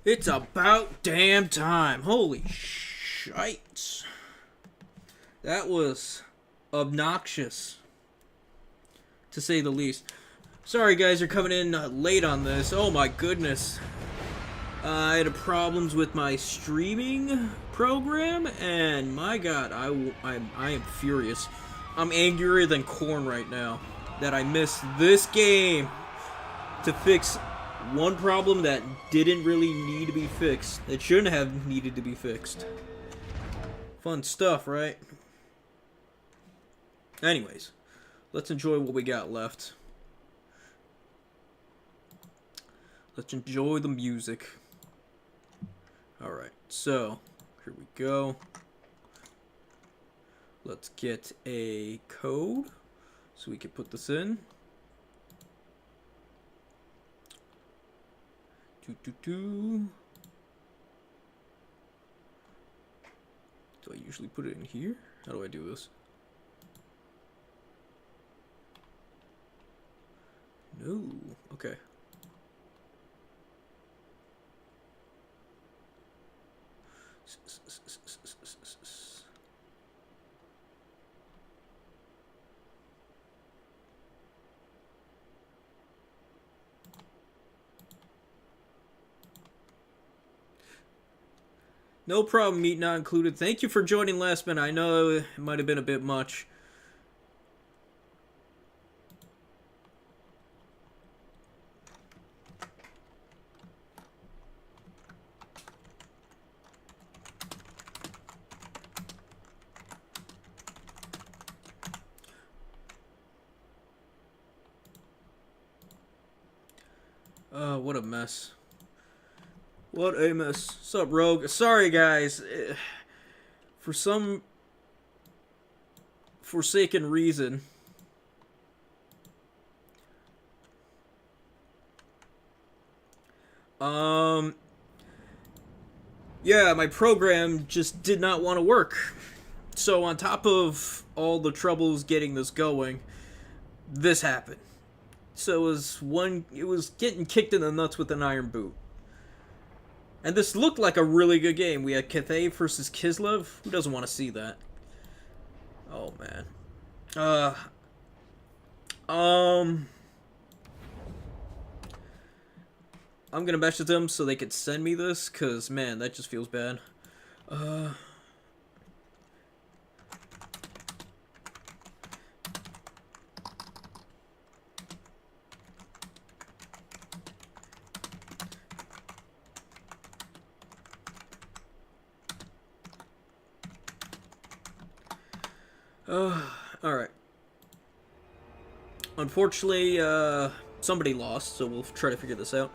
It's about damn time. Holy shite. That was obnoxious, to say the least. Sorry guys, you're coming in late on this. Oh my goodness. I had problems with my streaming program, and my god, I am furious. I'm angrier than corn right now that I missed this game to fix one problem that didn't really need to be fixed. It shouldn't have needed to be fixed. Fun stuff, right? Anyways, let's enjoy what we got left. Let's enjoy the music. Alright, so here we go. Let's get a code so we can put this in. Do I usually put it in here? How do I do this? No. Okay. No problem, meat not included. Thank you for joining last minute. I know it might have been a bit much. What a mess. What a mess. What's up, Rogue? Sorry, guys. For some forsaken reason, yeah, my program just did not want to work. So on top of all the troubles getting this going, this happened. So it was getting kicked in the nuts with an iron boot. And this looked like a really good game. We had Cathay versus Kislev. Who doesn't want to see that? Oh man. I'm gonna message them so they could send me this, cause man, that just feels bad. Alright. Unfortunately, somebody lost, so we'll try to figure this out.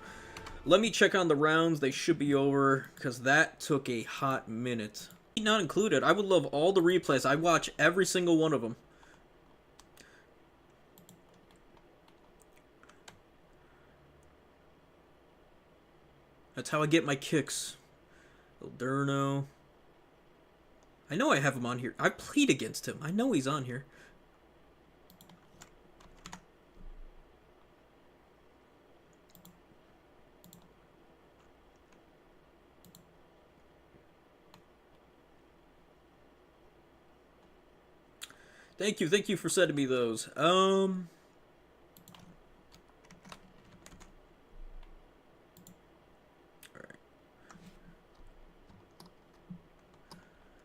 Let me check on the rounds. They should be over, because that took a hot minute. Not included. I would love all the replays. I watch every single one of them. That's how I get my kicks. Elderno. I know I have him on here. I played against him. I know he's on here. Thank you for sending me those. Alright.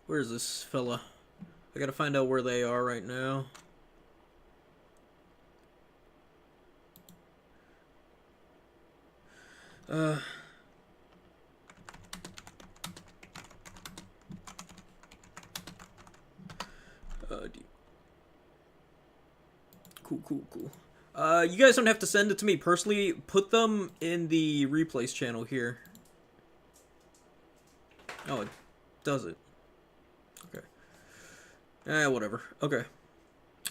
Where's this fella? I gotta find out where they are right now. Cool. You guys don't have to send it to me personally. Put them in the replays channel here. Oh, it does it. Okay. Whatever. Okay.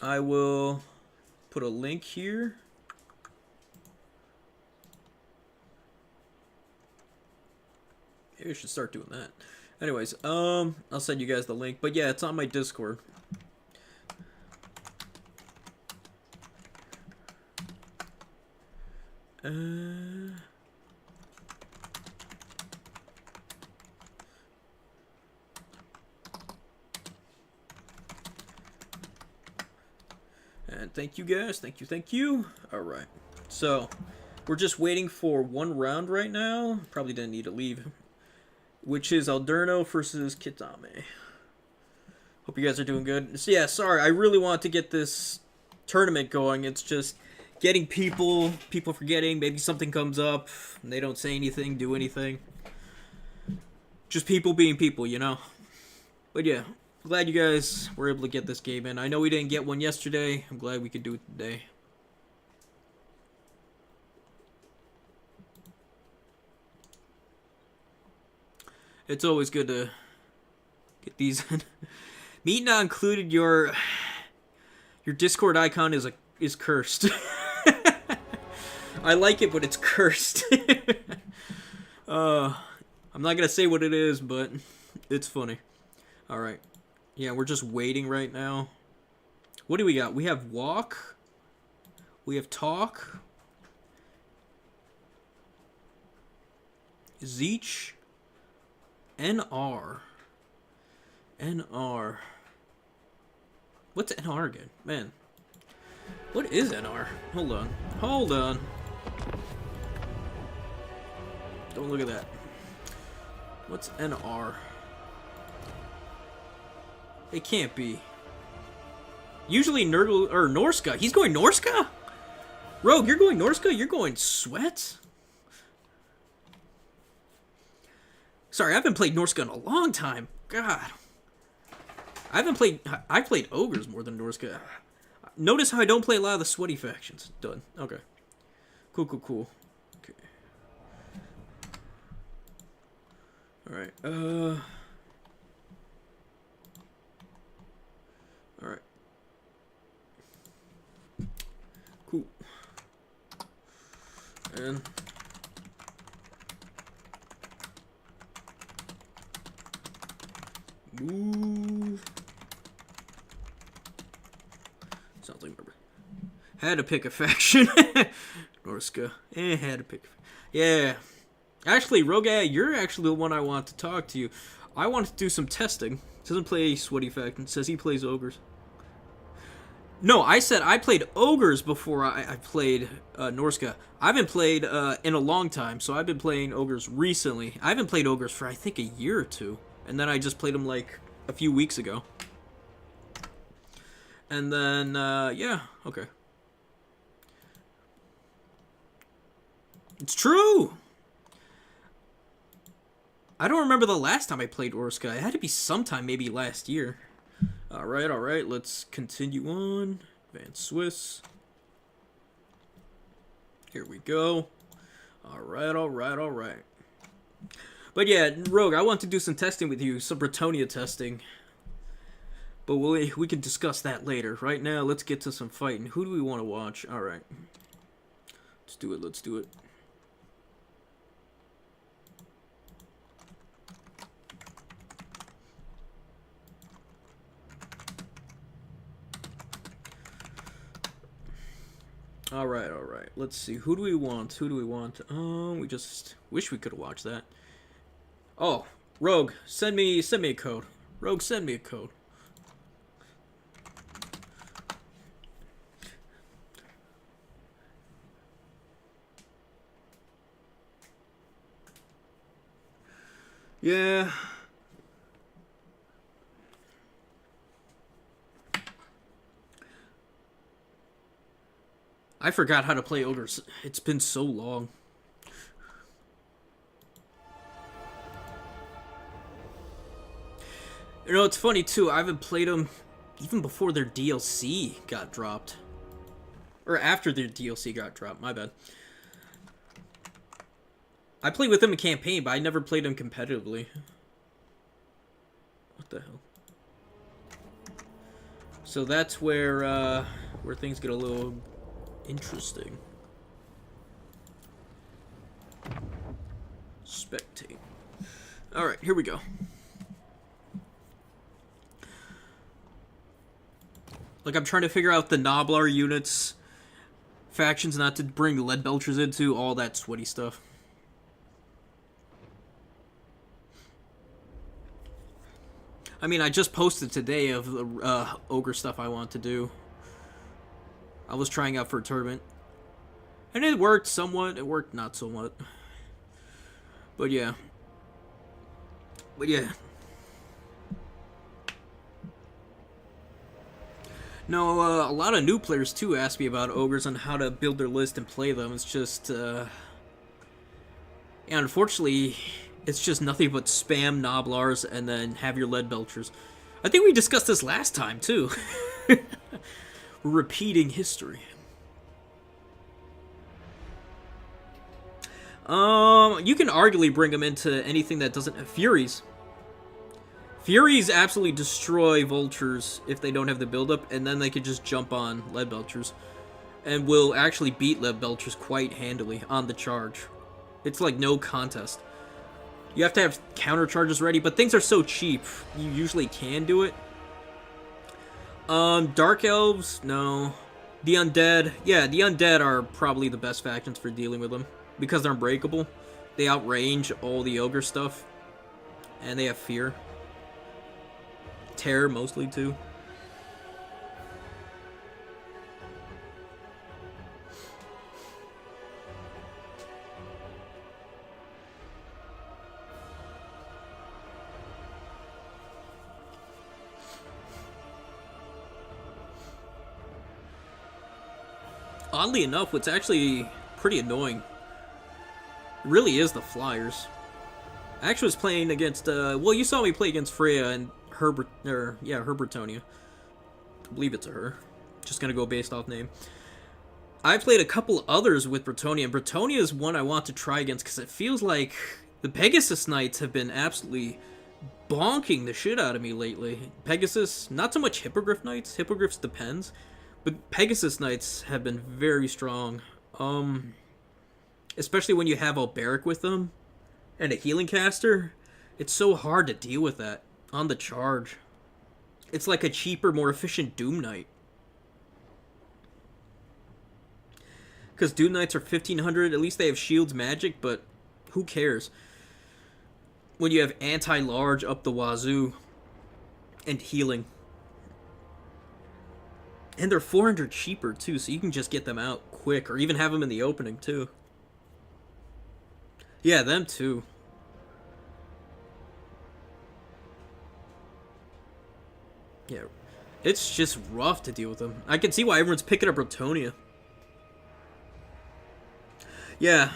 I will put a link here. Maybe I should start doing that. Anyways, I'll send you guys the link. But yeah, it's on my Discord. Thank you, guys. Thank you, thank you. Alright. So, we're just waiting for one round right now. Probably didn't need to leave. Which is Alderno versus Kitame. Hope you guys are doing good. So yeah, sorry. I really want to get this tournament going. It's just getting people forgetting. Maybe something comes up. And they don't say anything, do anything. Just people being people, you know? But yeah, glad you guys were able to get this game in. I know we didn't get one yesterday. I'm glad we could do it today. It's always good to get these in. Meet not included. Your Discord icon is cursed. I like it, but it's cursed. I'm not gonna say what it is, but it's funny. All right, yeah, we're just waiting right now. What do we got? We have walk. We have talk. Zeech. NR. NR. What's NR again? Man. What is NR? Hold on. Hold on. Don't look at that. What's NR? It can't be. Usually Nurgle or Norska. He's going Norska? Rogue, you're going Norska? You're going Sweat? Sorry, I haven't played Norska in a long time. God. I played Ogres more than Norska. Notice how I don't play a lot of the sweaty factions. Done. Okay. Cool, cool, cool. Okay. Alright, Alright. Cool. And... move. Sounds like had to pick a faction. Norska. Had to pick. Yeah. Actually, Rogue, you're actually the one I want to talk to you. I want to do some testing. Doesn't play sweaty faction. Says he plays ogres. No, I said I played ogres before I played Norska. I haven't played in a long time, so I've been playing ogres recently. I haven't played ogres for I think a year or two. And then I just played them like a few weeks ago. And then, yeah, okay. It's true! I don't remember the last time I played Orska. It had to be sometime, maybe last year. Alright, let's continue on. Van Swiss. Here we go. Alright. But yeah, Rogue, I want to do some testing with you, some Bretonia testing. But we can discuss that later. Right now, let's get to some fighting. Who do we want to watch? Alright. Let's do it. Alright. Let's see. Who do we want? We just wish we could have watched that. Oh, Rogue, send me a code. Rogue, send me a code. Yeah. I forgot how to play ogres. It's been so long. You know, it's funny too. I haven't played them even before their DLC got dropped. Or after their DLC got dropped, my bad. I played with them in campaign, but I never played them competitively. What the hell? So that's where things get a little interesting. Spectate. Alright, here we go. Like, I'm trying to figure out the Noblar units, factions not to bring lead belchers into, all that sweaty stuff. I mean, I just posted today of the ogre stuff I want to do. I was trying out for a tournament. And it worked somewhat. It worked not somewhat. But yeah. But yeah. No, a lot of new players too ask me about ogres and how to build their list and play them. It's just, yeah, unfortunately, it's just nothing but spam Noblars and then have your lead belchers. I think we discussed this last time too. We're repeating history. You can arguably bring them into anything that doesn't have Furies. Furies absolutely destroy Vultures if they don't have the buildup, and then they could just jump on Lead Belchers. And will actually beat Lead Belchers quite handily on the charge. It's like no contest. You have to have counter charges ready, but things are so cheap, you usually can do it. Dark Elves, no. The Undead, yeah, the Undead are probably the best factions for dealing with them. Because they're unbreakable. They outrange all the Ogre stuff. And they have Fear. Terror, mostly, too. Oddly enough, what's actually pretty annoying really is the Flyers. I actually was playing against, well, you saw me play against Freya and Herbertonia. I believe it's a her. Just gonna go based off name. I played a couple others with Bretonia, and Bretonia is one I want to try against because it feels like the Pegasus Knights have been absolutely bonking the shit out of me lately. Pegasus, not so much Hippogriff Knights. Hippogriffs depends. But Pegasus Knights have been very strong. Especially when you have Alberic with them and a healing caster. It's so hard to deal with that on the charge. It's like a cheaper, more efficient Doom Knight. Because Doom Knights are 1500, at least they have shields magic, but who cares? When you have anti-large up the wazoo and healing. And they're 400 cheaper too, so you can just get them out quick, or even have them in the opening too. Yeah, them too. Yeah, it's just rough to deal with them. I can see why everyone's picking up Bretonia. Yeah.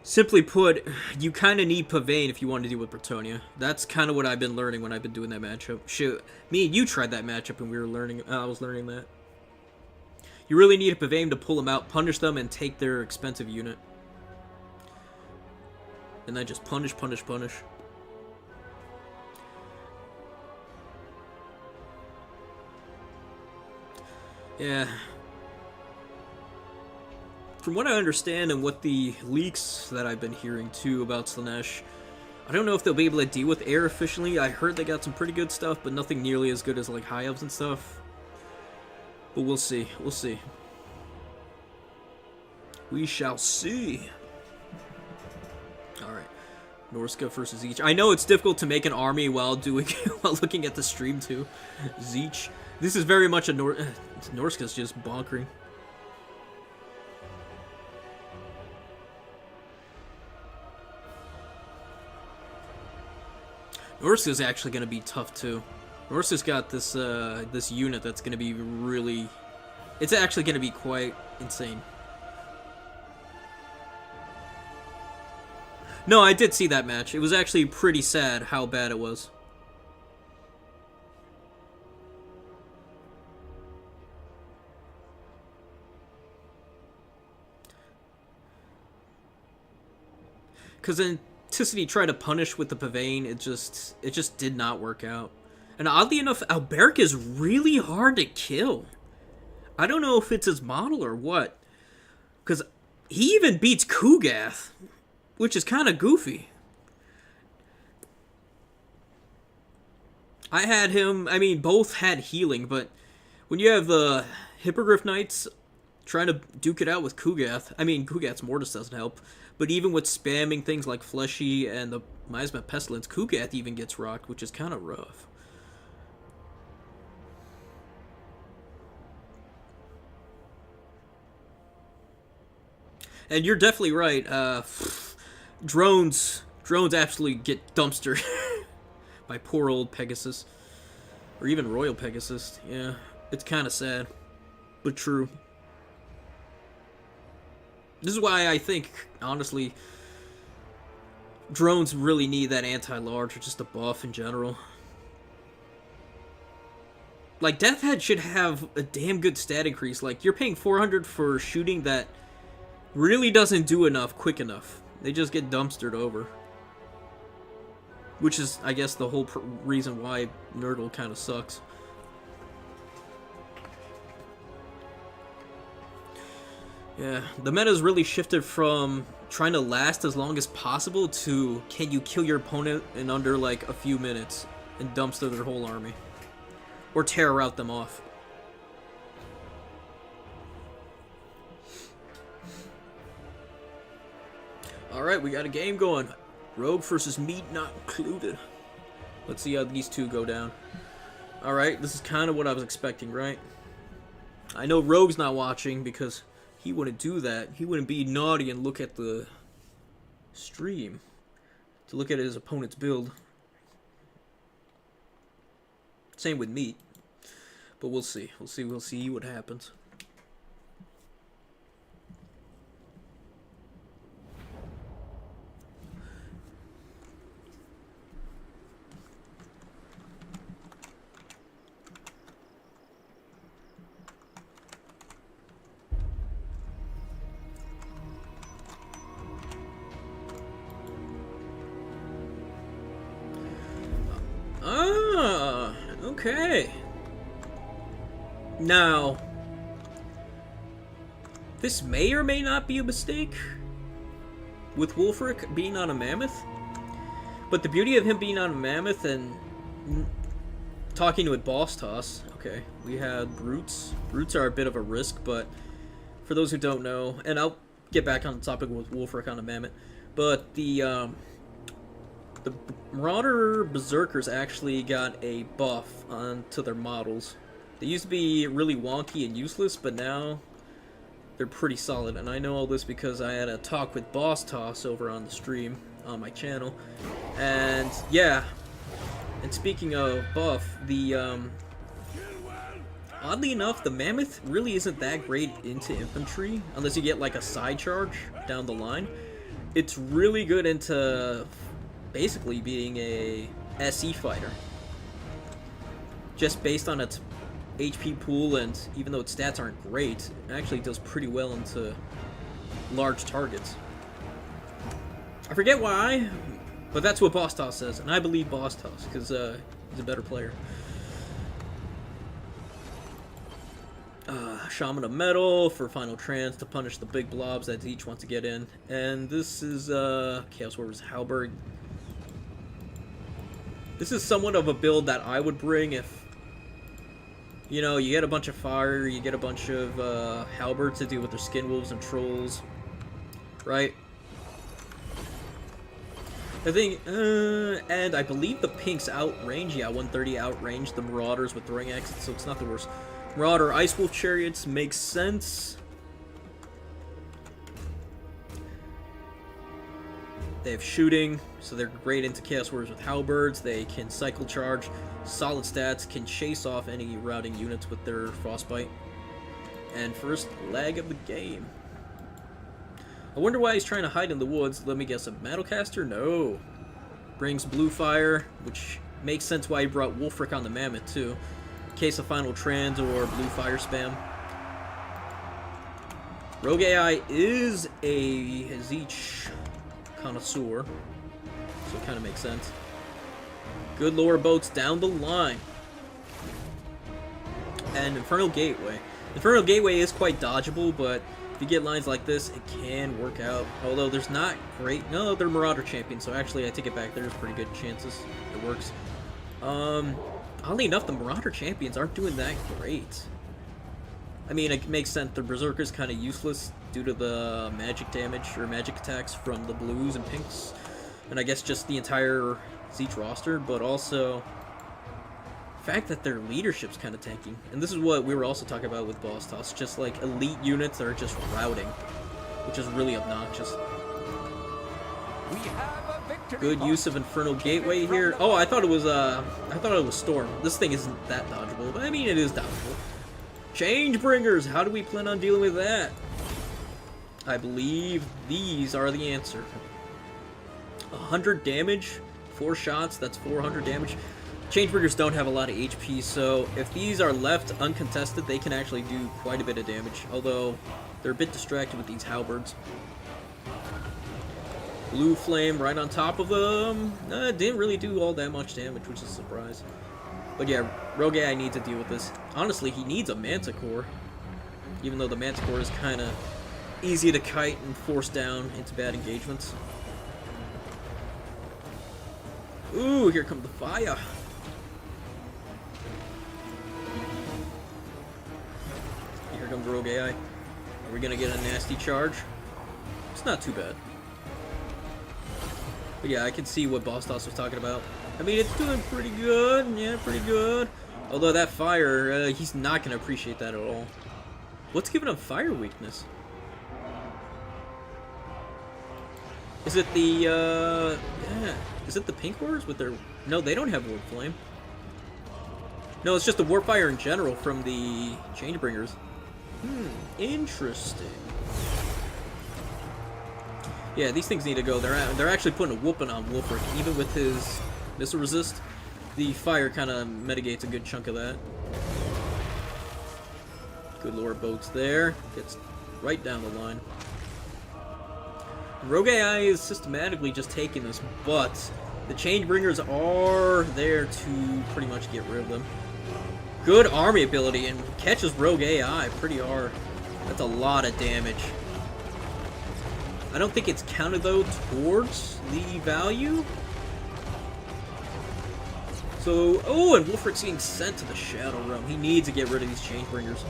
Simply put, you kind of need Pavane if you want to deal with Bretonia. That's kind of what I've been learning when I've been doing that matchup. Shoot, me and you tried that matchup and we were learning. I was learning that. You really need a Pavane to pull them out, punish them, and take their expensive unit. And then just punish, punish, punish. Yeah. From what I understand and what the leaks that I've been hearing too about Slaanesh, I don't know if they'll be able to deal with air efficiently. I heard they got some pretty good stuff, but nothing nearly as good as like High Elves and stuff. But we'll see. We'll see. We shall see. Alright. Norska versus Zeech. I know it's difficult to make an army while doing while looking at the stream too. Zeech. This is very much a Norska's just bonkering. Norska's actually going to be tough too. Norska's got this this unit that's going to be really... It's actually going to be quite insane. No, I did see that match. It was actually pretty sad how bad it was. Because Anticity tried to punish with the Pavane, it just did not work out. And oddly enough, Alberic is really hard to kill. I don't know if it's his model or what. Because he even beats Kugath, which is kind of goofy. I had him, I mean, both had healing, but when you have the Hippogriff Knights trying to duke it out with Kugath, I mean, Kugath's Mortis doesn't help, but even with spamming things like Fleshy and the Miasma Pestilence, Kugath even gets rocked, which is kind of rough. And you're definitely right. Drones absolutely get dumpstered by poor old Pegasus. Or even Royal Pegasus. Yeah, it's kind of sad, but true. This is why I think, honestly, drones really need that anti-large or just a buff in general. Like, Death Head should have a damn good stat increase. Like, you're paying 400 for shooting that really doesn't do enough quick enough. They just get dumpstered over. Which is, I guess, the whole reason why Nurgle kind of sucks. Yeah, the meta's really shifted from trying to last as long as possible to can you kill your opponent in under, like, a few minutes and dumpster their whole army. Or terror out them off. Alright, we got a game going. Rogue versus meat not included. Let's see how these two go down. Alright, this is kind of what I was expecting, right? I know Rogue's not watching because he wouldn't do that. He wouldn't be naughty and look at the stream to look at his opponent's build. Same with meat. But we'll see. We'll see what happens. Okay. Now, this may or may not be a mistake with Wulfric being on a Mammoth, but the beauty of him being on a Mammoth and talking with Boss Toss, okay, we had Brutes. Brutes are a bit of a risk, but for those who don't know, and I'll get back on the topic with Wulfric on a Mammoth, but the Marauder Berserkers actually got a buff onto their models. They used to be really wonky and useless, but now they're pretty solid. And I know all this because I had a talk with Boss Toss over on the stream on my channel. And yeah, and speaking of buff, the oddly enough, the Mammoth really isn't that great into infantry unless you get like a side charge down the line. It's really good into basically being a SE fighter, just based on its HP pool, and even though its stats aren't great, it actually does pretty well into large targets. I forget why, but that's what Boss Toss says, and I believe Boss Toss because he's a better player. Shaman of Metal for Final Trance to punish the big blobs that each wants to get in, and this is Chaos Warriors Halberd. This is somewhat of a build that I would bring if, you know, you get a bunch of fire, you get a bunch of halberds to deal with their skin wolves and trolls, right? I think, and I believe the pinks outrange, yeah, 130 outrange the Marauders with throwing axes, so it's not the worst. Marauder Ice Wolf Chariots makes sense. They have shooting, so they're great into Chaos Warriors with halberds. They can cycle charge, solid stats, can chase off any routing units with their frostbite. And first leg of the game. I wonder why he's trying to hide in the woods. Let me guess, a Battlecaster? No. Brings blue fire, which makes sense why he brought Wulfric on the Mammoth too. In case of Final Trans or blue fire spam. Rogue AI is a Zeech connoisseur, so it kind of makes sense. Good lower boats down the line. And Infernal Gateway. Infernal Gateway is quite dodgeable, but if you get lines like this, it can work out. Although there's not great... No, they're Marauder champions, so actually I take it back. There's pretty good chances it works. Oddly enough, the Marauder champions aren't doing that great. I mean, it makes sense. The Berserker's kind of useless due to the magic damage or magic attacks from the blues and pinks. And I guess just the entire Zeech roster, but also the fact that their leadership's kind of tanking. And this is what we were also talking about with Boss Toss, just like elite units that are just routing. which is really obnoxious. Good use of Infernal Gateway here. Oh, I thought it was Storm. This thing isn't that dodgeable, but I mean it is dodgeable. Changebringers, how do we plan on dealing with that? I believe these are the answer. 100 damage, 4 shots, that's 400 damage. Changebringers don't have a lot of HP, so if these are left uncontested, they can actually do quite a bit of damage, although they're a bit distracted with these halberds. Blue Flame right on top of them. Didn't really do all that much damage, which is a surprise. But yeah, Rogue AI needs to deal with this. Honestly, he needs a Manticore, even though the Manticore is kind of easy to kite and force down into bad engagements. Ooh, here comes the fire. Here comes Rogue AI. Are we gonna get a nasty charge? It's not too bad. But yeah, I can see what Boss Toss was talking about. I mean, it's doing pretty good. Yeah, pretty good. Although that fire, he's not gonna appreciate that at all. What's giving him fire weakness? Is it the, yeah. Is it the Pink Wars with their... No, they don't have Warp Flame. No, it's just the Warp Fire in general from the Changebringers. Interesting. Yeah, these things need to go. They're actually putting a whooping on Wolfric. Even with his missile resist, the fire kind of mitigates a good chunk of that. Good Lord Boats there. Gets right down the line. Rogue AI is systematically just taking this, but the Changebringers are there to pretty much get rid of them. Good army ability and catches Rogue AI pretty hard. That's a lot of damage. I don't think it's counted though towards the value. So, oh, and Wolfric's getting sent to the Shadow Realm. He needs to get rid of these Changebringers.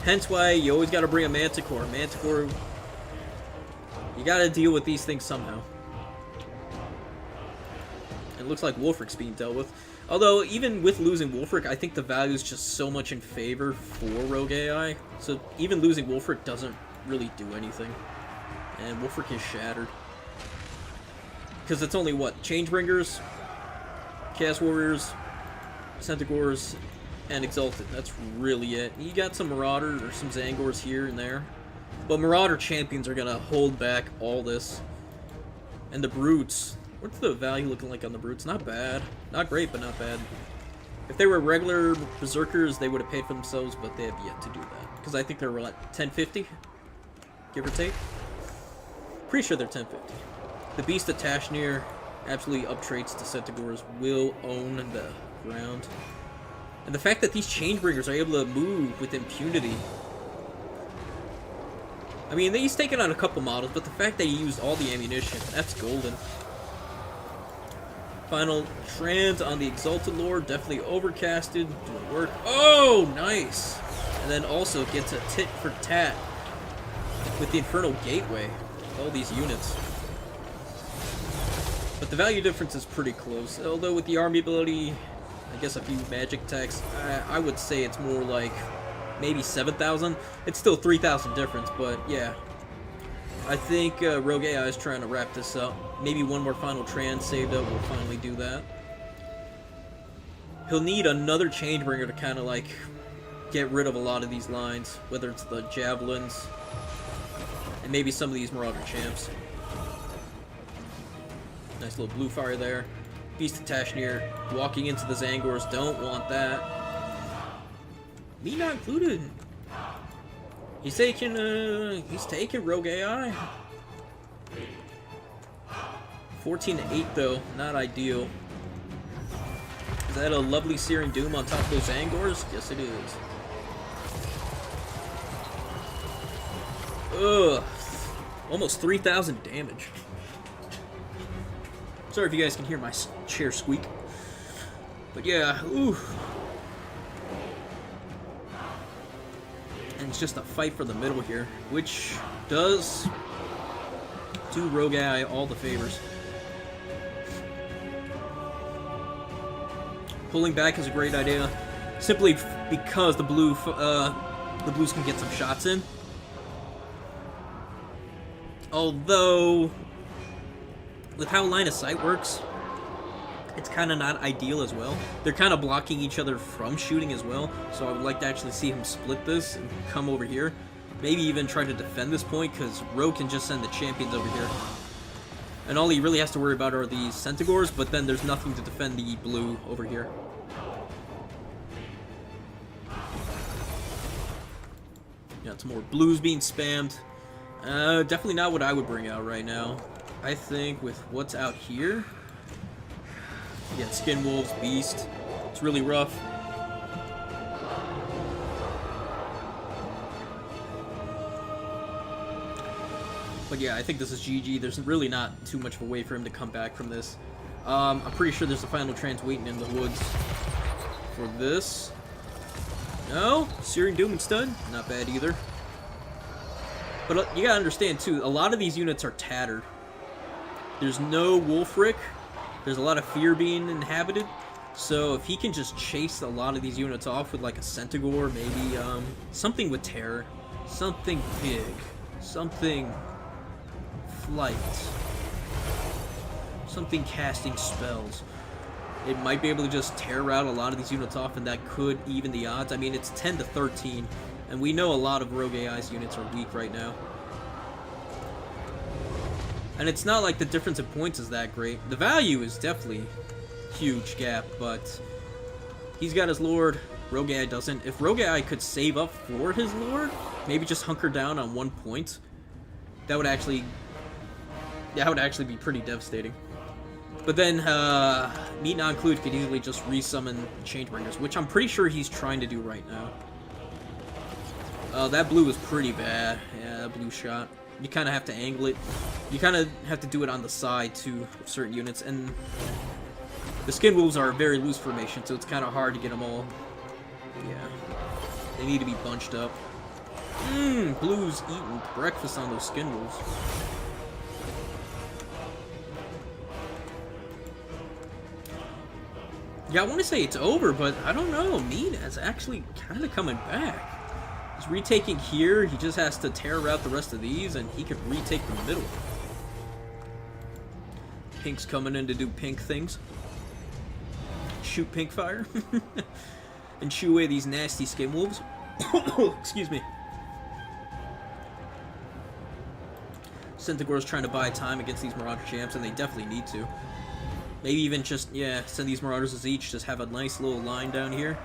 Hence why you always got to bring a Manticore. Manticore, you got to deal with these things somehow. It looks like Wolfric's being dealt with. Although, even with losing Wolfric, I think the value is just so much in favor for Rogue AI. So even losing Wolfric doesn't really do anything. And Wolfric is shattered. Because it's only, what, Changebringers, Chaos Warriors, Centaurs, and Exalted. That's really it. You got some Marauders or some Zangors here and there. But Marauder champions are going to hold back all this. And the Brutes. What's the value looking like on the Brutes? Not bad. Not great, but not bad. If they were regular Berserkers, they would have paid for themselves, but they have yet to do that. Because I think they're, what, 1050? Give or take? Pretty sure they're 1050. The Beast of Tashnir absolutely uptraits to Centaurs, will own the ground. And the fact that these Changebringers are able to move with impunity. I mean, he's taken on a couple models, but the fact that he used all the ammunition, that's golden. Final trans on the Exalted Lord, definitely overcasted, doing work. Oh, nice! And then also gets a tit for tat with the Infernal Gateway. All these units. But the value difference is pretty close. Although with the army ability, I guess a few magic attacks, I would say it's more like maybe 7,000. It's still 3,000 difference, but yeah. I think Rogue AI is trying to wrap this up. Maybe one more final trans saved up will finally do that. He'll need another Changebringer to kind of like get rid of a lot of these lines, whether it's the Javelins and maybe some of these Marauder champs. Nice little blue fire there. Beast of Tashnir walking into the Zangors. Don't want that. Me not included. He's taking Rogue AI. 14-8 though, not ideal. Is that a lovely Searing Doom on top of those Zangors? Yes, it is. Ugh. Almost 3,000 damage. Sorry if you guys can hear my chair squeak. But yeah, ooh. And it's just a fight for the middle here, which does do Rogue AI all the favors. Pulling back is a great idea. simply because the Blues can get some shots in. Although, with how line of sight works, it's kind of not ideal as well. They're kind of blocking each other from shooting as well, so I would like to actually see him split this and come over here. Maybe even try to defend this point, because Rogue can just send the champions over here. And all he really has to worry about are these Centaurs, but then there's nothing to defend the blue over here. Yeah, it's more blues being spammed. Definitely not what I would bring out right now. I think with what's out here, yeah, Skin Wolves, Beast, it's really rough. But yeah, I think this is GG. There's really not too much of a way for him to come back from this. I'm pretty sure there's a final trans waiting in the woods for this. No, Searing Doom and Stun, not bad either. But you gotta understand too, a lot of these units are tattered. There's no Wolfric. There's a lot of fear being inhabited. So if he can just chase a lot of these units off with like a Centaur, maybe something with terror, something big, something flight, something casting spells, it might be able to just tear out a lot of these units off, and that could even the odds. I mean, it's 10 to 13, and we know a lot of Rogue AI's units are weak right now. And it's not like the difference in points is that great. The value is definitely a huge gap, but he's got his Lord, Rogue AI doesn't. If Rogue AI could save up for his Lord, maybe just hunker down on 1 point, that would actually be pretty devastating. But then, Meat Not Included could easily just resummon Changebringers, which I'm pretty sure he's trying to do right now. That blue is pretty bad. Yeah, that blue shot. You kind of have to angle it. You kind of have to do it on the side, too, of certain units. And the Skin Wolves are a very loose formation, so it's kind of hard to get them all. Yeah. They need to be bunched up. Blue's eating breakfast on those Skin Wolves. Yeah, I want to say it's over, but I don't know. Mean is actually kind of coming back. He's retaking here. He just has to tear out the rest of these, and he could retake the middle. Pink's coming in to do pink things. Shoot pink fire. And shoo away these nasty Skin Wolves. Excuse me. Centaur's trying to buy time against these Marauder champs, and they definitely need to. Maybe even just, yeah, send these Marauders as each, just have a nice little line down here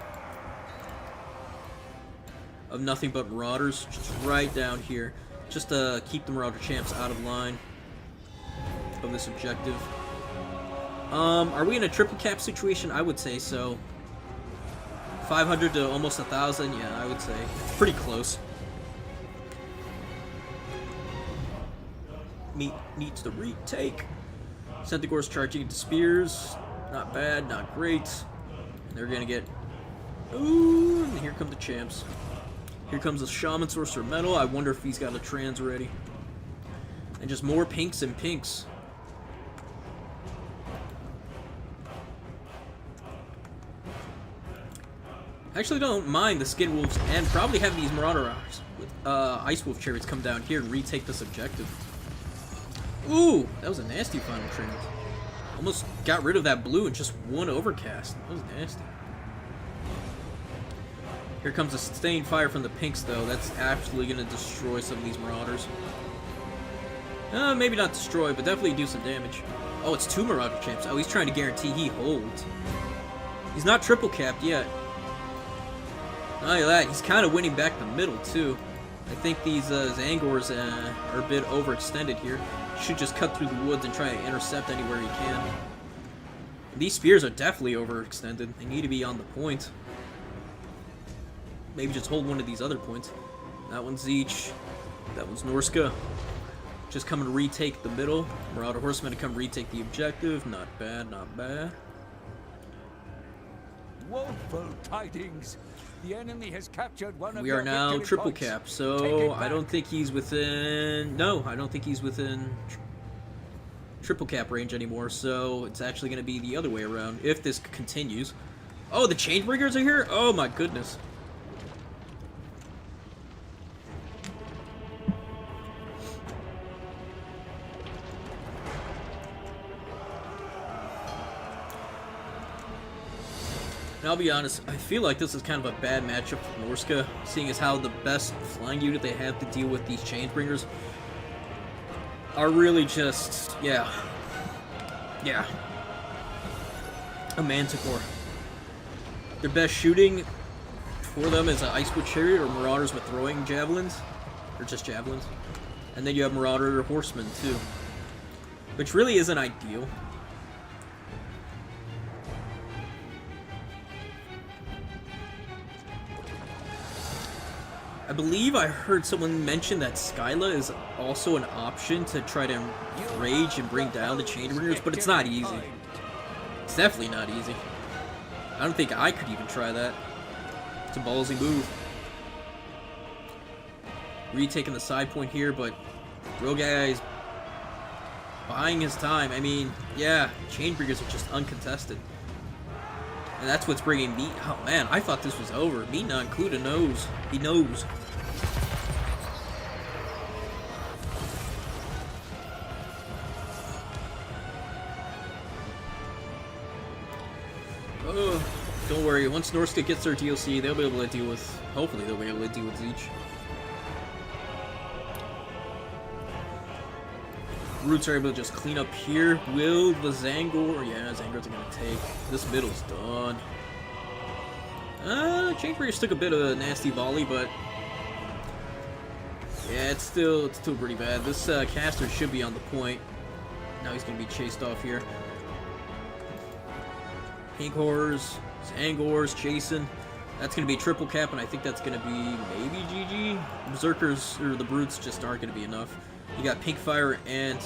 of nothing but Marauders, just right down here, just to keep the Marauder champs out of line of this objective. Are we in a triple cap situation? I would say so. 500 to almost 1,000, yeah, I would say. It's pretty close. Meat needs to retake. Centaur's charging into spears. Not bad, not great. And they're gonna get... Ooh, and here come the champs. Here comes the Shaman Sorcerer Metal. I wonder if he's got a trans ready. And just more pinks and pinks. I actually don't mind the Skin Wolves and probably have these Marauder with Ice Wolf Chariots come down here and retake this objective. Ooh, that was a nasty final trans. Almost got rid of that blue in just one overcast. That was nasty. Here comes a sustained fire from the pinks, though. That's absolutely going to destroy some of these Marauders. Maybe not destroy, but definitely do some damage. Oh, it's 2 Marauder champs. Oh, he's trying to guarantee he holds. He's not triple capped yet. Not only that, he's kind of winning back the middle, too. I think these Zangors are a bit overextended here. Should just cut through the woods and try to intercept anywhere he can. These spears are definitely overextended. They need to be on the point. Maybe just hold one of these other points. That one's Zeech. That one's Norska. Just coming to retake the middle. Marauder Horsemen to come retake the objective. Not bad, not bad. Woeful tidings. The enemy has captured one of We are now triple cap, so I don't think he's within... No, I don't think he's within triple cap range anymore, so it's actually going to be the other way around, if this continues. Oh, the Chainbringers are here? Oh my goodness. And I'll be honest, I feel like this is kind of a bad matchup for Norska, seeing as how the best flying unit they have to deal with these Chainbringers are really just, yeah, a Manticore. Their best shooting for them is an Icewood Chariot or Marauders with throwing javelins, or just javelins. And then you have Marauder Horsemen too, which really isn't ideal. I believe I heard someone mention that Skyla is also an option to try to rage and bring down the Chainbringers, but it's not easy. It's definitely not easy. I don't think I could even try that. It's a ballsy move. Retaking the side point here, but Rogai is buying his time. I mean, yeah, Chainbringers are just uncontested. And that's what's bringing me. Oh man, I thought this was over. Me not included knows. He knows. Oh, don't worry. Once Norska gets their DLC, they'll be able to deal with. Hopefully, they'll be able to deal with Zeech. Roots are able to just clean up here. Will the Zangor? Yeah, Zangors are gonna take. This middle's done. Chainbringers took a bit of a nasty volley, but yeah, it's still pretty bad. This caster should be on the point. Now he's gonna be chased off here. Pink Horrors, Zangors chasing. That's gonna be triple cap, and I think that's gonna be maybe GG. Berserkers or the Brutes just aren't gonna be enough. You got Pink Fire and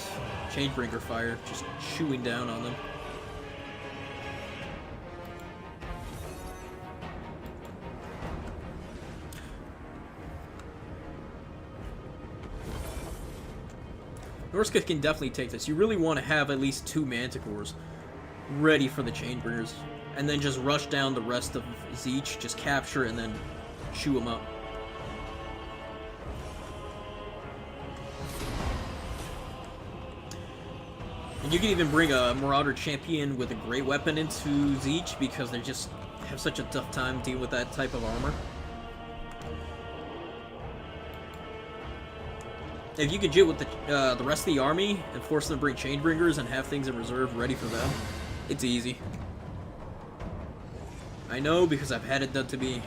Chainbringer Fire just chewing down on them. Norska can definitely take this. You really want to have at least 2 Manticores ready for the Chainbringers, and then just rush down the rest of Zeech, just capture and then chew them up. And you can even bring a Marauder Champion with a great weapon into Zeech because they just have such a tough time dealing with that type of armor. If you can get with the rest of the army and force them to bring Chainbringers and have things in reserve ready for them, it's easy. I know because I've had it done to me.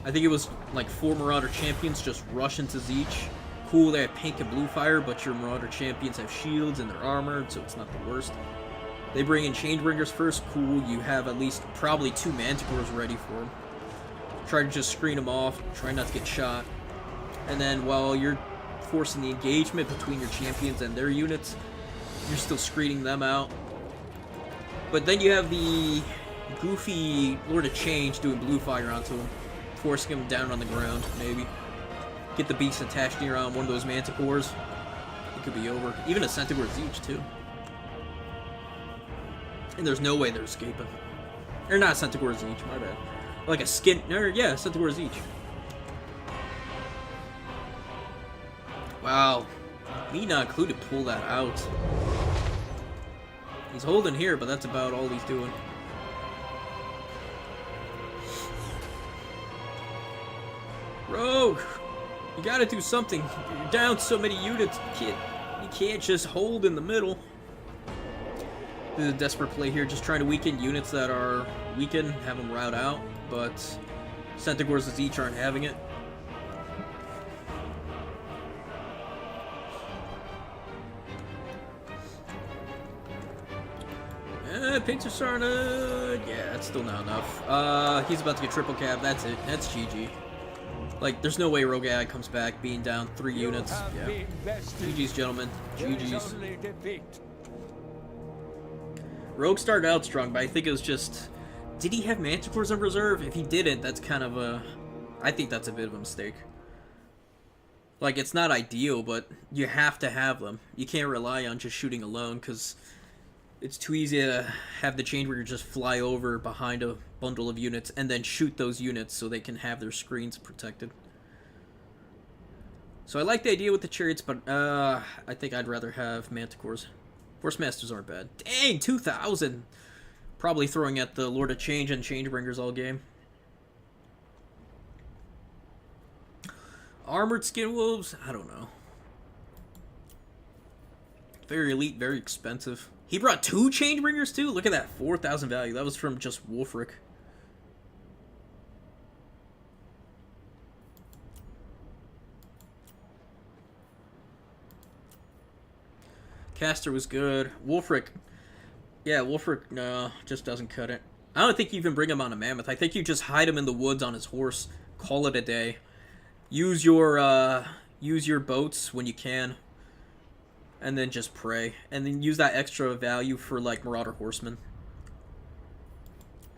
I think it was like 4 Marauder Champions just rush into Zeech. Cool, they have pink and blue fire, but your Marauder Champions have shields and they're armored, so it's not the worst. They bring in Chainbringers first. Cool, you have at least probably 2 Manticores ready for them. Try to just screen them off, try not to get shot. And then while you're forcing the engagement between your champions and their units, you're still screening them out. But then you have the goofy Lord of Change doing blue fire onto him, forcing him down on the ground, maybe. Get the beast attached near on one of those Manticores. It could be over. Even a Centaur Zeech, too. And there's no way they're escaping. Or not Centaur Zeech, my bad. Like a skin... Or, yeah, Centaur Zeech. Wow. Me not included pull that out. He's holding here, but that's about all he's doing. Rogue! You gotta do something. You're down so many units, kid. You can't just hold in the middle. This is a desperate play here, just trying to weaken units that are weakened, have them rout out, but Centaurs as each aren't having it. Pinks are starting to... Yeah, that's still not enough. He's about to get triple cap. That's it. That's GG. Like, there's no way Rogue AI comes back being down 3 units. Yeah. GG's, gentlemen. GG's. Rogue started out strong, but I think it was just... Did he have Manticores in reserve? If he didn't, that's kind of a... I think that's a bit of a mistake. Like, it's not ideal, but you have to have them. You can't rely on just shooting alone, because... It's too easy to have the Chainbreaker just fly over behind a bundle of units and then shoot those units so they can have their screens protected. So I like the idea with the chariots, but I think I'd rather have Manticores. Force Masters aren't bad. Dang, 2,000! Probably throwing at the Lord of Change and Changebringers all game. Armored Skin Wolves? I don't know. Very elite, very expensive. He brought 2 Changebringers too? Look at that, 4,000 value. That was from just Wolfric. Caster was good. Wolfric. Yeah, Wolfric, no, just doesn't cut it. I don't think you even bring him on a Mammoth. I think you just hide him in the woods on his horse. Call it a day. Use your boats when you can. And then just pray. And then use that extra value for, like, Marauder Horsemen.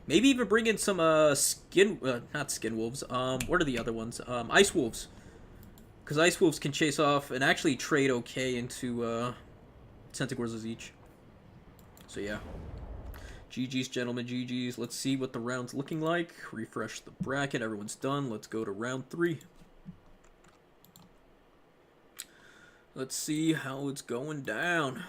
Maybe even bring in some, not Skin Wolves. What are the other ones? Ice Wolves. Because Ice Wolves can chase off and actually trade okay into, Centaurs each. So, yeah. GG's, gentlemen, GG's. Let's see what the round's looking like. Refresh the bracket. Everyone's done. Let's go to round 3. Let's see how it's going down.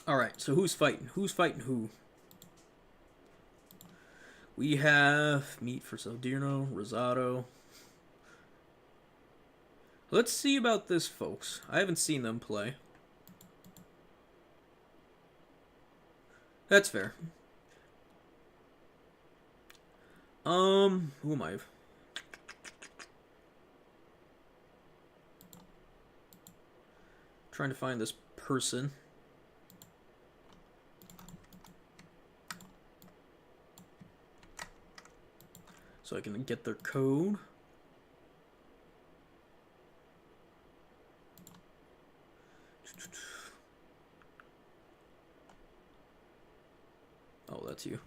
Alright, so who's fighting? Who's fighting who? We have Meat for Saldirno, Rosado. Let's see about this, folks. I haven't seen them play. That's fair. Who am I? Trying to find this person. So I can get their code. Oh, that's you.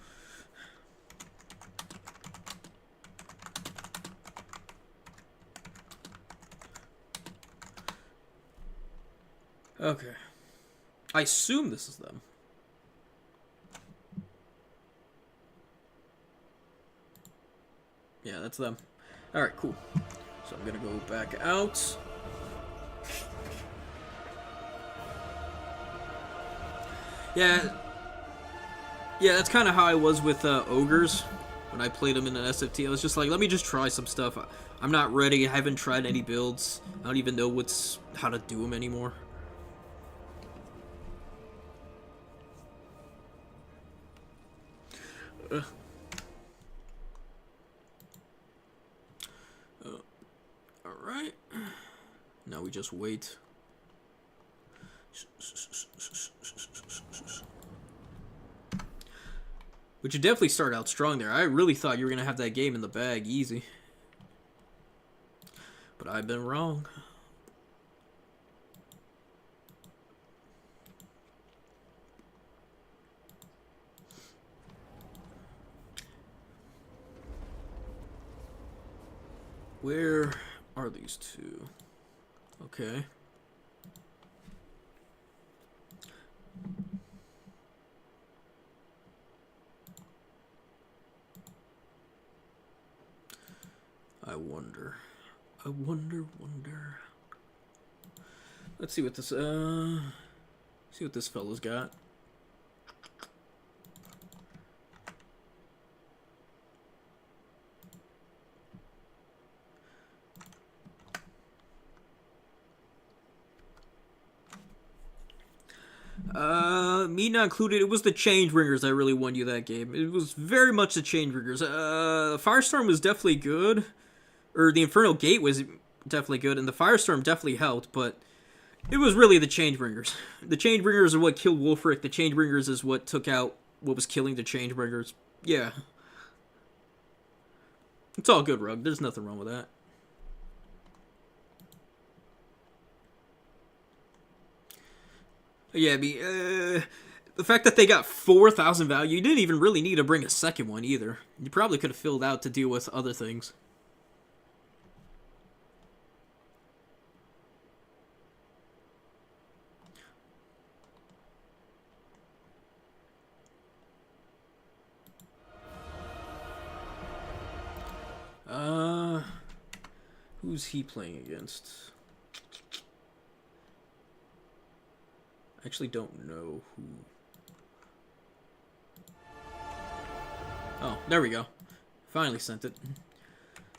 Okay. I assume this is them. Yeah, that's them. Alright, cool. So I'm gonna go back out. Yeah, that's kind of how I was with Ogres when I played them in an SFT. I was just like, let me just try some stuff. I'm not ready. I haven't tried any builds. I don't even know how to do them anymore. Alright. Now we just wait. But you definitely start out strong there. I really thought you were going to have that game in the bag easy. But I've been wrong. Where are these two? Okay. I wonder. Let's see what this fella's got. Me not included. It was the Changebringers that really won you that game. It was very much the Changebringers. Firestorm was definitely good. Or the Infernal Gate was definitely good, and the Firestorm definitely helped, but it was really the Changebringers. The Changebringers are what killed Wolfric. The Changebringers is what took out what was killing the Changebringers. Yeah. It's all good, Rug. There's nothing wrong with that. Yeah, The fact that they got 4,000 value, you didn't even really need to bring a second one either. You probably could have filled out to deal with other things. Who's he playing against? I actually don't know who. Oh, there we go. Finally sent it.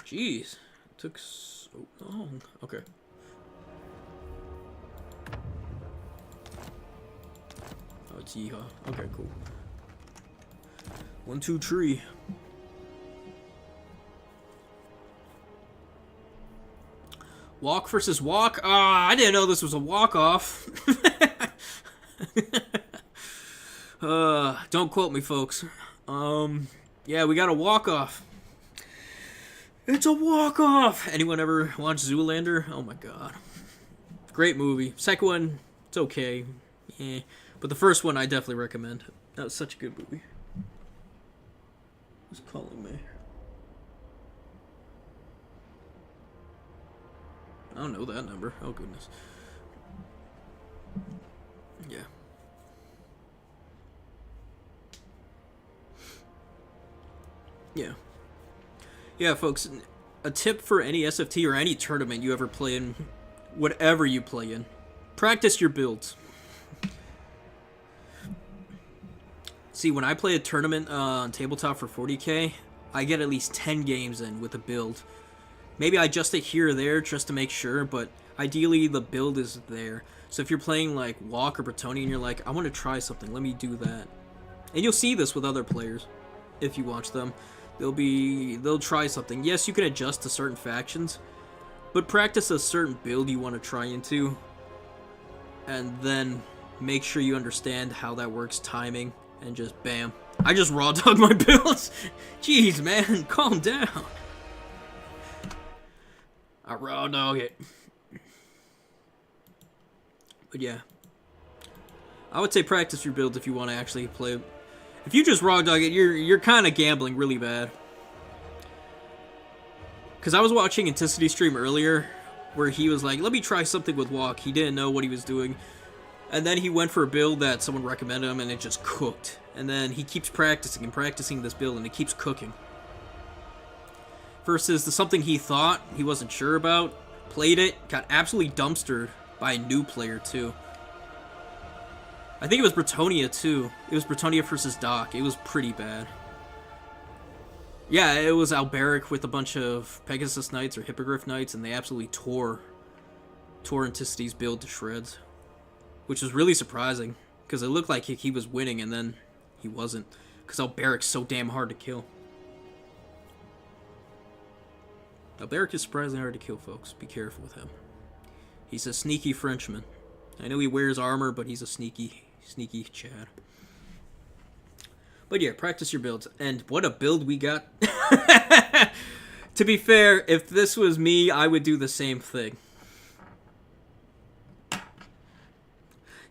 Jeez. It took so long. Okay. Oh, it's Yeehaw. Okay, cool. 1, 2, 3. Walk versus walk? Ah, I didn't know this was a walk-off. Don't quote me, folks. Yeah, we got a walk-off. It's a walk-off! Anyone ever watch Zoolander? Oh my god. Great movie. Second one, it's okay. Yeah. But the first one, I definitely recommend. That was such a good movie. Who's calling me? I don't know that number. Oh, goodness. Yeah. Yeah. Yeah, folks, a tip for any SFT or any tournament you ever play in, whatever you play in, practice your builds. See, when I play a tournament on tabletop for 40k, I get at least 10 games in with a build. Maybe I adjust it here or there just to make sure, but ideally the build is there. So if you're playing like Walk or Bretonnia and you're like, I want to try something, let me do that. And you'll see this with other players if you watch them. They'll try something. Yes, you can adjust to certain factions, but practice a certain build you want to try into, and then make sure you understand how that works, timing, and just bam. I just raw dog my builds. Jeez, man, calm down. I raw dog it. But yeah, I would say practice your build if you want to actually play. If you just raw dog it, you're kind of gambling really bad. Because I was watching Anticity stream earlier, where he was like, let me try something with Walk. He didn't know what he was doing. And then he went for a build that someone recommended him, and it just cooked. And then he keeps practicing and practicing this build, and it keeps cooking. Versus something he thought he wasn't sure about, played it, got absolutely dumpstered by a new player too. I think it was Bretonnia too. It was Bretonnia versus Doc. It was pretty bad. Yeah, it was Alberic with a bunch of Pegasus Knights or Hippogriff Knights, and they absolutely tore Anticity's build to shreds. Which was really surprising, because it looked like he was winning, and then he wasn't. Because Alberic's so damn hard to kill. Alberic is surprisingly hard to kill, folks. Be careful with him. He's a sneaky Frenchman. I know he wears armor, but he's a sneaky Chad. But yeah, practice your builds. And what a build we got. To be fair, if this was me, I would do the same thing.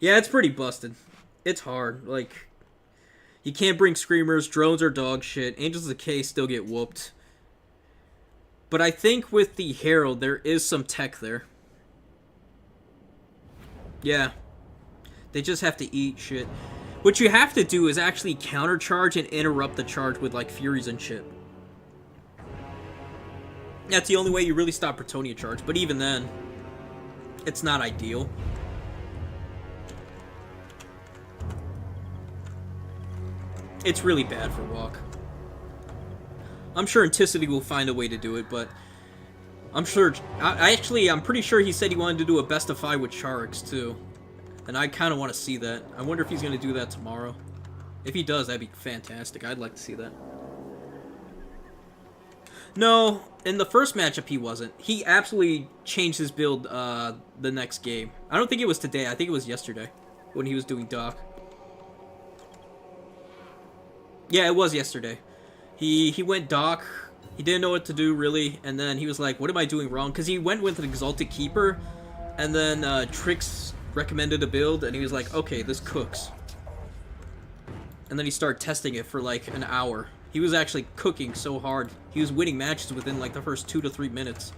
Yeah, it's pretty busted. It's hard. Like, you can't bring Screamers. Drones are dog shit. Angels of the K still get whooped. But I think with the Herald, there is some tech there. Yeah. They just have to eat shit. What you have to do is actually countercharge and interrupt the charge with, like, Furies and shit. That's the only way you really stop Bretonnia charge. But even then, it's not ideal. It's really bad for Walk. I'm sure Anticity will find a way to do it, but I'm sure... I'm pretty sure he said he wanted to do a best of 5 with Charix, too. And I kind of want to see that. I wonder if he's going to do that tomorrow. If he does, that'd be fantastic. I'd like to see that. No, in the first matchup he wasn't. He absolutely changed his build the next game. I don't think it was today. I think it was yesterday when he was doing Doc. Yeah, it was yesterday. He went Doc. He didn't know what to do, really. And then he was like, what am I doing wrong? Because he went with an Exalted Keeper. And then Trix recommended a build. And he was like, okay, this cooks. And then he started testing it for like an hour. He was actually cooking so hard. He was winning matches within like the first 2 to 3 minutes.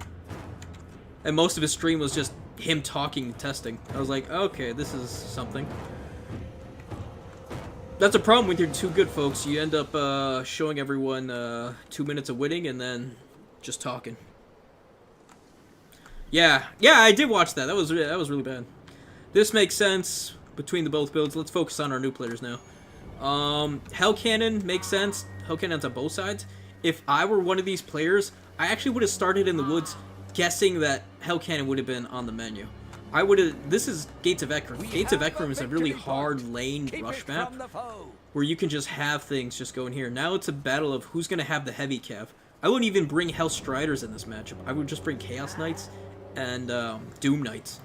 And most of his stream was just him talking and testing. I was like, okay, this is something. That's a problem when you're too good, folks. You end up showing everyone 2 minutes of winning and then just talking. Yeah, I did watch that. That was really bad. This makes sense between the both builds. Let's focus on our new players now. Hell Cannon makes sense. Hell Cannon's on both sides. If I were one of these players, I actually would have started in the woods guessing that Hell Cannon would have been on the menu. I would have... This is Gates of Ekrim. Gates of Ekrim is a really hard lane rush map where you can just have things just go in here. Now it's a battle of who's going to have the heavy cav. I wouldn't even bring Hell Striders in this matchup. I would just bring Chaos Knights and Doom Knights.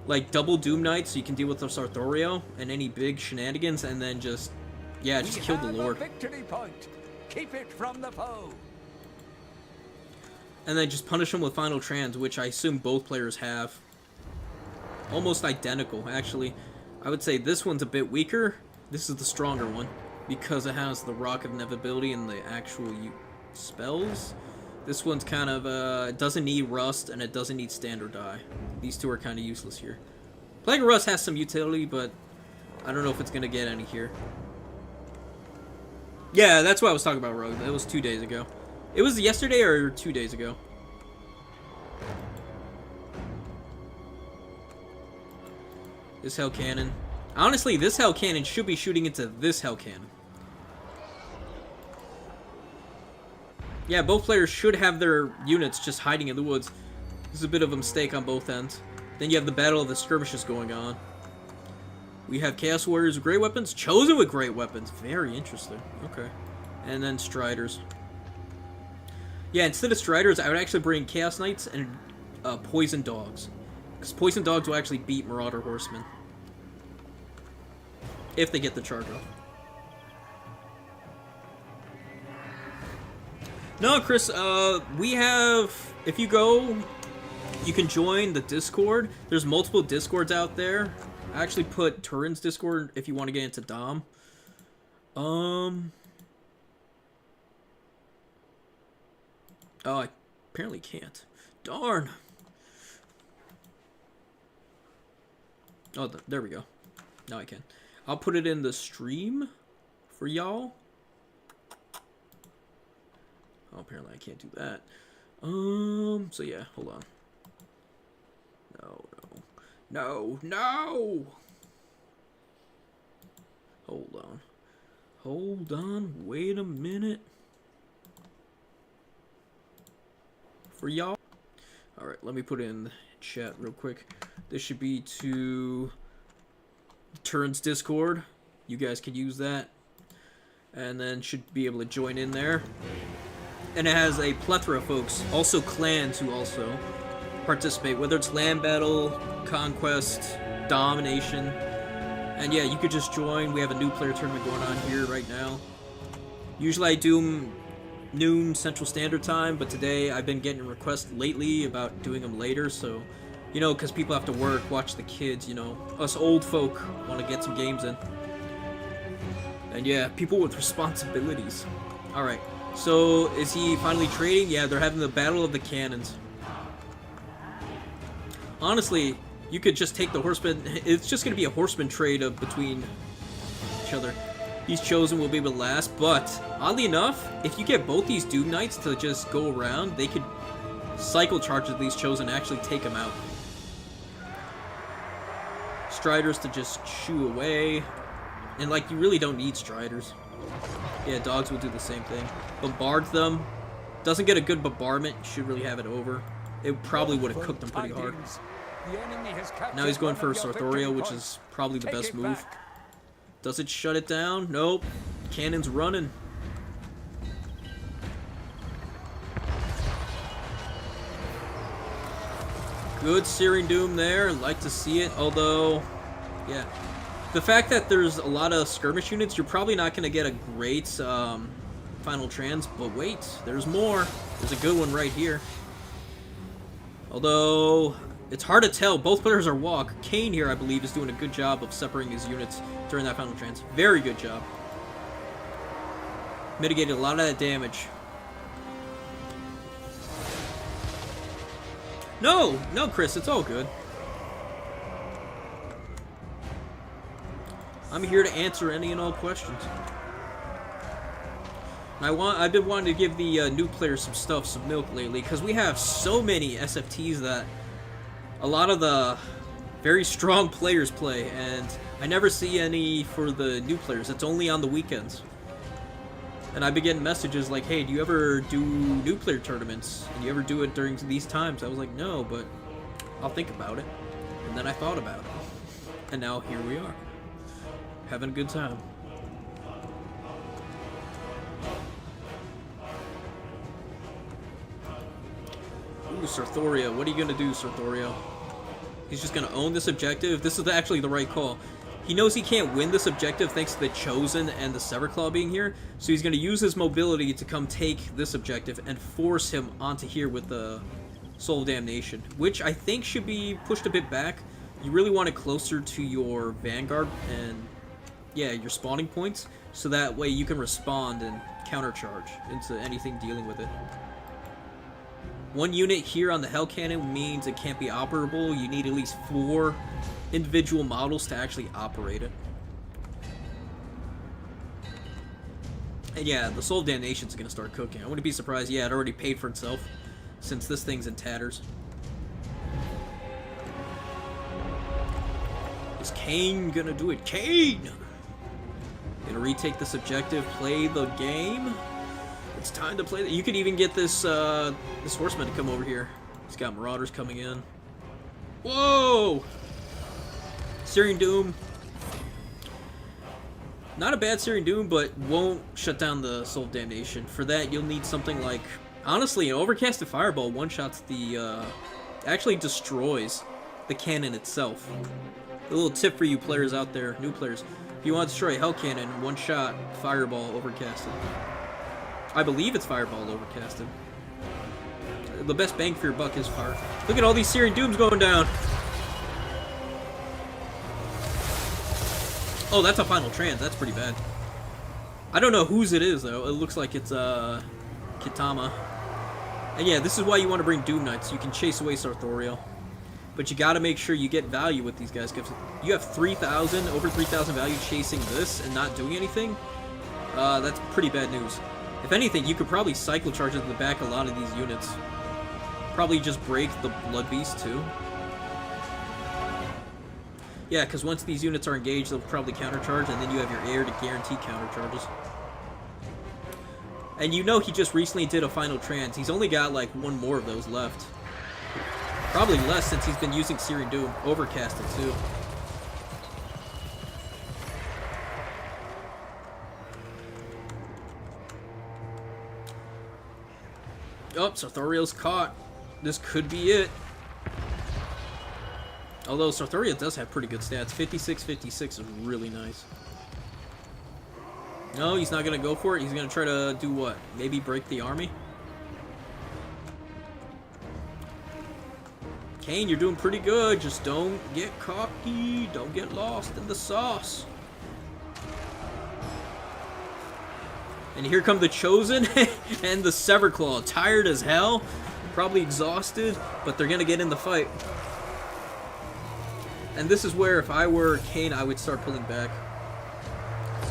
Like double Doom Knights so you can deal with the Sarthorio and any big shenanigans and then just... Yeah, just kill the Lord. Victory point. Keep it from the foe. And then just punish them with Final Trans, which I assume both players have. Almost identical, actually. I would say this one's a bit weaker. This is the stronger one because it has the Rock of Inevitability and the actual spells. This one's kind of, it doesn't need Rust and it doesn't need Standard Die. These two are kind of useless here. Plague of Rust has some utility, but I don't know if it's going to get any here. Yeah, that's what I was talking about, Rogue. That was 2 days ago. It was yesterday or 2 days ago? This Hell Cannon. Honestly, this Hell Cannon should be shooting into this Hell Cannon. Yeah, both players should have their units just hiding in the woods. This is a bit of a mistake on both ends. Then you have the Battle of the Skirmishes going on. We have Chaos Warriors with great weapons. Chosen with great weapons. Very interesting. Okay. And then Striders. Yeah, instead of Striders, I would actually bring Chaos Knights and Poison Dogs. Because Poison Dogs will actually beat Marauder Horsemen. If they get the charge off. No, Chris, we have... If you go, you can join the Discord. There's multiple Discords out there. I actually put Turin's Discord if you want to get into Dom. Oh, I apparently can't. Darn. Oh, there we go. Now I can. I'll put it in the stream for y'all. Oh, apparently I can't do that. So yeah, hold on. No. Hold on, wait a minute. For y'all. Alright, let me put it in the chat real quick. This should be to Turn's Discord. You guys can use that. And then should be able to join in there. And it has a plethora of folks, also clans who also participate, whether it's land battle, conquest, domination. And yeah, you could just join. We have a new player tournament going on here right now. Usually I do noon Central Standard Time, but today I've been getting requests lately about doing them later, so, you know, because people have to work, watch the kids, you know. Us old folk want to get some games in. And yeah, people with responsibilities. Alright, so is he finally trading? Yeah, they're having the Battle of the Cannons. Honestly, you could just take the horsemen. It's just going to be a horseman trade between each other. These chosen will be able to last, but oddly enough, if you get both these Doom Knights to just go around, they could cycle charge at these chosen and actually take them out. Striders to just shoo away. And like, you really don't need Striders. Yeah, dogs will do the same thing. Bombards them. Doesn't get a good bombardment. Should really have it over. It probably would have cooked them pretty hard. Now he's going for a Sarthorio, which is probably the best move. Does it shut it down? Nope. Cannon's running. Good Searing Doom there. Like to see it. Although, yeah. The fact that there's a lot of skirmish units, you're probably not going to get a great Final Trans. But wait, there's more. There's a good one right here. Although, it's hard to tell. Both players are walk. Kane here, I believe, is doing a good job of separating his units during that Final Trans. Very good job. Mitigated a lot of that damage. No! No, Chris, it's all good. I'm here to answer any and all questions. I've been wanting to give the new players some milk lately, because we have so many SFTs that a lot of the very strong players play, and I never see any for the new players. It's only on the weekends. And I've been getting messages like, hey, do you ever do new player tournaments? And you ever do it during these times? I was like, no, but I'll think about it. And then I thought about it. And now here we are. Having a good time. Ooh, Sarthoria. What are you going to do, Sarthoria? He's just going to own this objective. This is actually the right call. He knows he can't win this objective thanks to the Chosen and the Severclaw being here, so he's going to use his mobility to come take this objective and force him onto here with the Soul of Damnation, which I think should be pushed a bit back. You really want it closer to your Vanguard and, yeah, your spawning points, so that way you can respond and countercharge into anything dealing with it. One unit here on the Hell Cannon means it can't be operable. You need at least 4 individual models to actually operate it. And yeah, the Soul of Damnation's gonna start cooking. I wouldn't be surprised. Yeah, it already paid for itself since this thing's in tatters. Is Kane gonna do it? Kane! Gonna retake this objective, play the game. It's time to play. You could even get this this horseman to come over here. He's got marauders coming in. Whoa! Searing Doom. Not a bad Searing Doom, but won't shut down the Soul of Damnation. For that, you'll need something like... Honestly, an Overcasted Fireball one-shots the... actually destroys the cannon itself. A little tip for you players out there, new players. If you want to destroy a Hell Cannon, one-shot Fireball Overcasted. I believe it's Fireball Overcasted. The best bang for your buck is fire. Look at all these Searing Dooms going down. Oh, that's a final trans. That's pretty bad. I don't know whose it is, though. It looks like it's, Kitama. And yeah, this is why you want to bring Doom Knights. So you can chase away Sarthoria. But you gotta make sure you get value with these guys. Because you have 3,000, over 3,000 value chasing this and not doing anything. That's pretty bad news. If anything, you could probably cycle charge at the back a lot of these units. Probably just break the Blood Beast, too. Yeah, because once these units are engaged, they'll probably countercharge, and then you have your air to guarantee countercharges. And you know he just recently did a final trans. He's only got, like, 1 more of those left. Probably less since he's been using Searing Doom. Overcasted, too. Oh, Sarthoriel's caught. This could be it. Although Sarthoria does have pretty good stats. 56-56 is really nice. No, he's not going to go for it. He's going to try to do what? Maybe break the army? Kane, you're doing pretty good. Just don't get cocky. Don't get lost in the sauce. And here come the Chosen and the Severclaw. Tired as hell. Probably exhausted, but they're going to get in the fight. And this is where, if I were Kane, I would start pulling back.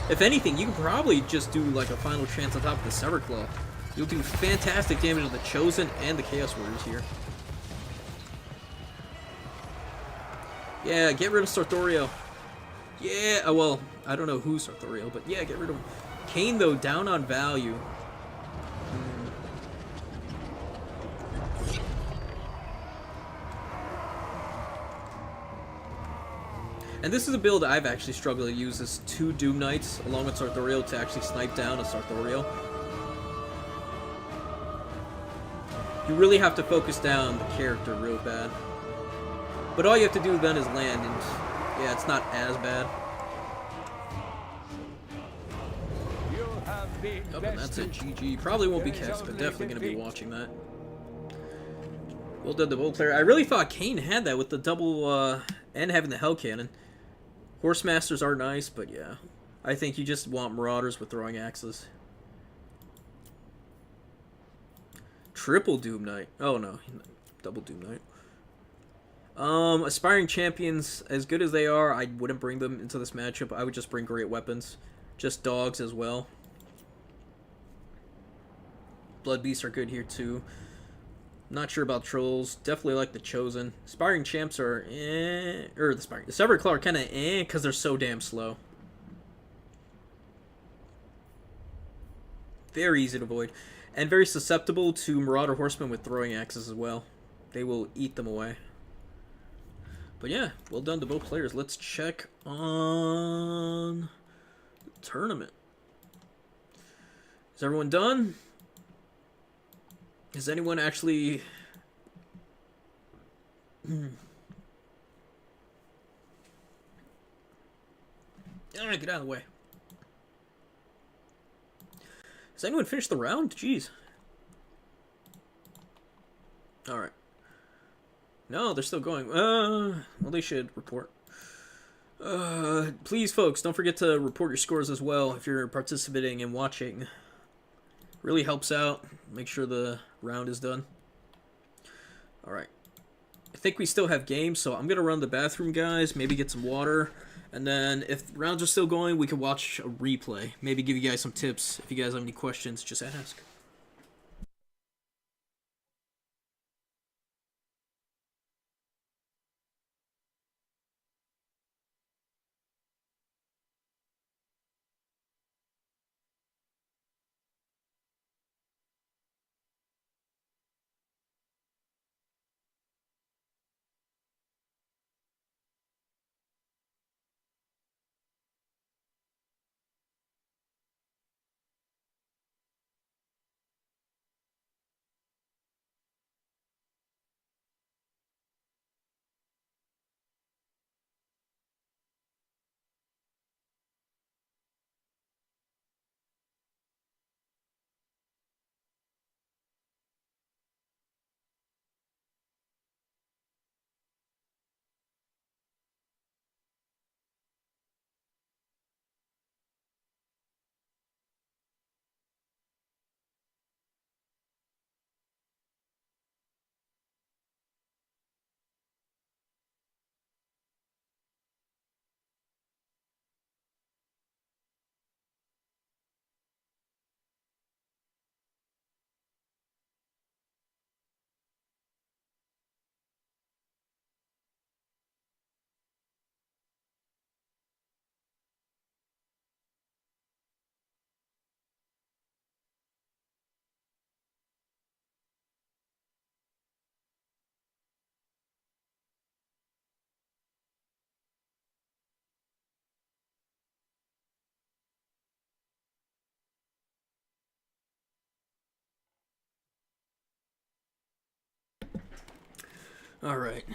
If anything, you could probably just do like a final chance on top of the Severclaw. You'll do fantastic damage to the Chosen and the Chaos Warriors here. Yeah, get rid of Sarthoria. Yeah, well, I don't know who's Sarthoria, but yeah, get rid of him. Kane, though, down on value. And this is a build I've actually struggled to use, is 2 Doom Knights along with Sarthoria to actually snipe down a Sarthoria. You really have to focus down the character real bad. But all you have to do then is land, and yeah, it's not as bad. Oh, and that's it, GG. Probably won't be cast, but definitely going to be watching that. Well done, the Bold Player. I really thought Kane had that with the double, and having the Hell Cannon. Horse Masters are nice, but yeah. I think you just want Marauders with throwing axes. Triple Doom Knight. Oh no, double Doom Knight. Aspiring champions, as good as they are, I wouldn't bring them into this matchup. I would just bring great weapons. Just dogs as well. Blood Beasts are good here too. Not sure about Trolls. Definitely like the Chosen. Aspiring champs are eh. Or the Severed Claw are kind of eh, because they're so damn slow. Very easy to avoid. And very susceptible to Marauder Horsemen with throwing axes as well. They will eat them away. But yeah, well done to both players. Let's check on the tournament. Is everyone done? Is anyone actually... Get out of the way. Has anyone finished the round? Jeez. Alright. No, they're still going. Well, they should report. Please, folks, don't forget to report your scores as well if you're participating and watching. Really helps out. Make sure the round is done. Alright. I think we still have games, so I'm going to run the bathroom, guys. Maybe get some water. And then if rounds are still going, we can watch a replay. Maybe give you guys some tips. If you guys have any questions, just ask. Alright.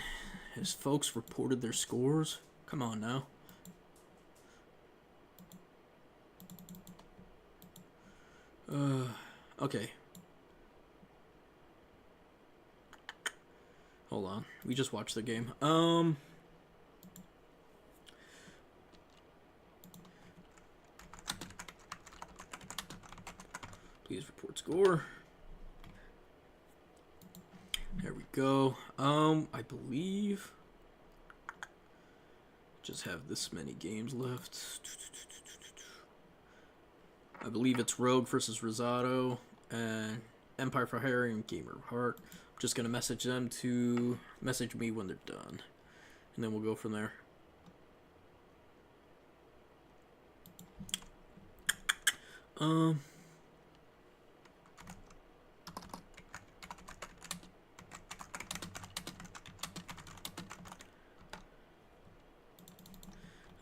Has folks reported their scores? Come on now. Okay. Hold on. We just watched the game. Please report score. There we go. I believe just have this many games left. I believe it's Rogue versus Rosado and Empire for Hire and Gamer of Heart. I'm just gonna message them to message me when they're done, and then we'll go from there.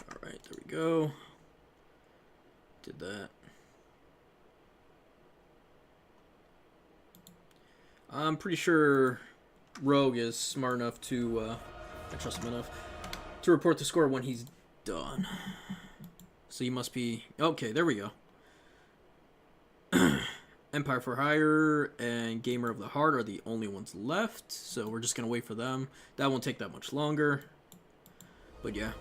Alright, there we go. Did that. I'm pretty sure Rogue is smart enough to, I trust him enough, to report the score when he's done. So you must be, okay, there we go. Empire for Hire and Gamer of the Heart are the only ones left, so we're just going to wait for them. That won't take that much longer, but yeah.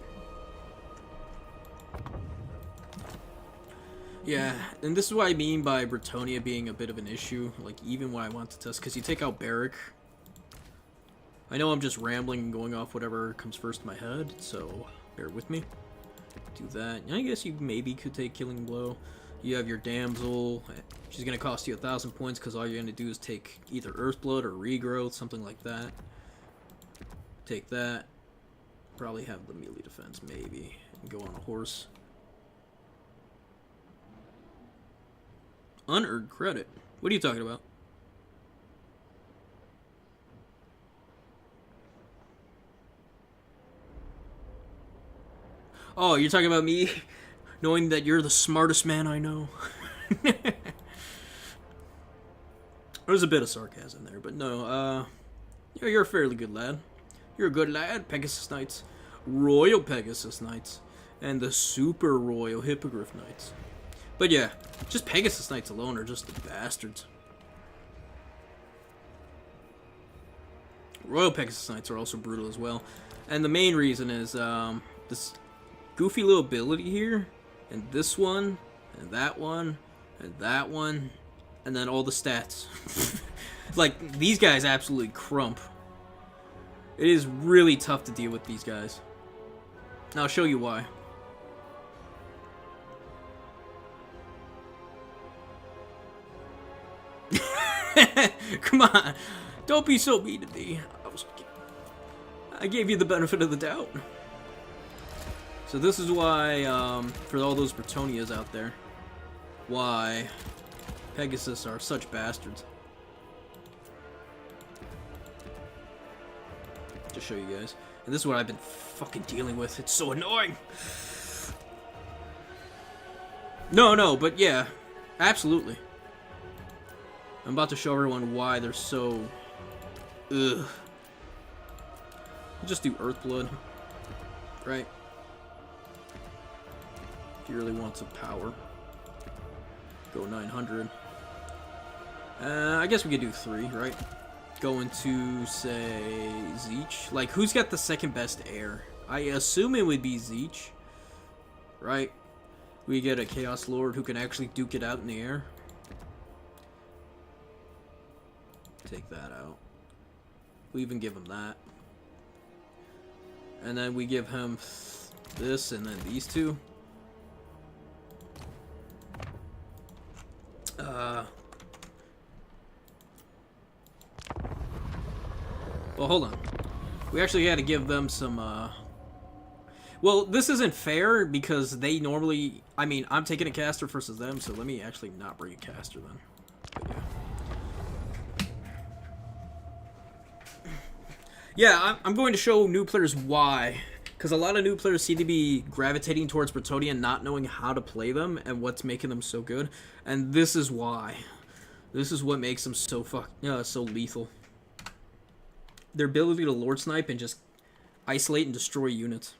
Yeah, and this is what I mean by Bretonia being a bit of an issue. Like, even when I want to test, because you take out Barrack. I know I'm just rambling and going off whatever comes first in my head, so bear with me. Do that. I guess you maybe could take Killing Blow. You have your Damsel. She's going to cost you 1,000 points because all you're going to do is take either Earthblood or Regrowth, something like that. Take that. Probably have the melee defense, maybe. And go on a horse. Unearned credit? What are you talking about? Oh, you're talking about me knowing that you're the smartest man I know. There's a bit of sarcasm there, but no, you're a fairly good lad. You're a good lad, Pegasus Knights. Royal Pegasus Knights. And the Super Royal Hippogriff Knights. But yeah, just Pegasus Knights alone are just the bastards. Royal Pegasus Knights are also brutal as well. And the main reason is, this goofy little ability here, and this one, and that one, and that one, and then all the stats. Like, these guys absolutely crump. It is really tough to deal with these guys. And I'll show you why. Come on, don't be so mean to me. I gave you the benefit of the doubt. So this is why, for all those Bretonias out there, why Pegasus are such bastards. To show you guys. And this is what I've been fucking dealing with. It's so annoying. No, but yeah, absolutely. I'm about to show everyone why they're so... Ugh. I'll just do Earthblood. Right? If you really want some power. Go 900. I guess we could do 3, right? Go into, say, Zeech. Like, who's got the second best air? I assume it would be Zeech. Right? We get a Chaos Lord who can actually duke it out in the air. Take that out. We even give him that. And then we give him this and then these two. Well, hold on. We actually had to give them some, Well, this isn't fair because they normally... I mean, I'm taking a caster versus them, so let me actually not bring a caster then. But yeah, I'm going to show new players why. Because a lot of new players seem to be gravitating towards Bretonia and not knowing how to play them and what's making them so good. And this is why. This is what makes them so so lethal. Their ability to Lord Snipe and just isolate and destroy units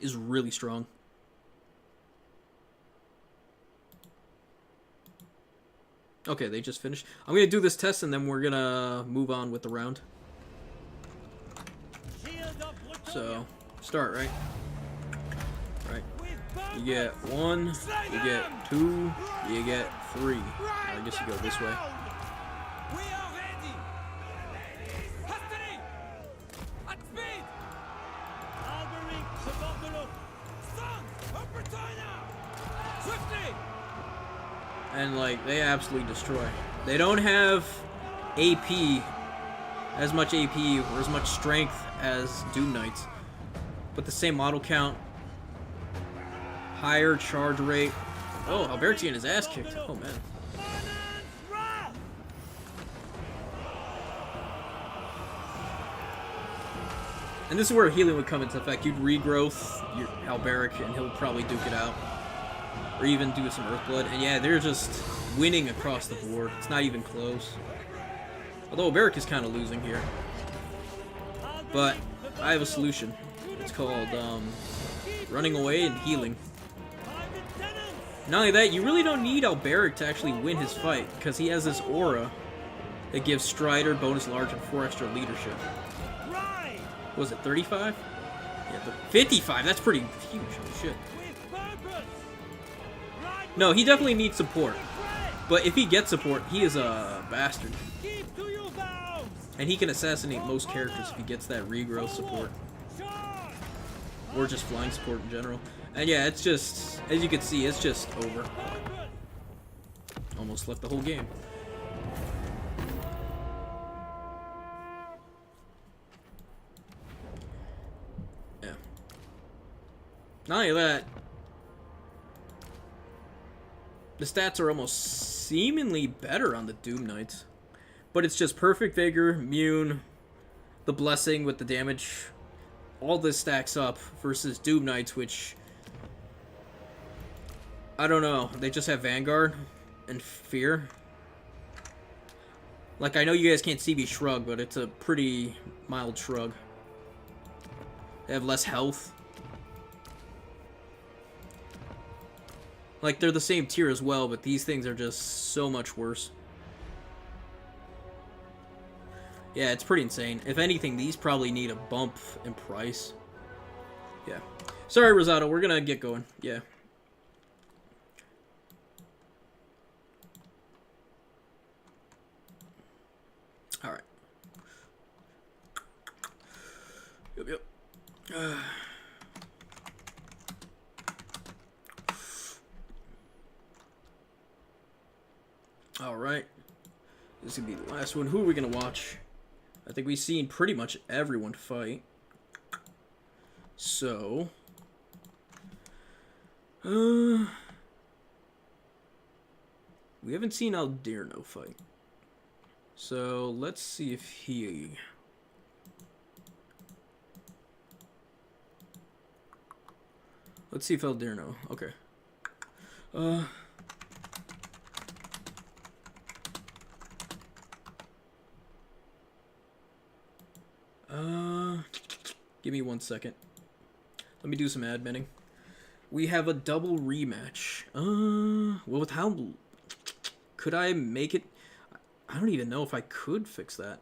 is really strong. Okay, they just finished. I'm going to do this test and then we're going to move on with the round. So, start, right? Right. You get 1, you get 2, you get 3. I guess you go this way. And, like, they absolutely destroy. They don't have AP, as much AP or as much strength as Doom Knights, but the same model count, higher charge rate. Oh, Albert's getting his ass kicked. Oh, man. And this is where healing would come into effect. You'd regrowth your Alberic, and he'll probably duke it out. Or even do some Earthblood. And yeah, they're just winning across the board. It's not even close. Although Alberic is kind of losing here. But I have a solution. It's called running away and healing. Not only that, you really don't need Alberic to actually win his fight, because he has this aura that gives Strider bonus large and 4 extra leadership. What was it, 35? Yeah, 55, that's pretty huge, holy shit. No, he definitely needs support. But if he gets support, he is a bastard. Keep to your vows. And he can assassinate most characters if he gets that regrowth support. Or just flying support in general. And yeah, it's just, as you can see, it's just over. Almost left the whole game. Yeah. Not only that, the stats are almost seemingly better on the Doom Knights. But it's just perfect vigor, immune, the blessing with the damage. All this stacks up versus Doom Knights, which I don't know. They just have Vanguard and Fear. Like, I know you guys can't see me shrug, but it's a pretty mild shrug. They have less health. Like, they're the same tier as well, but these things are just so much worse. Yeah, it's pretty insane. If anything, these probably need a bump in price. Yeah. Sorry, Rosado, we're gonna get going. Yeah. Alright. Yep. Alright. This is gonna be the last one. Who are we gonna watch? I think we've seen pretty much everyone fight. So... we haven't seen Aldirno fight. So, let's see if he... Let's see if Aldirno... Okay. Give me 1 second. Let me do some adminning. We have a double rematch. Well, with how... Could I make it... I don't even know if I could fix that.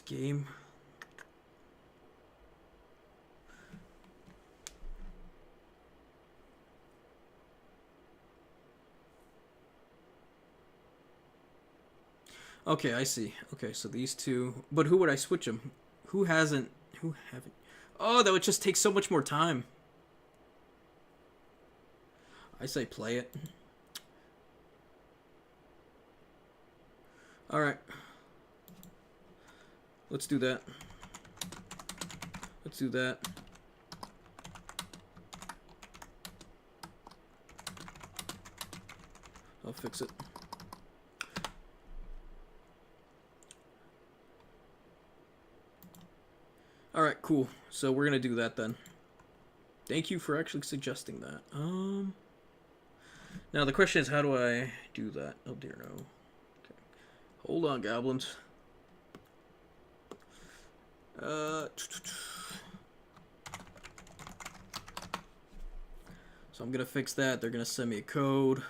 Game. Okay, I see. Okay, so these two... But who would I switch them? Who hasn't... Who haven't... Oh, that would just take so much more time. I say play it. Alright. Let's do that. Let's do that. I'll fix it. Alright, cool. So we're gonna do that then. Thank you for actually suggesting that. Now the question is, how do I do that? Oh dear, no. Okay. Hold on, goblins. So I'm gonna fix that. They're gonna send me a code.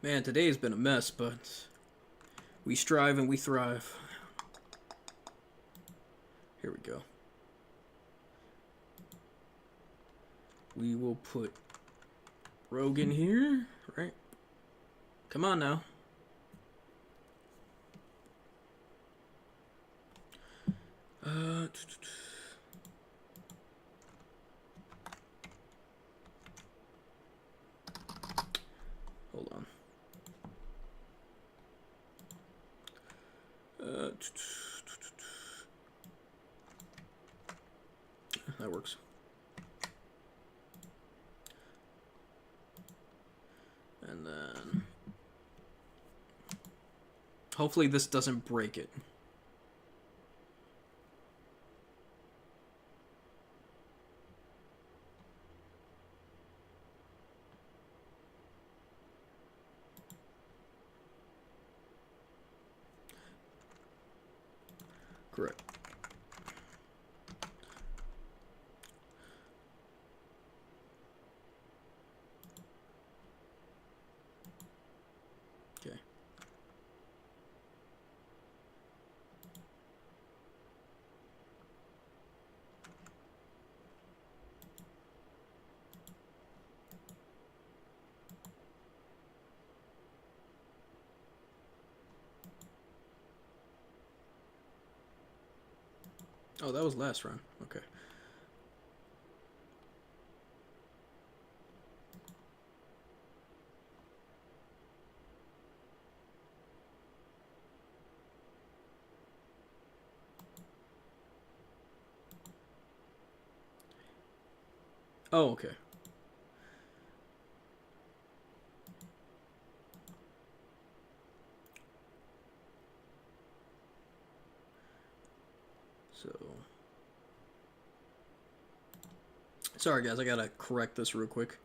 Man, today's been a mess, but we strive and we thrive. Here we go. We will put Rogue in here, right? Come on now. Hold on. That works. And then hopefully this doesn't break it. Correct. Oh, that was last round. Okay. Oh, okay. So, sorry guys, I gotta correct this real quick.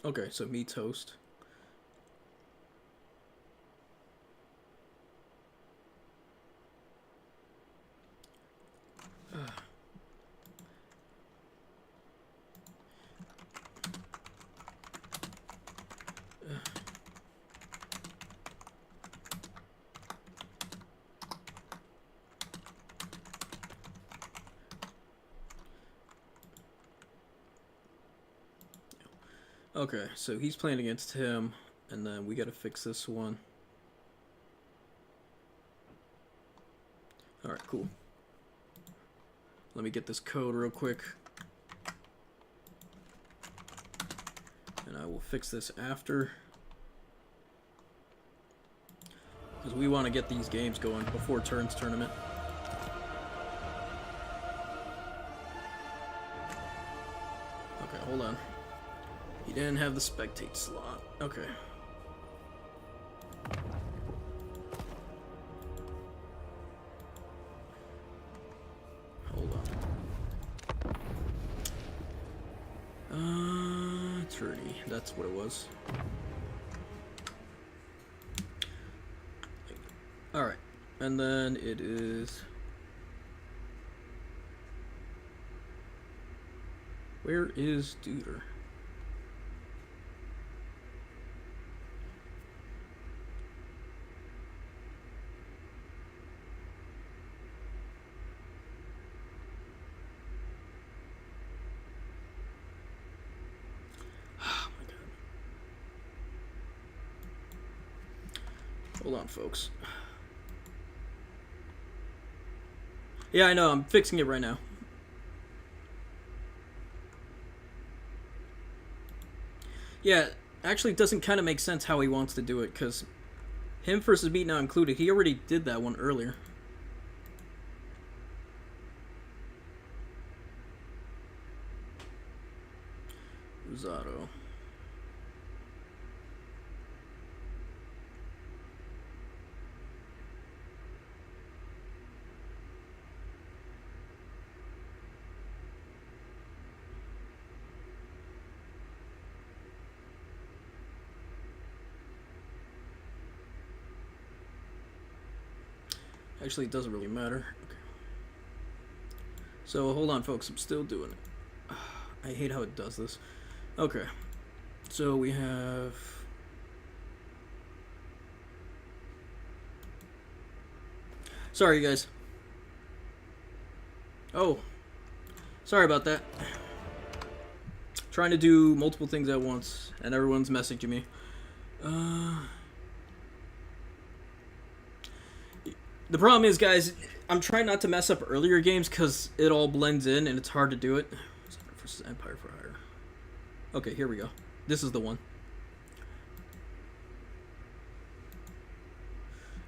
Okay, so me toast. Okay, so he's playing against him, and then we gotta fix this one. Alright, cool. Let me get this code real quick. And I will fix this after. Because we want to get these games going before turns tournament. Okay, hold on. He didn't have the spectate slot. Okay. Hold on. Attorney. That's what it was. Alright. And then it is... Where is Duder? Hold on, folks. Yeah, I know. I'm fixing it right now. Yeah, actually, it doesn't kind of make sense how he wants to do it, because him versus me not included. He already did that one earlier. Rosado. Actually, it doesn't really matter. Okay. So, hold on, folks. I'm still doing it. I hate how it does this. Okay. So, we have... Sorry, guys. Oh. Sorry about that. Trying to do multiple things at once, and everyone's messaging me. The problem is, guys, I'm trying not to mess up earlier games because it all blends in and it's hard to do it. Versus Empire for Hire. Okay, here we go. This is the one.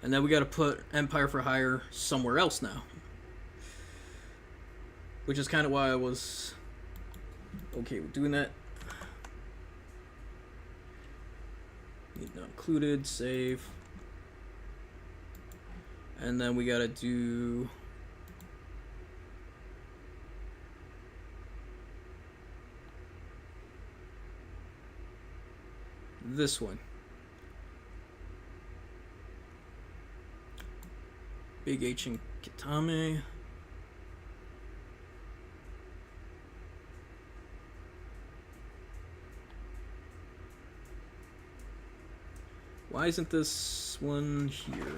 And then we got to put Empire for Hire somewhere else now. Which is kind of why I was okay with doing that. Not included, save. And then we gotta do this one. Big H and Kitame. Why isn't this one here?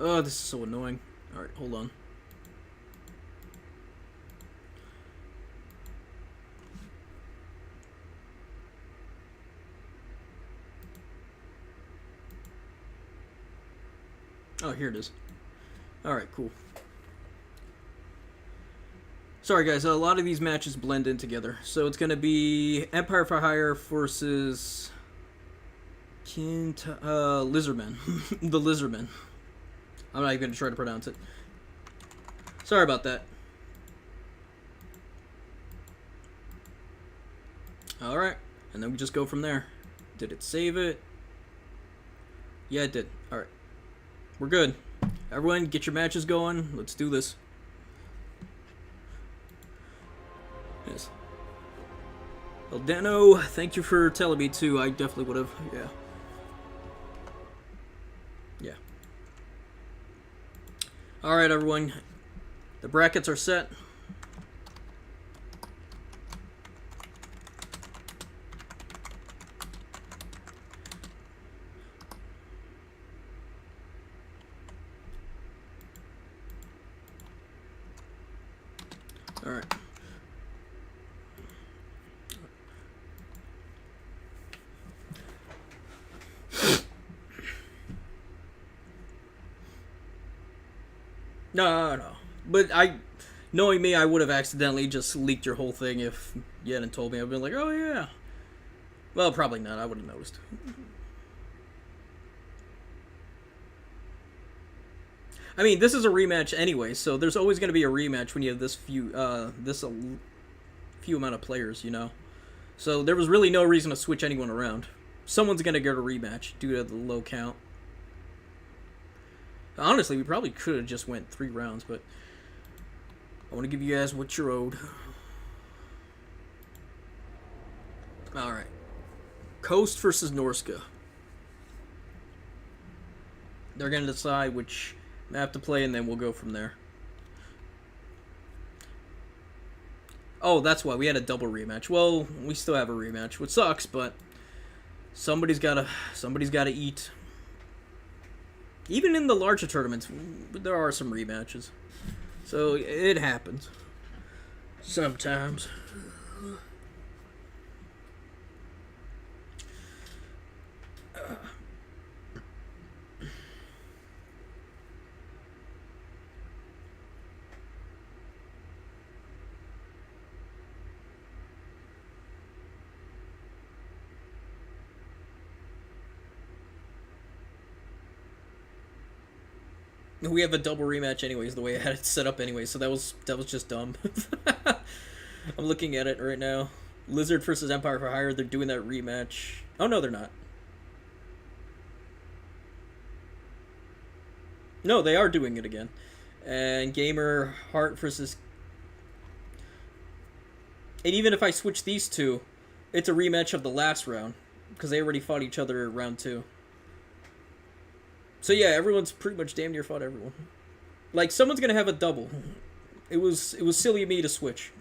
Oh, this is so annoying. Alright, hold on. Oh, here it is. Alright, cool. Sorry guys, a lot of these matches blend in together. So it's gonna be Empire for Hire versus Lizardman. The Lizardman. I'm not even gonna try to pronounce it. Sorry about that. Alright, and then we just go from there. Did it save it? Yeah, it did. Alright. We're good. Everyone, get your matches going. Let's do this. Yes. Eldano, thank you for telling me too. I definitely would have. Yeah. Yeah. Alright, everyone. The brackets are set. Alright. No. But knowing me, I would have accidentally just leaked your whole thing if you hadn't told me. I'd been like, oh yeah. Well, probably not. I would have noticed. I mean, this is a rematch anyway, so there's always going to be a rematch when you have this few amount of players, you know. So there was really no reason to switch anyone around. Someone's going to get a rematch due to the low count. Honestly, we probably could have just went 3 rounds, but I want to give you guys what you're owed. Alright. Coast versus Norska. They're going to decide which map to play, and then we'll go from there. Oh, that's why we had a double rematch. Well, we still have a rematch, which sucks, but somebody's gotta eat. Even in the larger tournaments, there are some rematches. So it happens. Sometimes. We have a double rematch anyways, the way I had it set up anyway, so that was just dumb. I'm looking at it right now. Lizard versus Empire for Hire, they're doing that rematch. Oh no, they're not. No, they are doing it again. And Gamer Heart versus... And even if I switch these two, it's a rematch of the last round, because they already fought each other round 2. So yeah, everyone's pretty much damn near fought everyone. Like, someone's gonna have a double. It was silly of me to switch.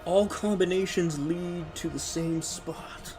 All combinations lead to the same spot.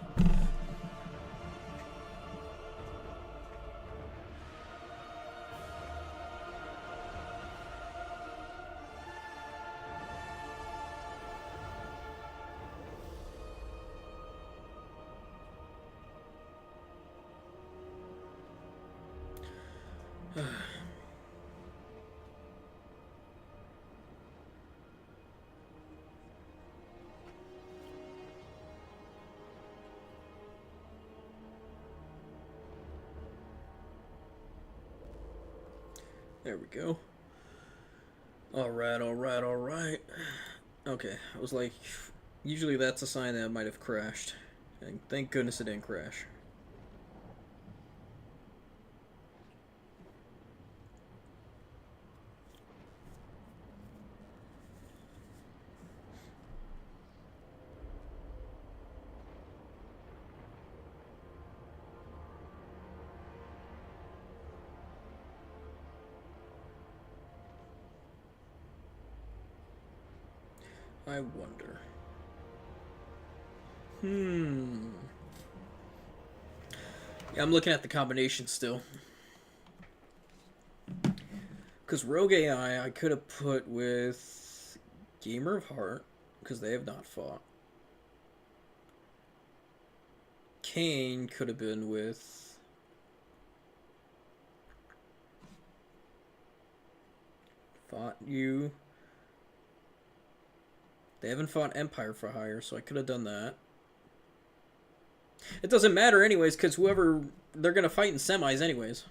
There we go. Alright. Okay, I was like, usually that's a sign that it might have crashed. And thank goodness it didn't crash. I wonder. Yeah, I'm looking at the combination still. Because Rogue AI, I could have put with Gamer of Heart, because they have not fought. Kane could have been with... Fought you. They haven't fought Empire for Hire, so I could have done that. It doesn't matter anyways, because whoever... They're going to fight in semis anyways.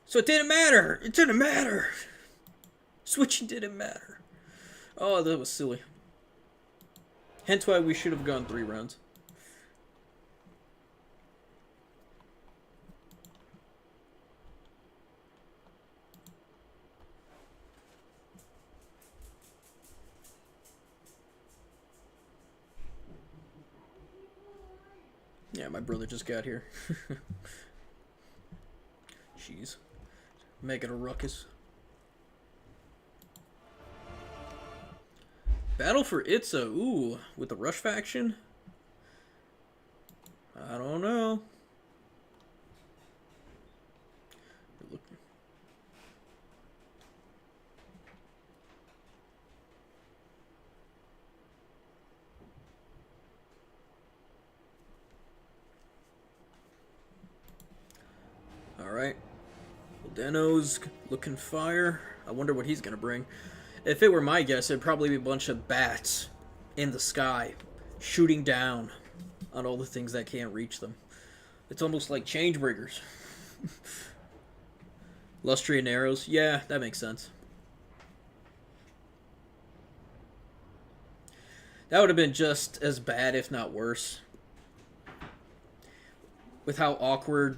So it didn't matter. It didn't matter. Switching didn't matter. Oh, that was silly. Hence why we should have gone 3 rounds. Yeah, my brother just got here. Jeez. Making a ruckus. Battle for Itza. Ooh, with the Rush faction? I don't know. Alright. Deno's looking fire. I wonder what he's going to bring. If it were my guess, it'd probably be a bunch of bats in the sky, shooting down on all the things that can't reach them. It's almost like Changebreakers. Lustrian arrows. Yeah, that makes sense. That would have been just as bad, if not worse. With how awkward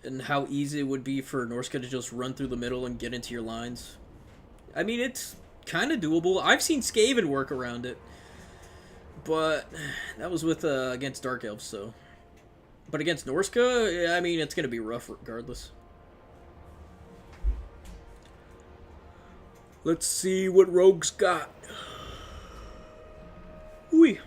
and how easy it would be for Norska to just run through the middle and get into your lines. I mean, it's kind of doable. I've seen Skaven work around it. But that was with against Dark Elves, so... But against Norska, I mean, it's going to be rough regardless. Let's see what Rogue's got. Ooh.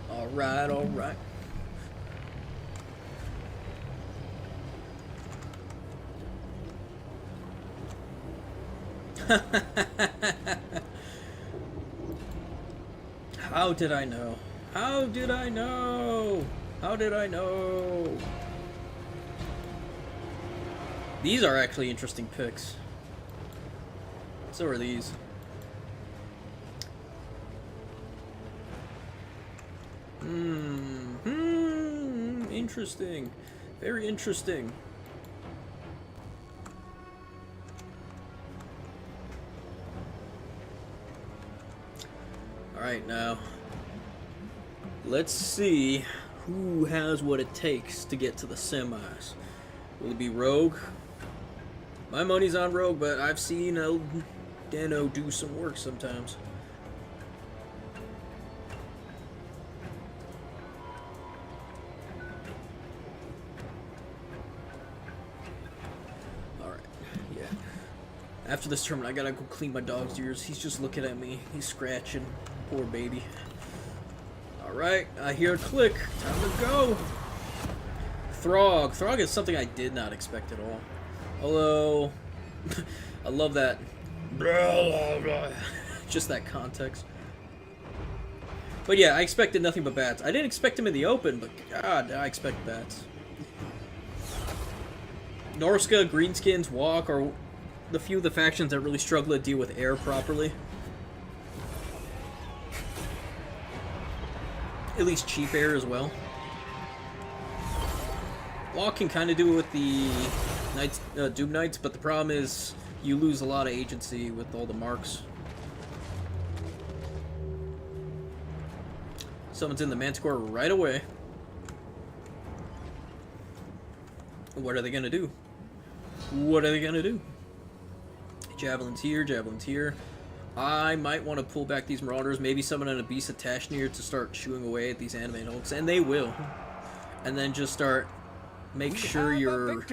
Alright, alright. How did I know? How did I know? How did I know? These are actually interesting picks. So are these. Interesting. Very interesting. Alright, now let's see who has what it takes to get to the semis. Will it be Rogue? My money's on Rogue, but I've seen Dano do some work sometimes. After this tournament, I gotta go clean my dog's ears. He's just looking at me. He's scratching. Poor baby. Alright, I hear a click. Time to go. Throg. Throg is something I did not expect at all. Hello. I love that. Just that context. But yeah, I expected nothing but bats. I didn't expect him in the open, but God, I expect bats. Norska, Greenskins, Walk, or the few of the factions that really struggle to deal with air properly. At least cheap air as well. Walk can kind of do it with the Knights, Doom Knights, but the problem is you lose a lot of agency with all the marks. Someone's in the Manticore right away. What are they gonna do? What are they gonna do? Javelins here, javelins here. I might want to pull back these Marauders, maybe summon an Abyss attached near to start chewing away at these anime hulks, and they will. And then just start, make sure your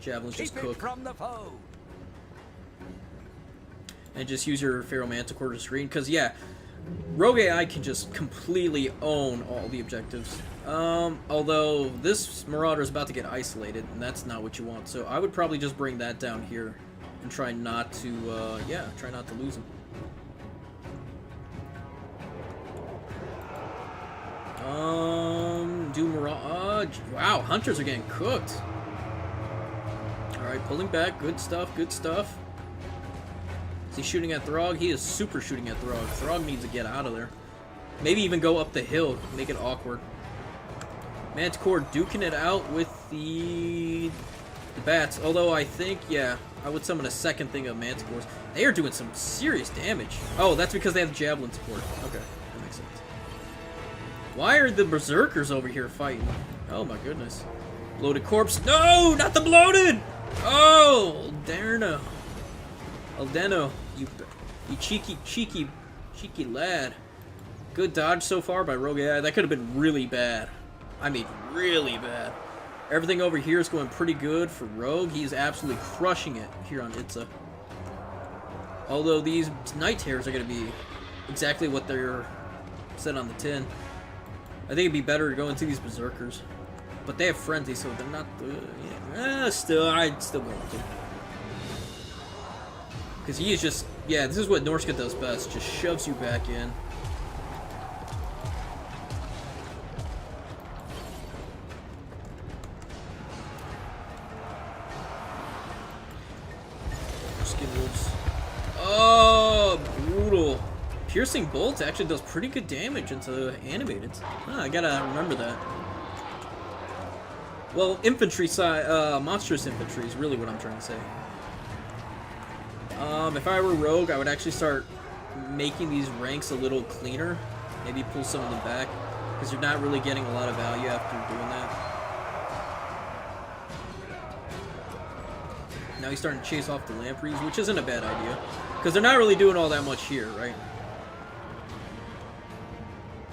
javelins just cook. From the foe. And just use your Feral Manticore to screen, because yeah, Rogue AI can just completely own all the objectives. Although this Marauder is about to get isolated, and that's not what you want, so I would probably just bring that down here and try not to, yeah, try not to lose him. Wow, Hunters are getting cooked. Alright, pulling back. Good stuff, good stuff. Is he shooting at Throg? He is super shooting at Throg. Throg needs to get out of there. Maybe even go up the hill, make it awkward. Manticore duking it out with the bats. Although I think, yeah, I would summon a second thing of Manticores. They are doing some serious damage. Oh, that's because they have Javelin support. Okay, that makes sense. Why are the Berserkers over here fighting? Oh my goodness. Bloated corpse. No, not the bloated! Oh, Darno. Aldeno, you cheeky lad. Good dodge so far by Rogue AI. That could have been really bad. I mean, really bad. Everything over here is going pretty good for Rogue. He's absolutely crushing it here on Itza. Although these Night Terrors are going to be exactly what they're said on the tin. I think it'd be better to go into these Berserkers. But they have Frenzy, so they're not... still, I'd still go with them. Because he is just... Yeah, this is what Norska does best. Just shoves you back in. Skin Wolves. Oh, brutal. Piercing Bolt actually does pretty good damage into animated. I gotta remember that. Well, infantry side, monstrous infantry is really what I'm trying to say. If I were Rogue, I would actually start making these ranks a little cleaner. Maybe pull some of them back, because you're not really getting a lot of value after doing that. Now he's starting to chase off the Lampreys, which isn't a bad idea, because they're not really doing all that much here, right?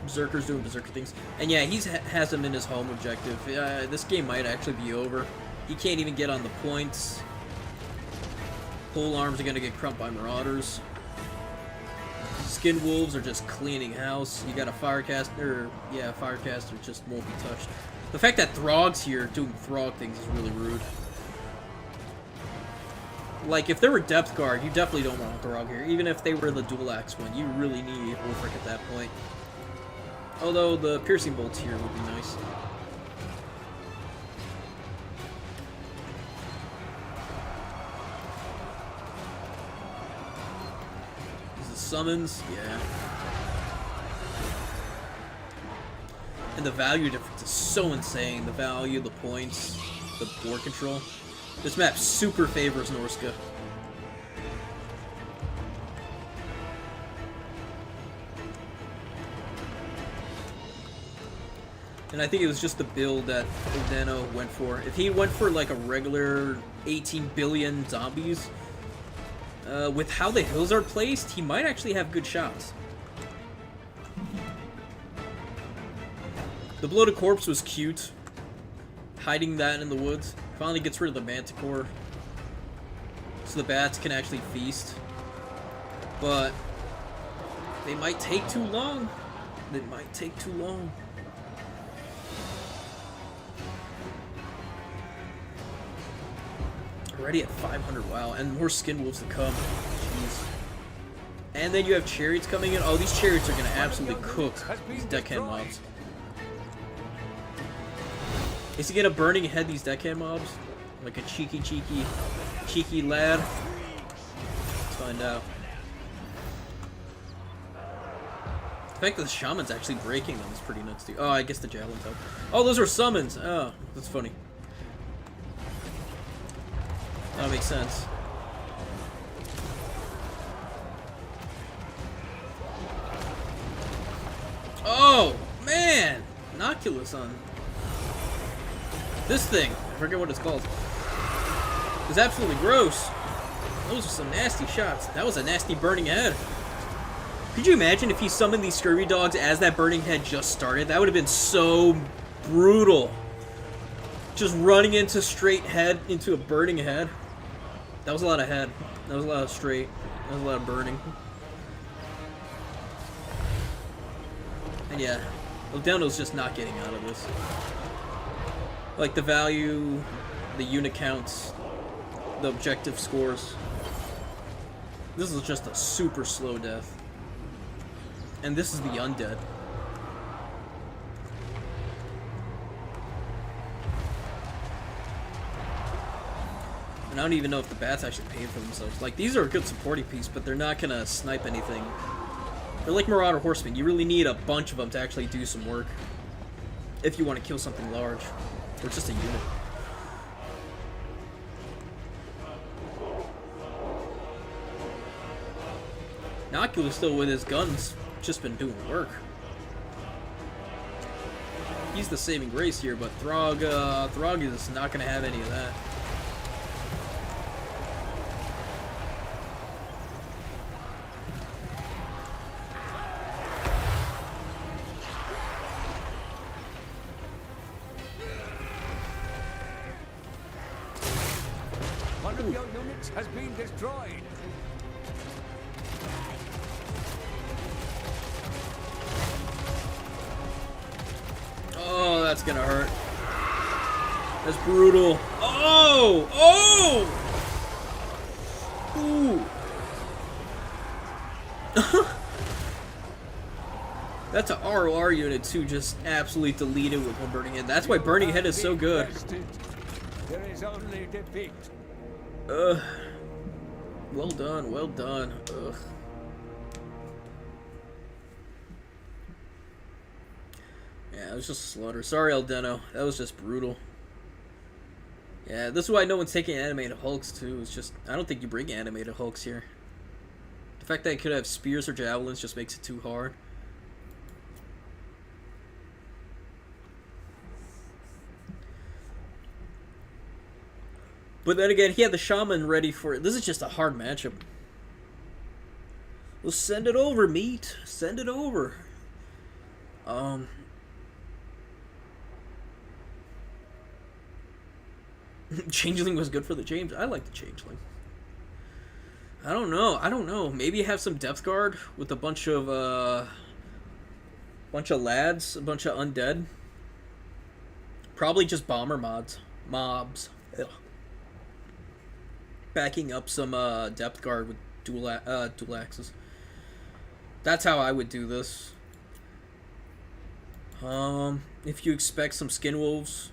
Berserker's doing Berserker things. And yeah, he has him in his home objective. This game might actually be over. He can't even get on the points. Pole arms are going to get crumped by Marauders. Skin Wolves are just cleaning house. You got a Firecaster. Yeah, Firecaster just won't be touched. The fact that Throg's here doing Throg things is really rude. Like, if there were Depth Guard, you definitely don't want Throg here. Even if they were the Dual Axe one, you really need Wolfric at that point. Although the Piercing Bolts here would be nice. Is the summons? Yeah. And the value difference is so insane. The value, the points, the board control. This map super favors Norska. And I think it was just the build that Odeno went for. If he went for like a regular 18 billion zombies, with how the hills are placed, he might actually have good shots. The Bloated Corpse was cute. Hiding that in the woods. Finally gets rid of the Manticore. So the bats can actually feast. But they might take too long. They might take too long. Already at 500, wow, and more Skin Wolves to come. Jeez. And then you have Chariots coming in. Oh, these Chariots are going to absolutely cook these deckhand mobs. Is he going to burning head these deckhand mobs? Like a cheeky lad? Let's find out. The fact that the Shaman's actually breaking them is pretty nuts too. Oh, I guess the Javelins help. Oh, those are summons! Oh, that's funny. That makes sense. Oh, man! Inoculus on this thing. I forget what it's called. It was absolutely gross. Those are some nasty shots. That was a nasty burning head. Could you imagine if he summoned these scurvy dogs as that burning head just started? That would have been so brutal. Just running into straight head into a burning head. That was a lot of head. That was a lot of straight. That was a lot of burning. And yeah, Eldeno's just not getting out of this. Like the value, the unit counts, the objective scores. This is just a super slow death. And this is the undead. And I don't even know if the bats actually pay for themselves. Like, these are a good supporting piece, but they're not gonna snipe anything. They're like Marauder Horsemen. You really need a bunch of them to actually do some work. If you want to kill something large. Or just a unit. Inoculus still with his guns, just been doing work. He's the saving grace here, but Throg is not going to have any of that. One of your units has been destroyed. Oh, that's gonna hurt. That's brutal. Oh! Oh! Ooh. That's an ROR unit too, just absolutely deleted with one burning head. That's why burning head is so good. There is only defeat. Ugh. Well done, well done. Ugh. Yeah, it was just a slaughter. Sorry, Eldeno. That was just brutal. Yeah, this is why no one's taking animated Hulks, too. It's just, I don't think you bring animated Hulks here. The fact that it could have spears or javelins just makes it too hard. But then again, he had the Shaman ready for it. This is just a hard matchup. Well, send it over, meat. Send it over. Changeling was good for the James. I like the Changeling. I don't know. Maybe have some depth guard with a bunch of lads, a bunch of undead. Probably just bomber mobs. Ugh. Backing up some depth guard with dual axes. That's how I would do this. If you expect some skin wolves,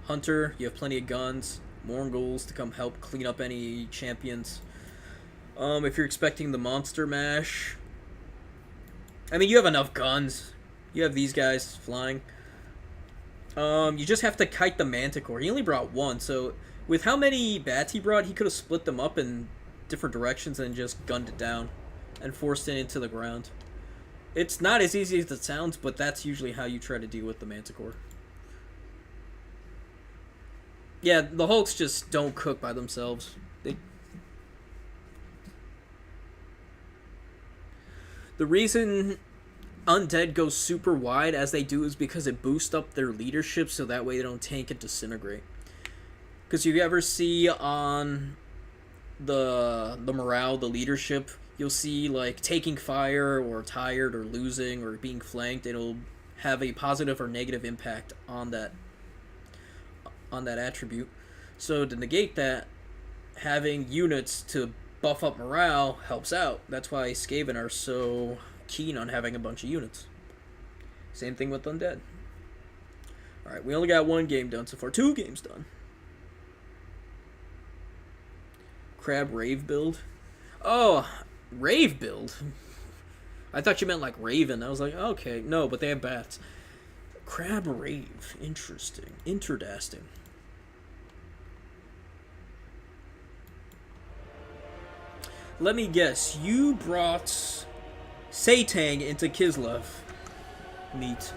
Hunter, you have plenty of guns, Mongols to come help clean up any champions. If you're expecting the monster mash, I mean, you have enough guns. You have these guys flying. You just have to kite the Manticore. He only brought one, so with how many bats he brought, he could have split them up in different directions and just gunned it down and forced it into the ground. It's not as easy as it sounds, but that's usually how you try to deal with the Manticore. Yeah, the Hulks just don't cook by themselves. The reason Undead goes super wide as they do is because it boosts up their leadership so that way they don't tank and disintegrate. Because you ever see on the morale, the leadership, you'll see like taking fire or tired or losing or being flanked, it'll have a positive or negative impact on that attribute. So to negate that, having units to buff up morale helps out. That's why Skaven are so keen on having a bunch of units. Same thing with Undead. Alright, we only got one game done so far. 2 games done. Crab Rave build. Oh, Rave build? I thought you meant like Raven. I was like, okay. No, but they have bats. Crab Rave. Interesting. Interdasting. Let me guess. You brought Satang into Kislev. Meat.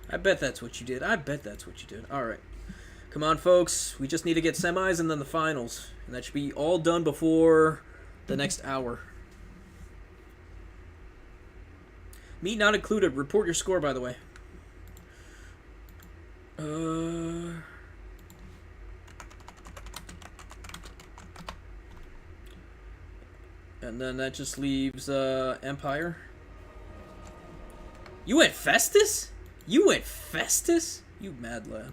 I bet that's what you did. I bet that's what you did. Alright. Come on, folks. We just need to get semis and then the finals. And that should be all done before the next hour. Meat not included. Report your score, by the way. And then that just leaves Empire. You went Festus? You went Festus? You mad lad.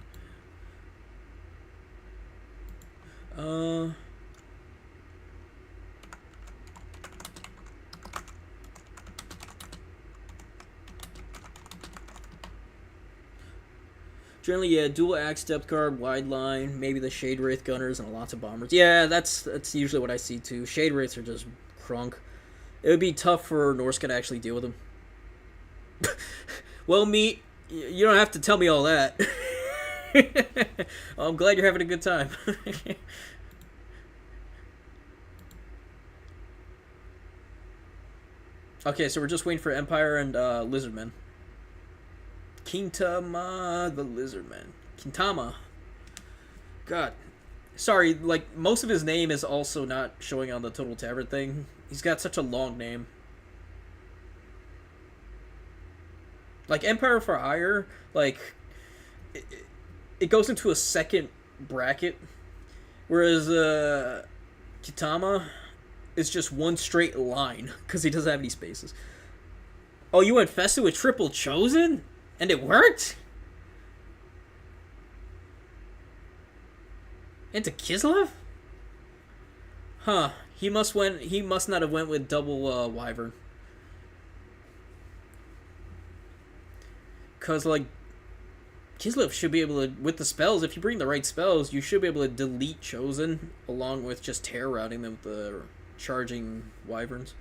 Generally, yeah, dual axe, depth guard, wide line, maybe the Shade Wraith gunners, and lots of bombers. Yeah, that's usually what I see too. Shade Wraiths are just crunk. It would be tough for Norska to actually deal with them. Well, Meat, you don't have to tell me all that. I'm glad you're having a good time. Okay, so we're just waiting for Empire and Lizardmen. Kintama the Lizardman. Kintama. God. Sorry, like, most of his name is also not showing on the Total Tavern thing. He's got such a long name. Like, Empire for Hire, like, it goes into a second bracket. Whereas, Kitama is just one straight line, because he doesn't have any spaces. Oh, you went Festu with Triple Chosen? And it worked? Into Kislev? Huh. He must not have went with double Wyvern. Cause like Kislev should be able to, with the spells, if you bring the right spells, you should be able to delete Chosen along with just terror routing them with the charging Wyverns.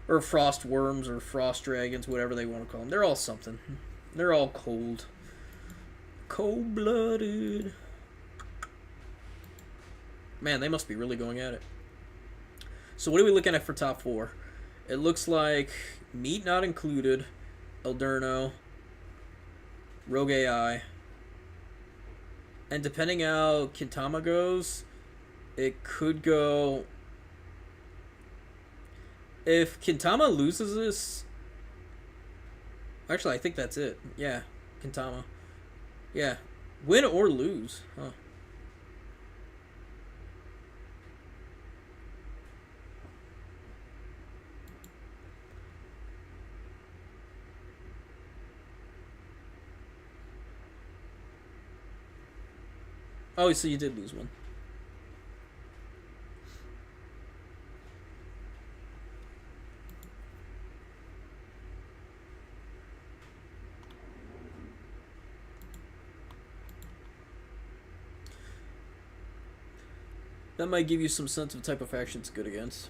Or Frost Worms or Frost Dragons, whatever they want to call them. They're all something. They're all cold. Cold-blooded. Man, they must be really going at it. So what are we looking at for top 4? It looks like Meat not included, Elderno, Rogue AI, and depending how Kintama goes, it could go... If Kintama loses this... Actually, I think that's it. Yeah, Kintama. Yeah, win or lose. Huh. Oh, so you did lose one. That might give you some sense of type of faction it's good against.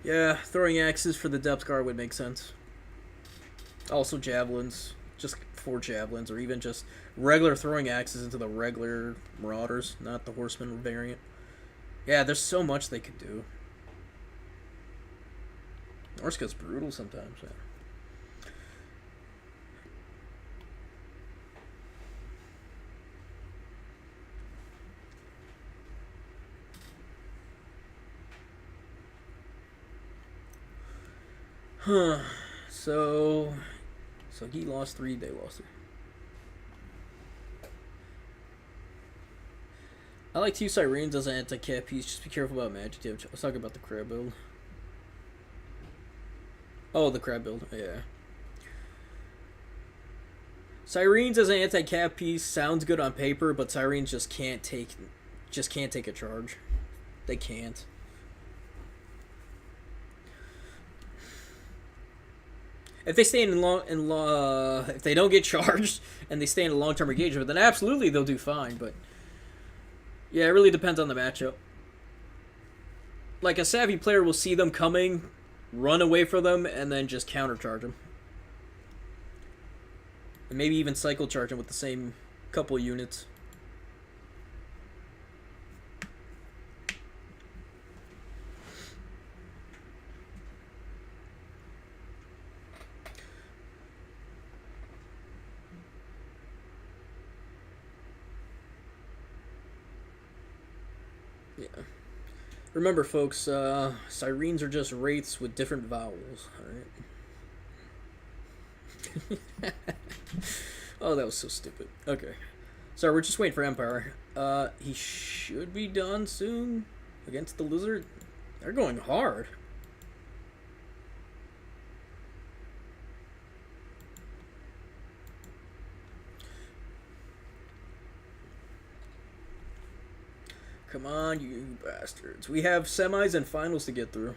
Yeah, throwing axes for the depth guard would make sense. Also javelins, just 4 javelins, or even just regular throwing axes into the regular marauders, not the horseman variant. Yeah, there's so much they could do. Norska's brutal sometimes. Yeah. Huh. So he lost 3, they lost 3. I like to use Sirens as an anti-cap piece. Just be careful about magic damage. I was talking about the crab build. Oh, the crab build. Yeah. Sirens as an anti-cap piece sounds good on paper, but Sirens just can't take a charge. They can't. If they stay if they don't get charged and they stay in a long-term engagement, then absolutely they'll do fine. But yeah, it really depends on the matchup. Like a savvy player will see them coming, run away from them, and then just countercharge them, and maybe even cycle charge them with the same couple units. Yeah. Remember, folks, sirens are just wraiths with different vowels. Alright. Oh, that was so stupid. Okay. Sorry, we're just waiting for Empire. He should be done soon against the Lizard. They're going hard. Come on, you bastards. We have semis and finals to get through.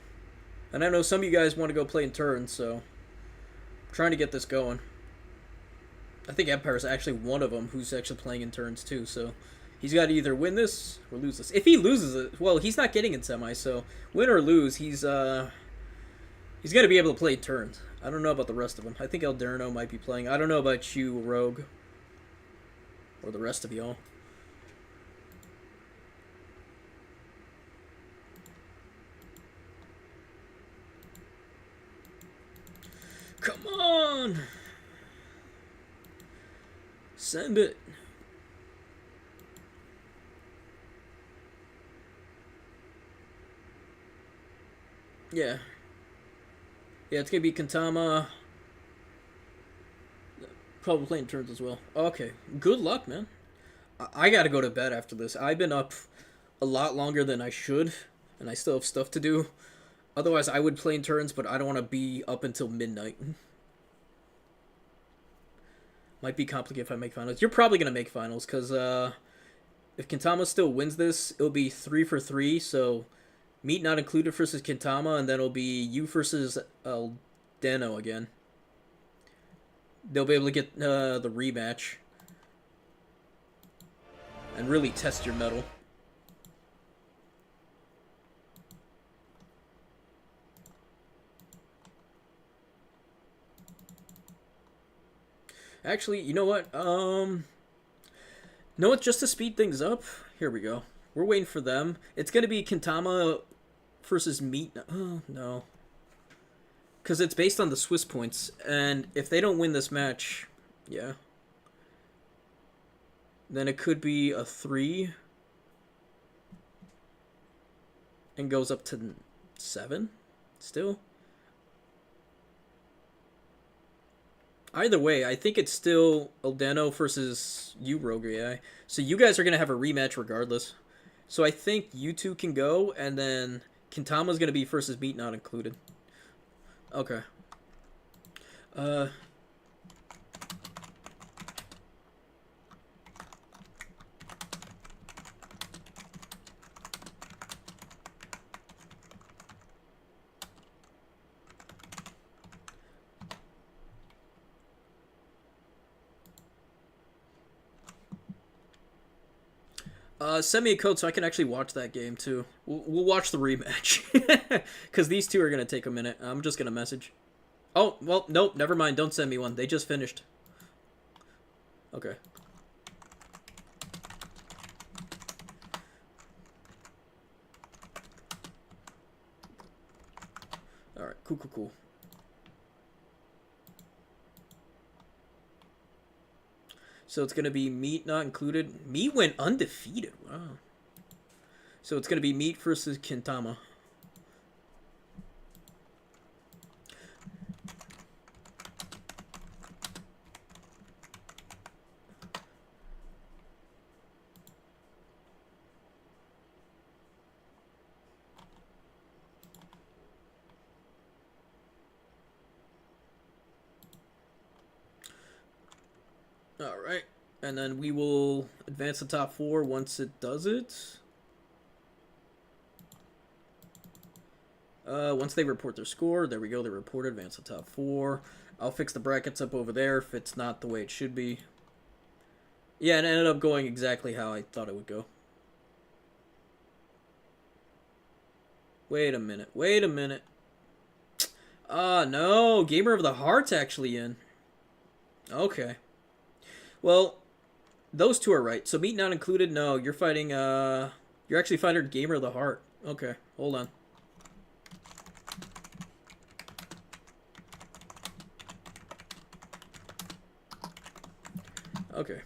And I know some of you guys want to go play in turns, so I'm trying to get this going. I think Empire's actually one of them who's actually playing in turns too, so he's got to either win this or lose this. If he loses it, well, he's not getting in semis, so win or lose, he's going to be able to play turns. I don't know about the rest of them. I think Elderno might be playing. I don't know about you, Rogue, or the rest of y'all. Come on! Send it. Yeah. Yeah, it's going to be Kantama. Probably playing turns as well. Okay. Good luck, man. I got to go to bed after this. I've been up a lot longer than I should, and I still have stuff to do. Otherwise, I would play in turns, but I don't want to be up until midnight. Might be complicated if I make finals. You're probably going to make finals, because if Kintama still wins this, it'll be 3 for 3, so Meat not included versus Kintama, and then it'll be you versus Deno again. They'll be able to get the rematch and really test your mettle. Actually, you know what? No, it's just to speed things up. Here we go. We're waiting for them. It's gonna be Kintama versus Meat. Oh no, because it's based on the Swiss points, and if they don't win this match, yeah, then it could be a 3 and goes up to 7 still. Either way, I think it's still Eldeno versus you, Rogue AI. So you guys are going to have a rematch regardless. So I think you two can go, and then Kintama's going to be versus Meat not included. Okay. Send me a code so I can actually watch that game too. We'll watch the rematch. Because these two are going to take a minute. I'm just going to message. Oh, well, nope, never mind. Don't send me one. They just finished. Okay. Alright, cool. So it's going to be Meat not included. Meat went undefeated. Wow. So it's going to be Meat versus Kintama. Alright. And then we will advance the top 4 once it does it. Once they report their score, there we go, they reported, advance the top 4. I'll fix the brackets up over there if it's not the way it should be. Yeah, and it ended up going exactly how I thought it would go. Wait a minute. Ah, no, Gamer of the Heart's actually in. Okay. Well, those two are right. So Meat not included, no, you're fighting, you're actually fighting Gamer of the Heart. Okay, hold on. Okay.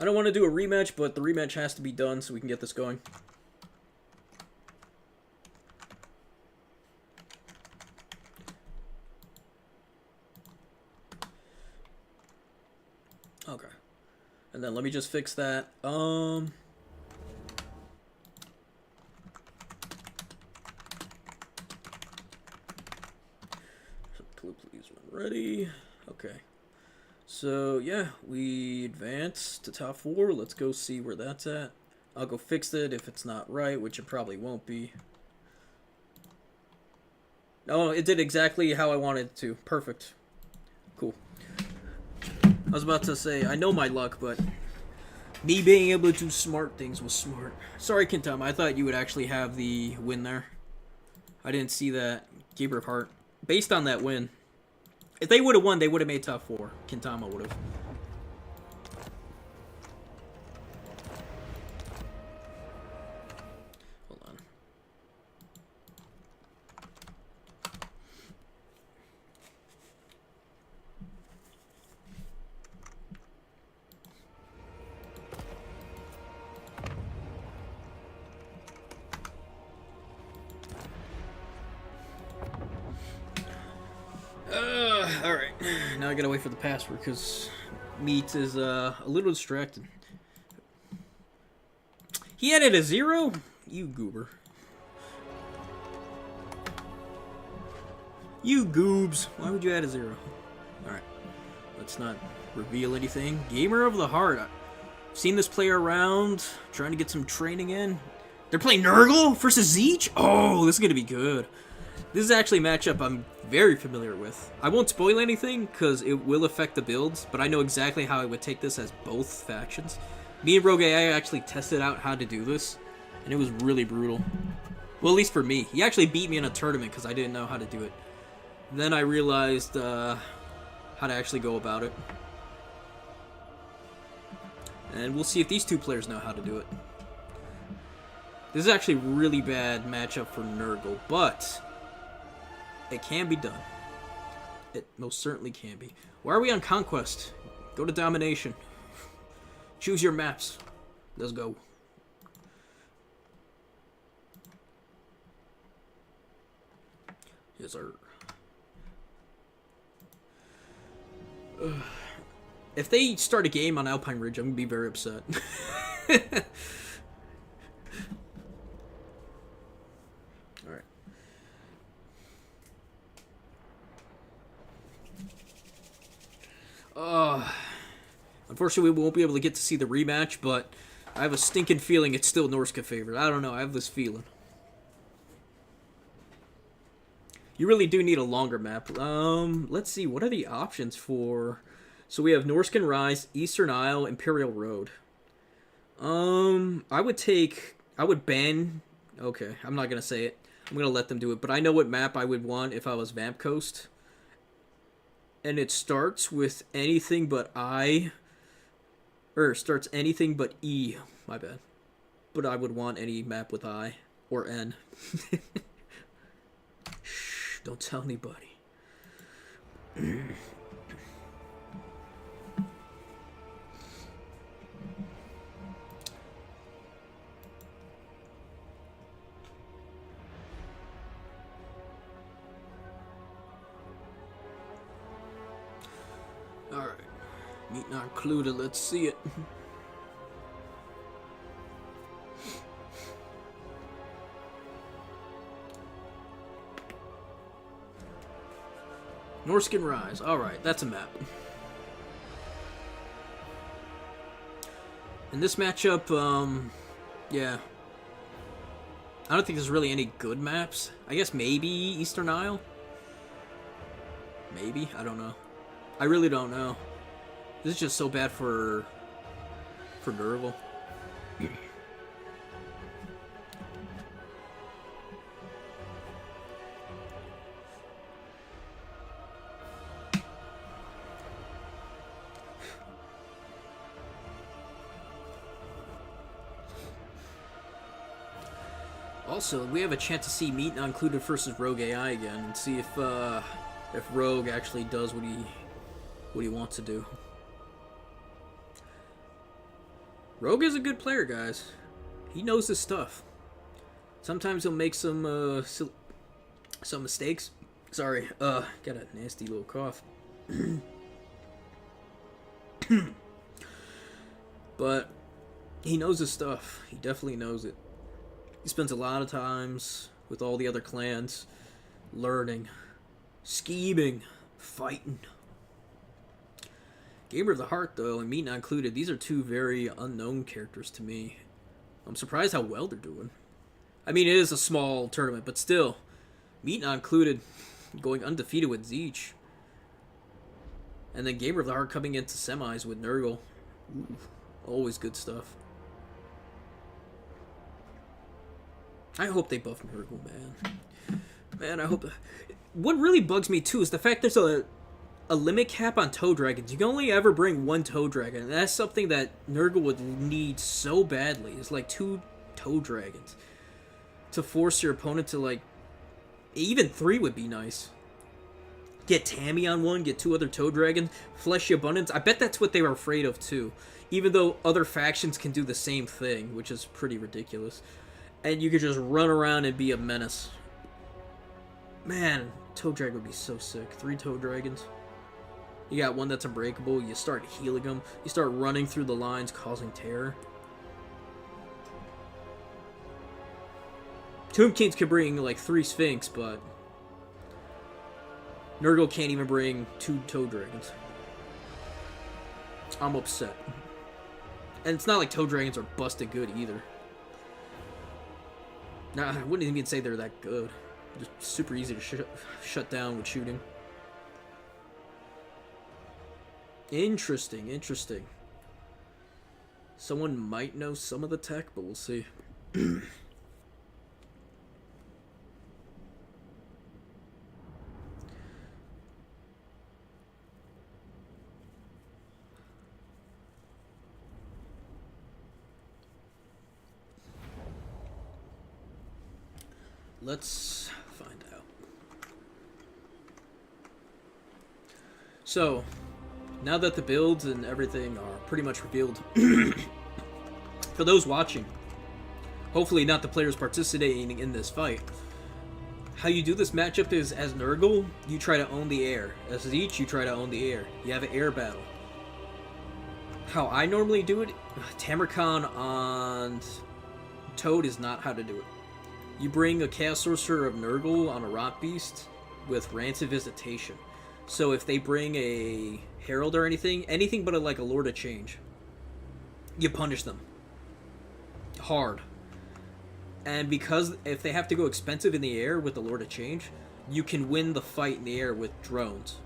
I don't want to do a rematch, but the rematch has to be done so we can get this going. Okay. And then let me just fix that. Please, when ready. Okay. So, yeah, we advance to top 4. Let's go see where that's at. I'll go fix it if it's not right, which it probably won't be. Oh, it did exactly how I wanted it to. Perfect. Cool. I was about to say, I know my luck, but me being able to do smart things was smart. Sorry, Kintama, I thought you would actually have the win there. I didn't see that. Gaber of Heart. Based on that win. If they would have won, they would have made top 4. Kintama would have. Hold on. Alright. Now I gotta wait for the password because Meat is a little distracted. He added a 0? You goober. You goobs. Why would you add a 0? Alright. Let's not reveal anything. Gamer of the Heart. I've seen this player around, trying to get some training in. They're playing Nurgle versus Zeech? Oh, this is gonna be good. This is actually a matchup I'm very familiar with. I won't spoil anything because it will affect the builds, but I know exactly how I would take this as both factions. Me and Rogue AI actually tested out how to do this, and it was really brutal. Well, at least for me. He actually beat me in a tournament because I didn't know how to do it. Then I realized how to actually go about it. And we'll see if these two players know how to do it. This is actually a really bad matchup for Nurgle, but it can be done. It most certainly can be. Why are we on Conquest? Go to Domination. Choose your maps. Let's go. Yes, sir. If they start a game on Alpine Ridge, I'm going to be very upset. Unfortunately, we won't be able to get to see the rematch, but I have a stinking feeling it's still Norska favored. I don't know. I have this feeling. You really do need a longer map. Let's see. What are the options for... So we have Norscan Rise, Eastern Isle, Imperial Road. I would ban... Okay, I'm not going to say it. I'm going to let them do it. But I know what map I would want if I was Vamp Coast. And it starts with anything but I... Or starts anything but E. My bad. But I would want any map with I. Or N. Shh, don't tell anybody. Alright. Meat not included, let's see it. Norscan Rise. Alright, that's a map. In this matchup, yeah. I don't think there's really any good maps. I guess maybe Eastern Isle? Maybe? I don't know. I really don't know. This is just so bad for Nurgle. Also, we have a chance to see Meat Not Included versus Rogue AI again, and see if Rogue actually does what he wants to do. Rogue is a good player, guys. He knows his stuff. Sometimes he'll make some mistakes. Sorry, got a nasty little cough. But he knows his stuff. He definitely knows it. He spends a lot of times with all the other clans, learning, scheming, fighting. Gamer of the Heart, though, and Meat Not Included, these are two very unknown characters to me. I'm surprised how well they're doing. I mean, it is a small tournament, but still, Meat Not Included going undefeated with Zeech. And then Gamer of the Heart coming into semis with Nurgle. Ooh, always good stuff. I hope they buff Nurgle, man. Man, I hope... What really bugs me, too, is the fact there's a limit cap on Toe Dragons. You can only ever bring one Toe Dragon, and that's something that Nurgle would need so badly. It's like 2 Toe Dragons. To force your opponent to, like... Even 3 would be nice. Get Tammy on one, get 2 other Toe Dragons, Fleshy Abundance. I bet that's what they were afraid of, too. Even though other factions can do the same thing, which is pretty ridiculous. And you could just run around and be a menace. Man, Toe Dragon would be so sick. 3 Toe Dragons. You got one that's unbreakable, you start healing them, you start running through the lines, causing terror. Tomb Kings can bring, like, 3 Sphinx, but... Nurgle can't even bring 2 Toe Dragons. I'm upset. And it's not like Toe Dragons are busted good, either. Nah, I wouldn't even say they're that good. Just super easy to shut down with shooting. Interesting, interesting. Someone might know some of the tech, but we'll see. Let's find out. So, now that the builds and everything are pretty much revealed, for those watching, hopefully not the players participating in this fight, how you do this matchup is, as Nurgle, you try to own the air. As Zeech, you try to own the air. You have an air battle. How I normally do it, Tamarcon on Toad is not how to do it. You bring a Chaos Sorcerer of Nurgle on a Rot Beast with Rancid Visitation. So if they bring a Herald or anything but like a Lord of Change, you punish them. Hard. And because if they have to go expensive in the air with the Lord of Change, you can win the fight in the air with drones.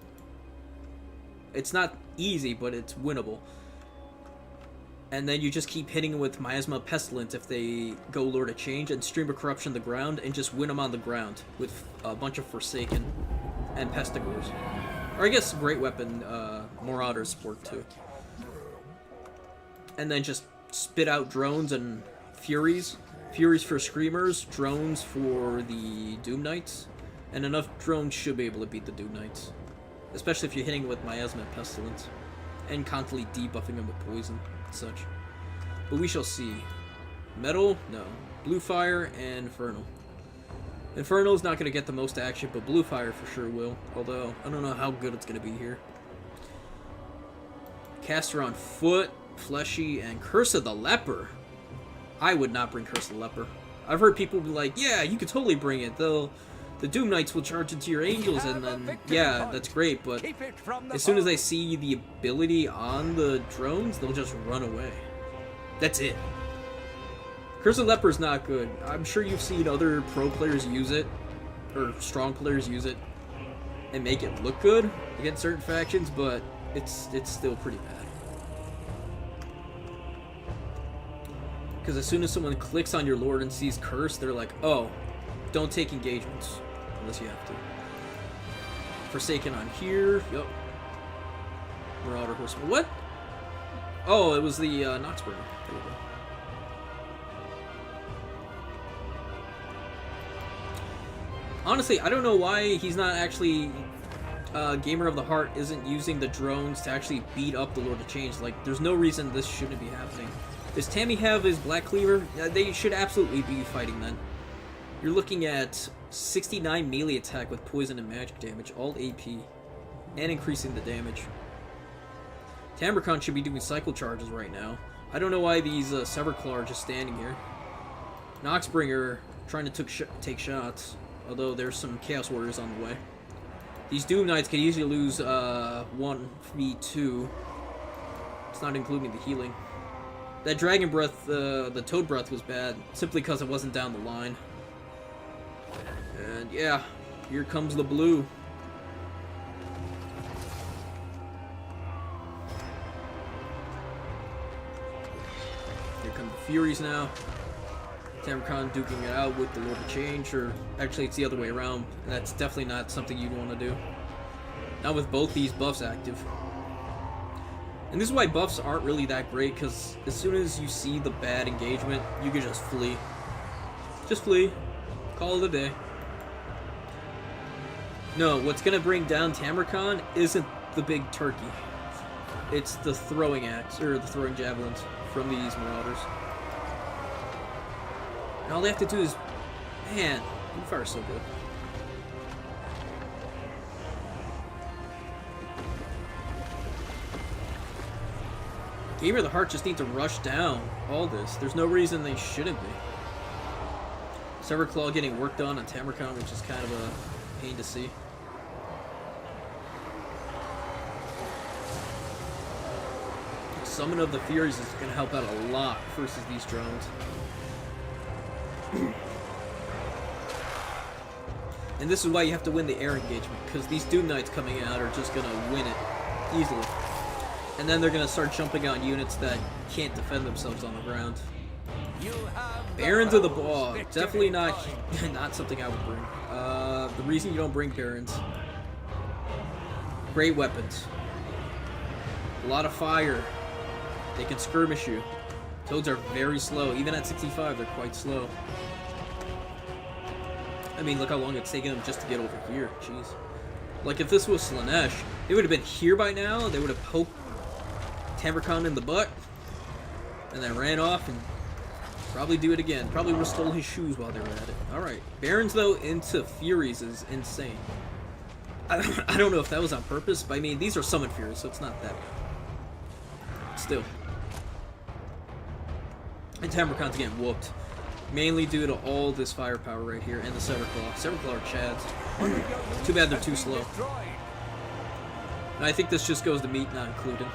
It's not easy, but it's winnable. And then you just keep hitting them with Miasma Pestilence if they go Lord of Change, and Stream of Corruption the ground, and just win them on the ground with a bunch of Forsaken and Pestigores. Or I guess Great Weapon, Marauders support too. And then just spit out drones and Furies. Furies for Screamers, drones for the Doom Knights. And enough drones should be able to beat the Doom Knights. Especially if you're hitting with Miasma Pestilence. And constantly debuffing them with poison and such. But we shall see. Metal? No. Blue Fire and Infernal. Infernal's not going to get the most action, but Blue Fire for sure will. Although, I don't know how good it's going to be here. Caster on Foot, Fleshy, and Curse of the Leper. I would not bring Curse of the Leper. I've heard people be like, yeah, you could totally bring it. The Doom Knights will charge into your Angels, and then, yeah, that's great, but as soon as they see the ability on the drones, they'll just run away. That's it. Curse of the Leper is not good. I'm sure you've seen other pro players use it, or strong players use it, and make it look good against certain factions, but it's still pretty bad. Because as soon as someone clicks on your Lord and sees Curse, they're like, oh, don't take engagements. Unless you have to. Forsaken on here. Yup. Marauder Horseman. What? Oh, it was the Noxburner. There we go. Honestly, I don't know why he's not actually... Gamer of the Heart isn't using the drones to actually beat up the Lord of Change. Like, there's no reason this shouldn't be happening. Does Tammy have his Black Cleaver? They should absolutely be fighting then. You're looking at 69 melee attack with poison and magic damage, all AP, and increasing the damage. Tamarcon should be doing cycle charges right now. I don't know why these Severclaw are just standing here. Noxbringer trying to take shots, although there's some Chaos Warriors on the way. These Doom Knights can easily lose 1v2. It's not including the healing. That Dragon Breath, the Toad Breath was bad, simply because it wasn't down the line. And yeah, here comes the blue. Here come the Furies now. Tamarcon duking it out with the Lord of Change, or actually it's the other way around, and that's definitely not something you'd want to do. Not with both these buffs active. And this is why buffs aren't really that great, because as soon as you see the bad engagement, you can just flee. Just flee. Call it a day. No, what's going to bring down Tamarcon isn't the big turkey. It's the throwing axe, or the throwing javelins from these Marauders. And all they have to do is... Man, Moonfire is so good. Gamer of the Heart just need to rush down all this. There's no reason they shouldn't be. Severclaw getting worked on Tamarcon, which is kind of a pain to see. Summon of the Furies is going to help out a lot versus these drones. And this is why you have to win the air engagement, because these Doom Knights coming out are just going to win it easily. And then they're going to start jumping on units that can't defend themselves on the ground. Barons of the Bog. Definitely not something I would bring. The reason you don't bring Barons. Great weapons. A lot of fire. They can skirmish you. Toads are very slow. Even at 65, they're quite slow. I mean, look how long it's taken them just to get over here. Jeez. Like, if this was Slaanesh, they would have been here by now. They would have poked Tamarcon in the butt. And then ran off and probably do it again. Probably would have stole his shoes while they were at it. Alright. Barons, though, into Furies is insane. I don't know if that was on purpose, but I mean, these are Summon Furies, so it's not that bad. Still. And Tamarcon's getting whooped. Mainly due to all this firepower right here and the Severclaw. Severclaw are chads. Too bad they're too slow. And I think this just goes to meat not included.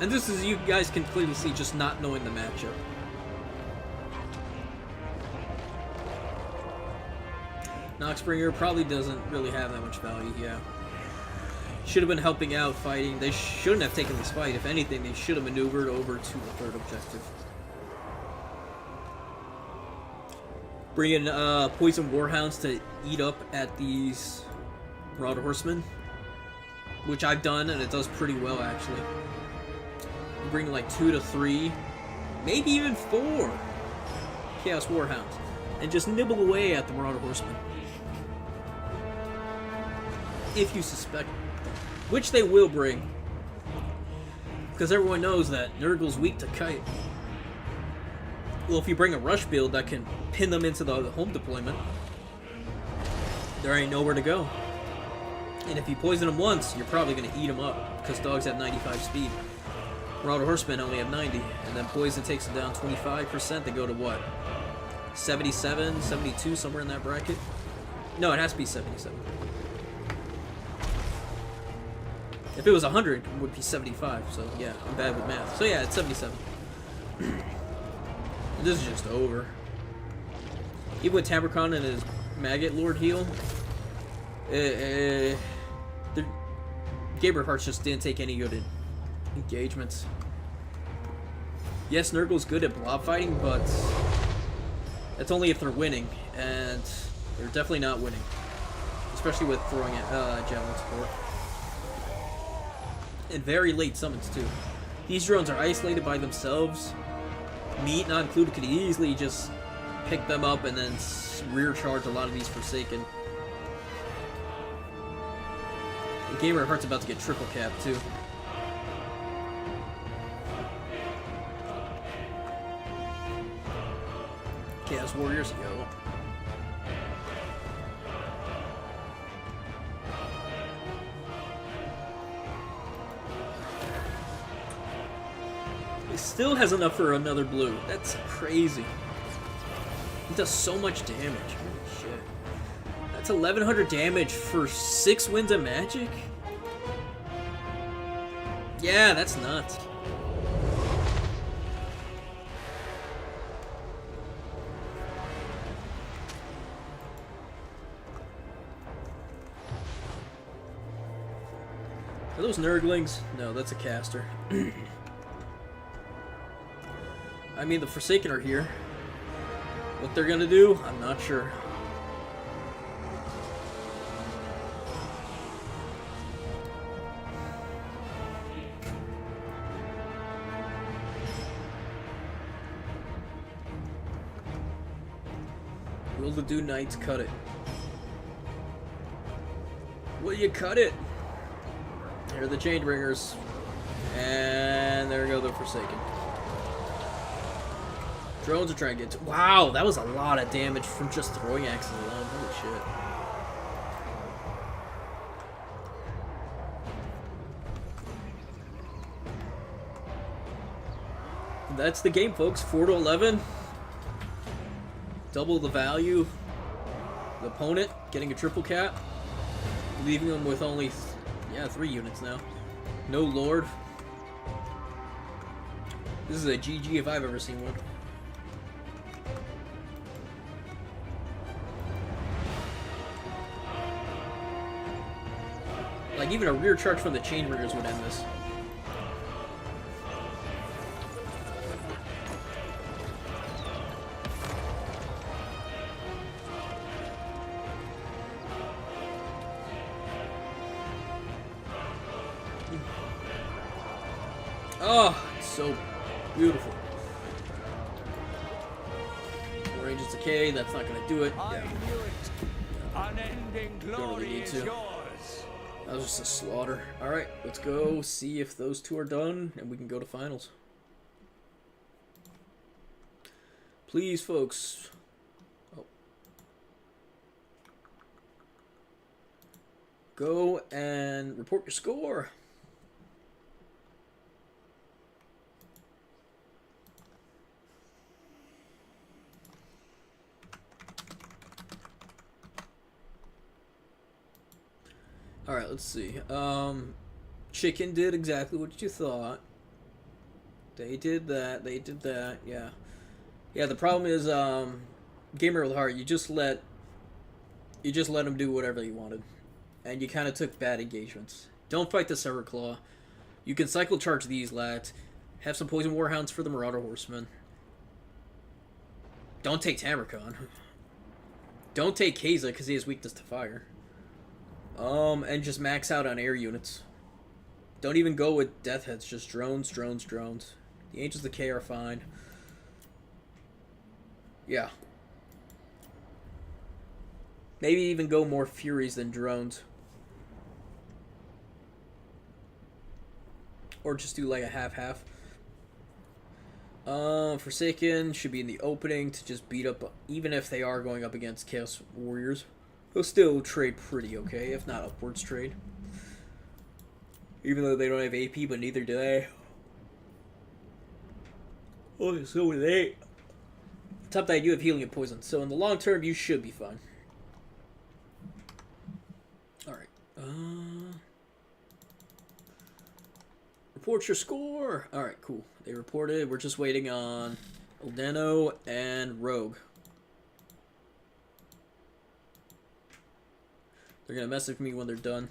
And this is, you guys can clearly see, just not knowing the matchup. Noxbringer probably doesn't really have that much value, yeah. Should have been helping out fighting. They shouldn't have taken this fight. If anything, they should have maneuvered over to the third objective. Bring in Poison Warhounds to eat up at these Marauder Horsemen, which I've done, and it does pretty well, actually. Bring like 2 to 3, maybe even 4 Chaos Warhounds, and just nibble away at the Marauder Horsemen. If you suspect, which they will bring, because everyone knows that Nurgle's weak to Kite. Well, if you bring a rush build that can pin them into the home deployment, there ain't nowhere to go. And if you poison them once, you're probably going to eat them up, because dogs have 95 speed. Marauder Horsemen only have 90, and then poison takes them down 25%. They go to what? 77, 72, somewhere in that bracket? No, it has to be 77. If it was 100, it would be 75, so yeah, I'm bad with math. So yeah, it's 77. This is just over. Even with Tamarcon and his Maggot Lord heal, Gabriel Hearts just didn't take any good engagements. Yes, Nurgle's good at blob fighting, but that's only if they're winning, and they're definitely not winning. Especially with throwing javelin support. And very late summons, too. These drones are isolated by themselves. Meat not included could easily just pick them up and then rear charge a lot of these Forsaken. And Gamer Heart's about to get triple capped, too. Chaos Warriors, yo. He still has enough for another blue. That's crazy. He does so much damage. Holy shit. That's 1100 damage for 6 wins of Magic? Yeah, that's nuts. Are those Nurglings? No, that's a caster. I mean, the Forsaken are here. What they're gonna do, I'm not sure. Will the Dew Knights cut it? Will you cut it? Here are the Chainbringers. And there go the Forsaken. Drones are trying to get to... Wow, that was a lot of damage from just throwing axes alone. Holy shit. That's the game, folks. 4 to 11. Double the value. The opponent getting a triple cap. Leaving them with only... 3 units now. No Lord. This is a GG if I've ever seen one. Like, even a rear charge from the Chainbringers would end this. Oh, it's so beautiful. Range's decay, that's not gonna do it. I knew it. Unending Don't really glory need is to. yours. That was just a slaughter. Alright, let's go see if those two are done, and we can go to finals. Please, folks. Oh. Go and report your score. Alright, let's see. Chicken did exactly what you thought. They did that, yeah. Yeah, the problem is, Gamer with Heart, you just let him do whatever he wanted. And you kind of took bad engagements. Don't fight the Sever Claw. You can cycle charge these lads. Have some Poison Warhounds for the Marauder Horsemen. Don't take Tamarcon. Don't take Keza, because he has weakness to fire. And just max out on air units. Don't even go with Death Heads, just drones, drones, drones. The Angels of Decay are fine. Yeah. Maybe even go more Furies than drones. Or just do like a half-half. Forsaken should be in the opening to just beat up, even if they are going up against Chaos Warriors. They'll still trade pretty okay, if not upwards trade. Even though they don't have AP, but neither do they. Oh, so do they. Top that, you have healing and poison. So in the long term, you should be fine. Alright. Report your score! Alright, cool. They reported. We're just waiting on Eldeno and Rogue. They're gonna message me when they're done.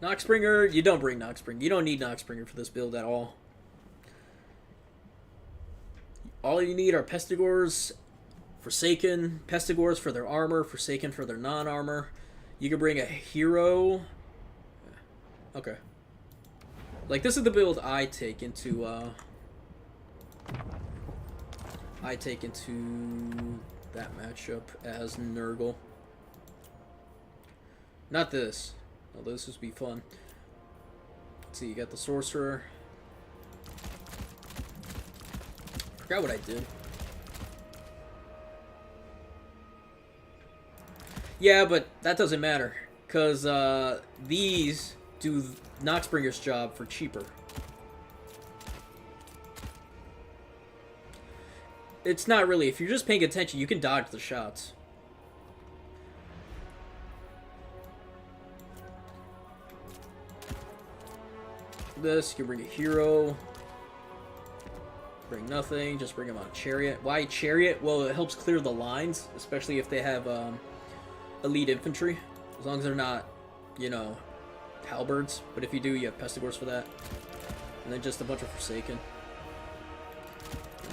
Noxbringer, you don't bring Noxbringer. You don't need Noxbringer for this build at all. All you need are Pestigors, Forsaken, Pestigors for their armor, Forsaken for their non-armor. You can bring a hero. Okay. Like, this is the build I take into, that matchup as Nurgle. Not this. Oh, this would be fun. Let's see, you got the Sorcerer. Forgot what I did. Yeah, but that doesn't matter. Because these do Noxbringer's job for cheaper. It's not really. If you're just paying attention, you can dodge the shots. This, you can bring a hero. Bring nothing, just bring him on Chariot. Why Chariot? Well, it helps clear the lines, especially if they have elite infantry. As long as they're not, you know, halberds. But if you do, you have Pestigors for that. And then just a bunch of Forsaken.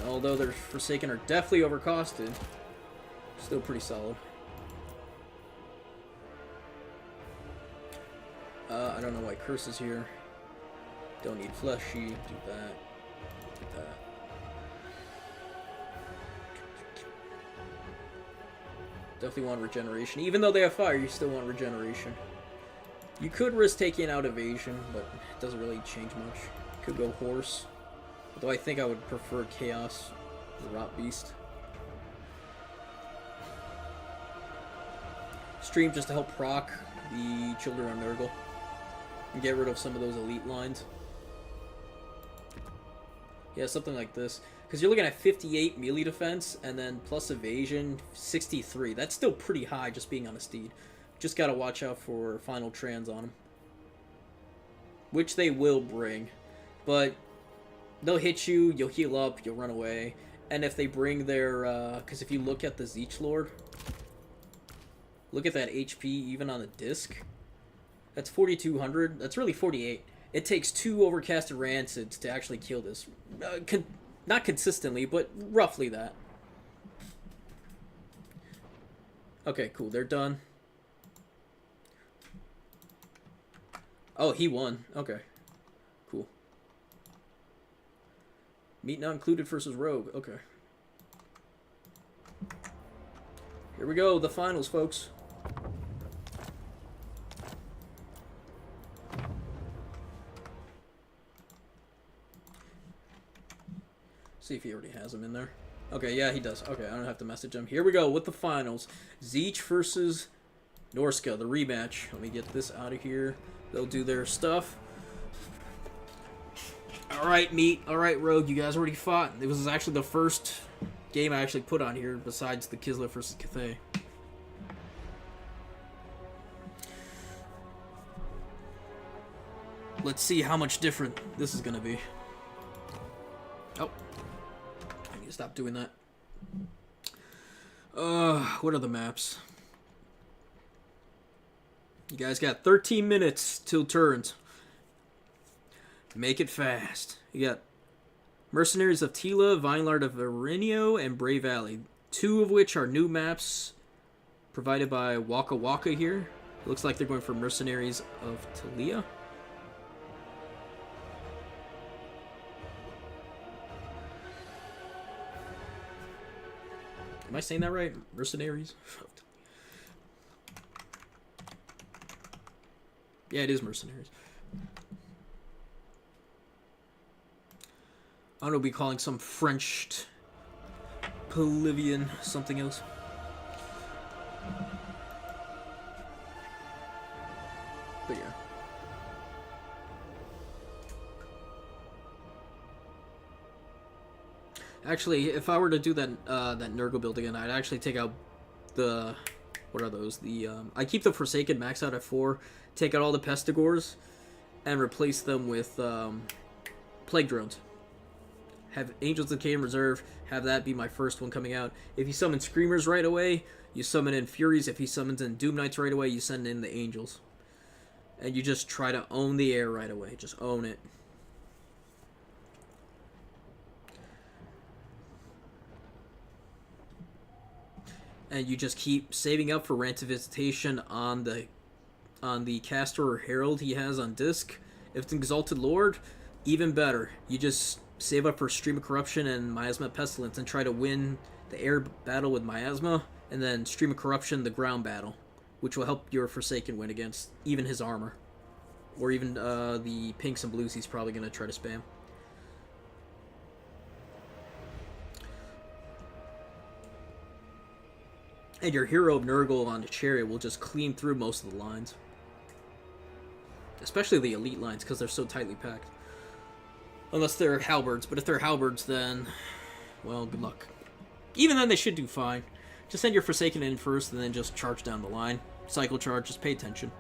And although their Forsaken are definitely overcosted, still pretty solid. I don't know why Curse is here. Don't need Fleshy. Do that. Do that. Definitely want regeneration. Even though they have fire, you still want regeneration. You could risk taking out evasion, but it doesn't really change much. Could go horse. Although I think I would prefer chaos, the rot beast. Stream just to help proc the children on Nurgle. And get rid of some of those elite lines. Yeah, something like this. Because you're looking at 58 melee defense, and then plus evasion, 63. That's still pretty high just being on a steed. Just gotta watch out for final trans on them. Which they will bring. But they'll hit you, you'll heal up, you'll run away. And if they bring their... because if you look at the Zeech Lord, look at that HP even on the disc. That's 4,200. That's really 48. It takes 2 overcasted Rancids to actually kill this. Not consistently, but roughly that. Okay, cool. They're done. Oh, he won. Okay. Cool. Meat not included versus Rogue. Okay. Here we go. The finals, folks. See if he already has him in there. Okay, yeah, he does. Okay, I don't have to message him. Here we go with the finals. Zeech versus Norska, the rematch. Let me get this out of here. They'll do their stuff. Alright, Meat. Alright, Rogue. You guys already fought. It was actually the first game I actually put on here besides the Kislev versus Cathay. Let's see how much different this is going to be. Oh. Stop doing that. What are the maps? You guys got 13 minutes till turns. Make it fast. You got Mercenaries of Tila, Vinelard of Arenio, and Bray Valley. 2 of which are new maps provided by Waka Waka here. Looks like they're going for Mercenaries of Talia. Am I saying that right? Mercenaries? Yeah, it is Mercenaries. I don't know, be calling some French Polivian something else. But yeah. Actually, if I were to do that that Nurgle build again, I'd actually take out the... What are those? The I keep the Forsaken max out at 4, take out all the Pestigors, and replace them with Plague Drones. Have Angels of Decay in reserve, have that be my first one coming out. If you summon Screamers right away, you summon in Furies. If he summons in Doom Knights right away, you send in the Angels. And you just try to own the air right away. Just own it. And you just keep saving up for Rant of Visitation on the Caster or Herald he has on disc. If it's an Exalted Lord, even better. You just save up for Stream of Corruption and Miasma Pestilence and try to win the air battle with Miasma, and then Stream of Corruption, the ground battle, which will help your Forsaken win against even his armor. Or even the pinks and blues he's probably going to try to spam. And your hero of Nurgle on the chariot will just clean through most of the lines. Especially the elite lines, because they're so tightly packed. Unless they're halberds, but if they're halberds, then, well, good luck. Even then, they should do fine. Just send your Forsaken in first, and then just charge down the line. Cycle charge, just pay attention.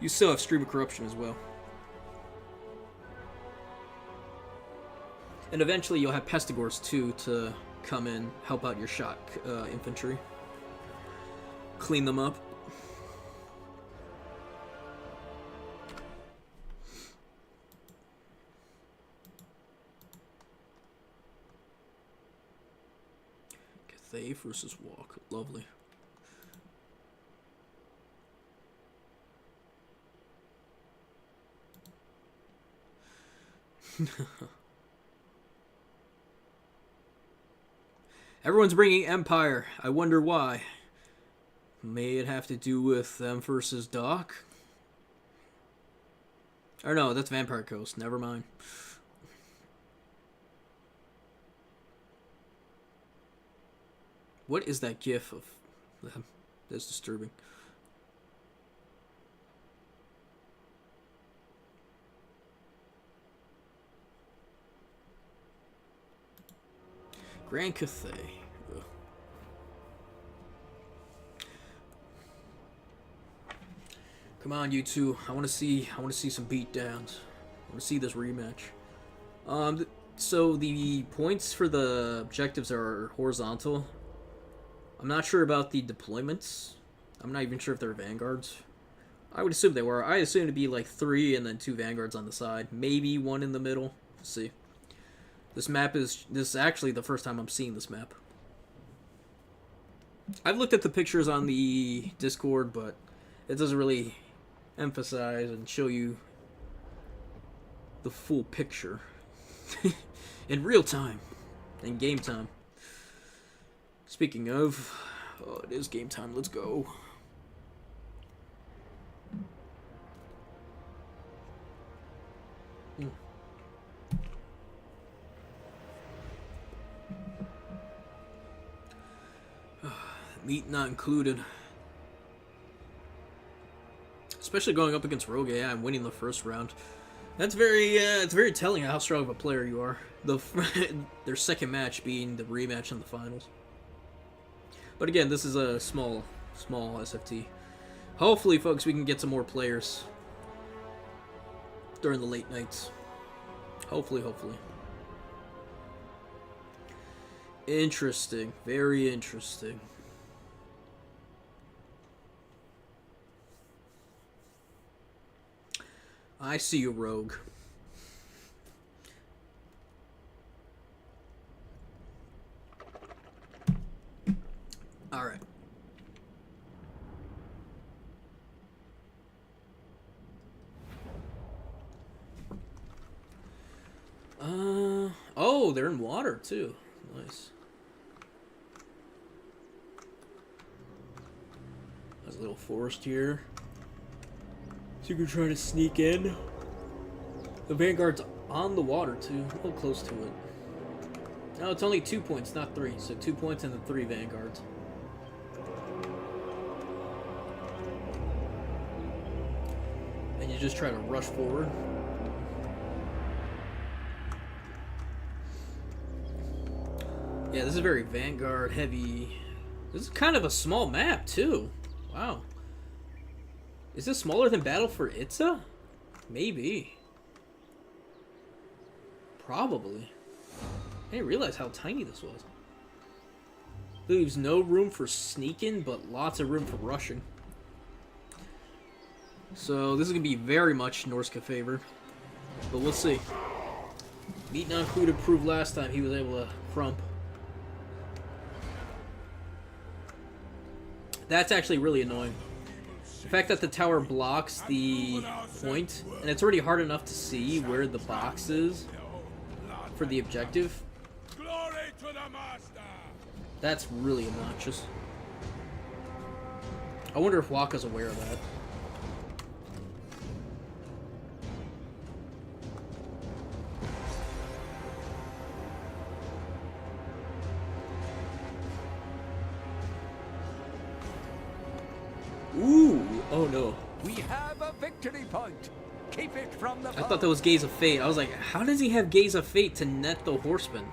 You still have Stream of Corruption as well. And eventually you'll have Pestigors too to come in, help out your shock infantry. Clean them up. Cathay versus Walk. Lovely. Everyone's bringing Empire. I wonder why. May it have to do with them versus Doc? Or no, that's Vampire Coast. Never mind. What is that gif of them? That's disturbing. Grand Cathay. Ugh. Come on, you two. I want to see some beatdowns. I want to see this rematch. So the points for the objectives are horizontal. I'm not sure about the deployments. I'm not even sure if they're vanguards. I would assume they were. I assume it'd be like 3 and then 2 vanguards on the side. Maybe 1 in the middle. Let's see. This is actually the first time I'm seeing this map. I've looked at the pictures on the Discord, but it doesn't really emphasize and show you the full picture in real time, in game time. Speaking of, oh, it is game time. Let's go. Meat not included. Especially going up against Rogue AI and winning the first round. That's very, it's very telling how strong of a player you are. Their second match being the rematch in the finals. But again, this is a small SFT. Hopefully, folks, we can get some more players during the late nights. Hopefully. Interesting. Very interesting. I see you, Rogue. Alright. Oh, they're in water, too. Nice. There's a little forest here. So you can try to sneak in. The Vanguard's on the water, too. A little close to it. No, it's only 2 points, not 3. So 2 points and then 3 Vanguards. And you just try to rush forward. Yeah, this is very Vanguard heavy. This is kind of a small map, too. Wow. Is this smaller than Battle for Itza? Maybe. Probably. I didn't realize how tiny this was. Leaves no room for sneaking, but lots of room for rushing. So this is going to be very much Norska favored. But we'll see. Meat not included proved last time he was able to crump. That's actually really annoying. The fact that the tower blocks the point, and it's already hard enough to see where the box is for the objective. That's really obnoxious. I wonder if Waka's aware of that. Ooh, oh no. We have a victory point. Keep it from the I thought that was Gaze of Fate. I was like, how does he have Gaze of Fate to net the Horseman?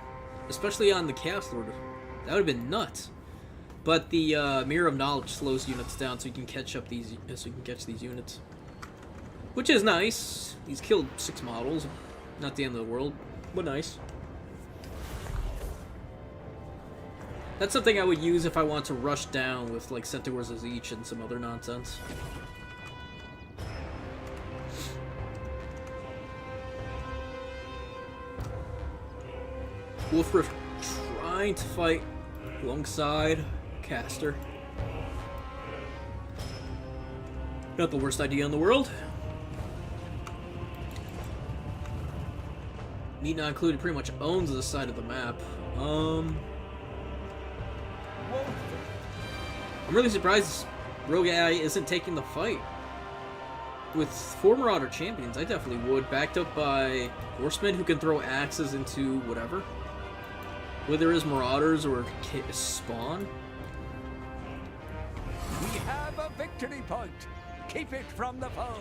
Especially on the Chaos Lord. That would have been nuts. But the Mirror of Knowledge slows units down so you can catch up these units. Which is nice. He's killed 6 models. Not the end of the world, but nice. That's something I would use if I want to rush down with like Centaurs as each and some other nonsense. Wolfriff trying to fight alongside Caster. Not the worst idea in the world. Need Not Included pretty much owns this side of the map. I'm really surprised Rogue AI isn't taking the fight. With 4 Marauder champions, I definitely would. Backed up by Horsemen who can throw axes into whatever. Whether it's Marauders or Spawn. We have a victory point. Keep it from the foe.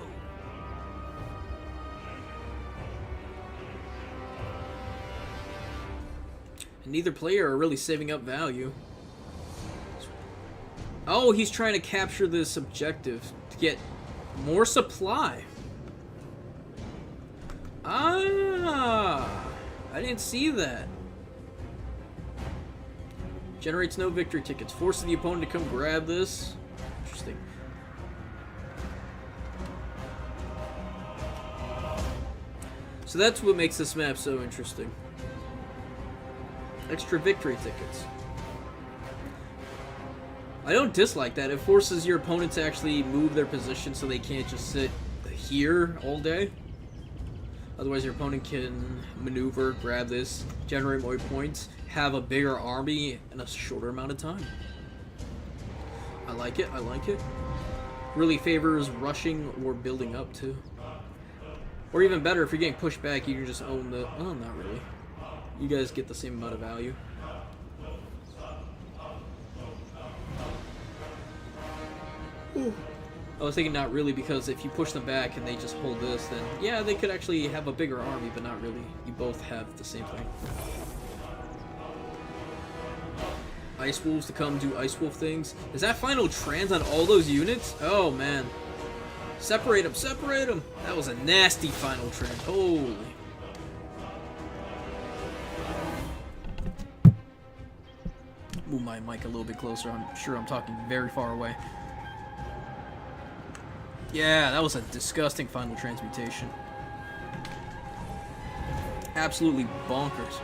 And neither player are really saving up value. Oh, he's trying to capture this objective to get more supply. Ah, I didn't see that. Generates no victory tickets. Forces the opponent to come grab this. Interesting. So that's what makes this map so interesting. Extra victory tickets. I don't dislike that. It forces your opponent to actually move their position so they can't just sit here all day. Otherwise your opponent can maneuver, grab this, generate more points, have a bigger army in a shorter amount of time. I like it, I like it. Really favors rushing or building up too. Or even better, if you're getting pushed back, you can just own the... Oh, not really. You guys get the same amount of value. Ooh. I was thinking not really, because if you push them back and they just hold this, then yeah, they could actually have a bigger army, but not really. You both have the same thing. Ice Wolves to come do Ice Wolf things. Is that final trans on all those units? Oh man. Separate them, separate them! That was a nasty final trans. Holy. Move my mic a little bit closer. I'm sure I'm talking very far away. Yeah, that was a disgusting final transmutation. Absolutely bonkers.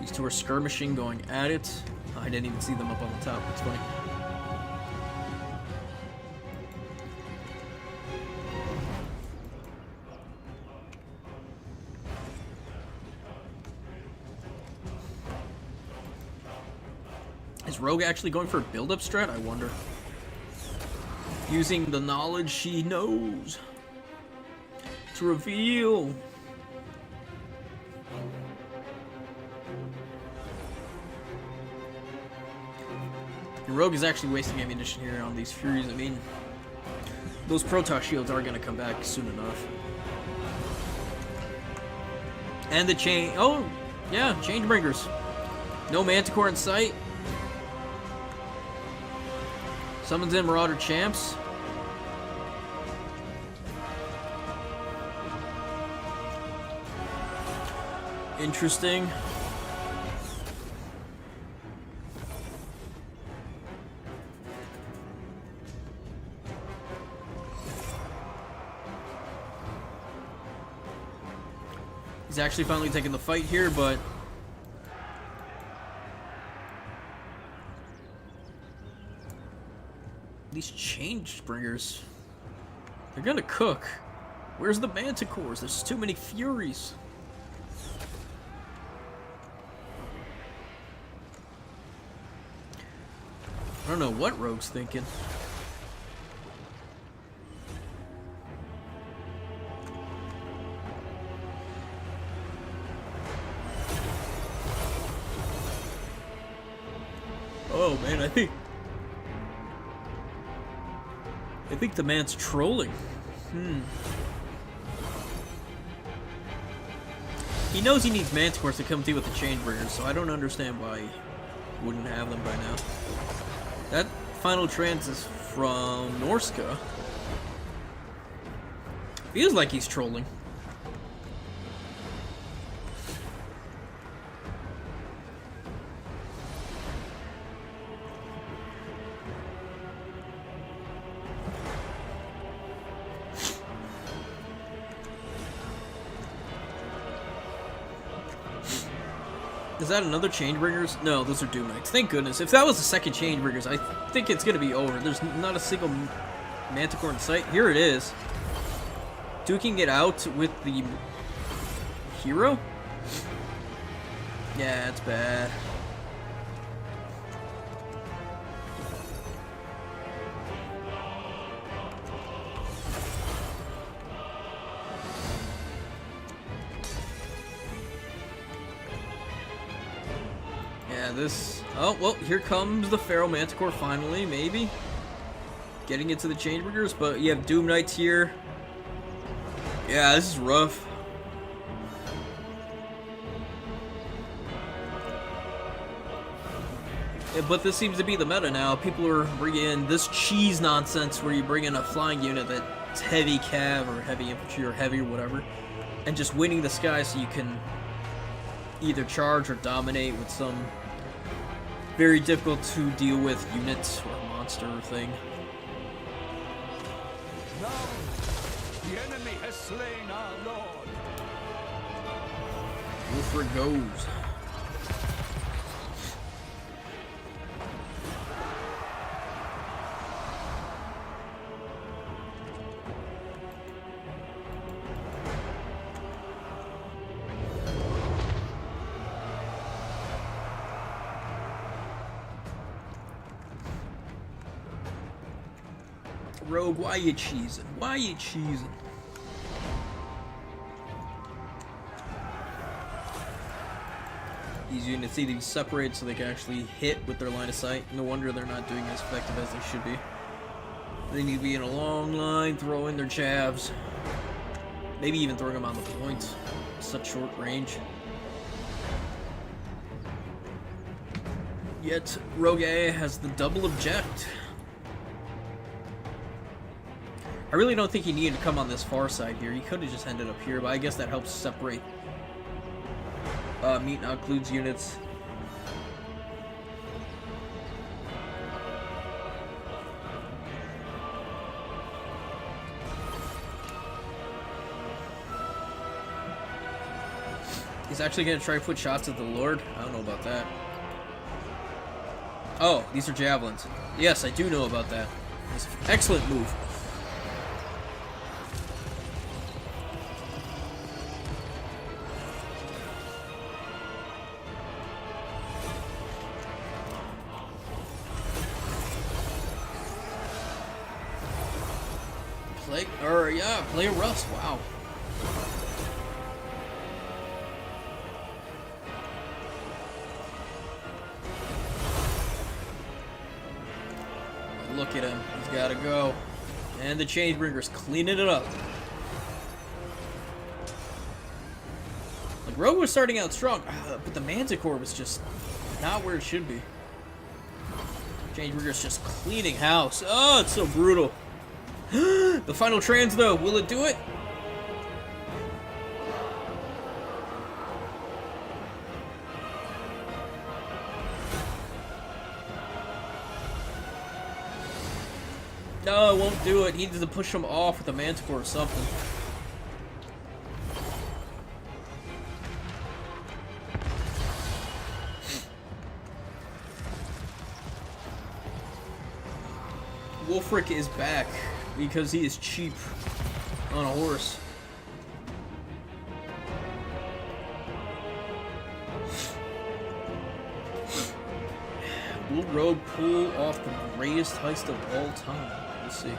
These two are skirmishing, going at it. I didn't even see them up on the top. It's funny. Is Rogue actually going for a build-up strat? I wonder. Using the knowledge she knows to reveal. And Rogue is actually wasting ammunition here on these Furies. I mean, those Protoss shields are going to come back soon enough. And the chain. Oh, yeah, Changebringers. No Manticore in sight. Summons in Marauder Champs. Interesting. He's actually finally taking the fight here, but these Changebringers, they're gonna cook. Where's the Manticores? There's too many Furies. I don't know what Rogue's thinking. Oh man, I think I think the man's trolling. He knows he needs Manticores to come deal with the Chainbringers, so I don't understand why he wouldn't have them by now. That final trans is from Norska. Feels like he's trolling. Is that another Chainbringers? No, those are Doom Knights. Thank goodness. If that was the second Chainbringers, I think it's gonna be over. There's not a single Manticore in sight. Here it is. Duking it out with the hero? Yeah, it's bad. Yeah, this... Oh, well, here comes the Pharaoh Manticore finally, maybe. Getting into the Chainbringers, but you have Doom Knights here. Yeah, this is rough. Yeah, but this seems to be the meta now. People are bringing in this cheese nonsense where you bring in a flying unit that's heavy cav or heavy infantry or heavy or whatever, and just winning the sky so you can either charge or dominate with some very difficult to deal with unit or monster thing. Now, the enemy has slain our lord. Wolfred goes. Rogue, why you cheesing? Why you cheesing? These units need to be separated so they can actually hit with their line of sight. No wonder they're not doing as effective as they should be. They need to be in a long line, throwing their jabs. Maybe even throwing them on the point. Such short range. Yet, Rogue A has the double object. I really don't think he needed to come on this far side here. He could have just ended up here, but I guess that helps separate meet and includes units. He's actually going to try to put shots at the Lord? I don't know about that. Oh, these are javelins. Yes, I do know about that. It's an excellent move. Player Rust, wow. Look at him, he's gotta go. And the Chainbringer's cleaning it up. Like, Rogue was starting out strong, but the Manticore was just not where it should be. Chainbringer's just cleaning house. Oh, it's so brutal. The final trans, though, will it do it? No, it won't do it. He needs to push him off with a Manticore or something. Wolfric is back because he is cheap on a horse. Will Rogue pull off the greatest heist of all time? Let's see.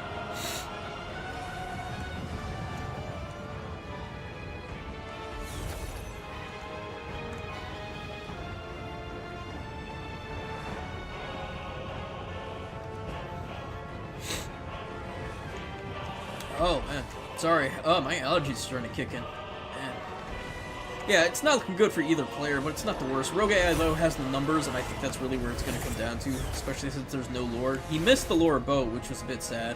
Oh, man. Sorry. Oh, my allergies are starting to kick in. Man. Yeah, it's not looking good for either player, but it's not the worst. Rogue AI, though, has the numbers, and I think that's really where it's going to come down to, especially since there's no lore. He missed the lore boat, which was a bit sad.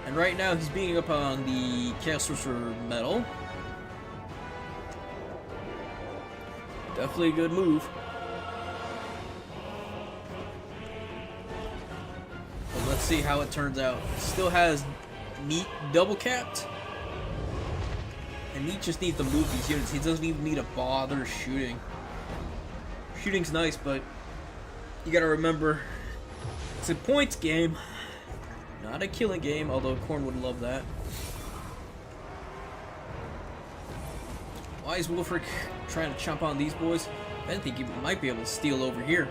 And right now, he's beating up on the Chaos Sorcerer medal. Definitely a good move. But let's see how it turns out. Still has Neat double capped. And Neat just needs to move these units. He doesn't even need to bother shooting. Shooting's nice, but you gotta remember, it's a points game, not a killing game, although Korn would love that. Why is Wolfric trying to chomp on these boys? I didn't think he might be able to steal over here.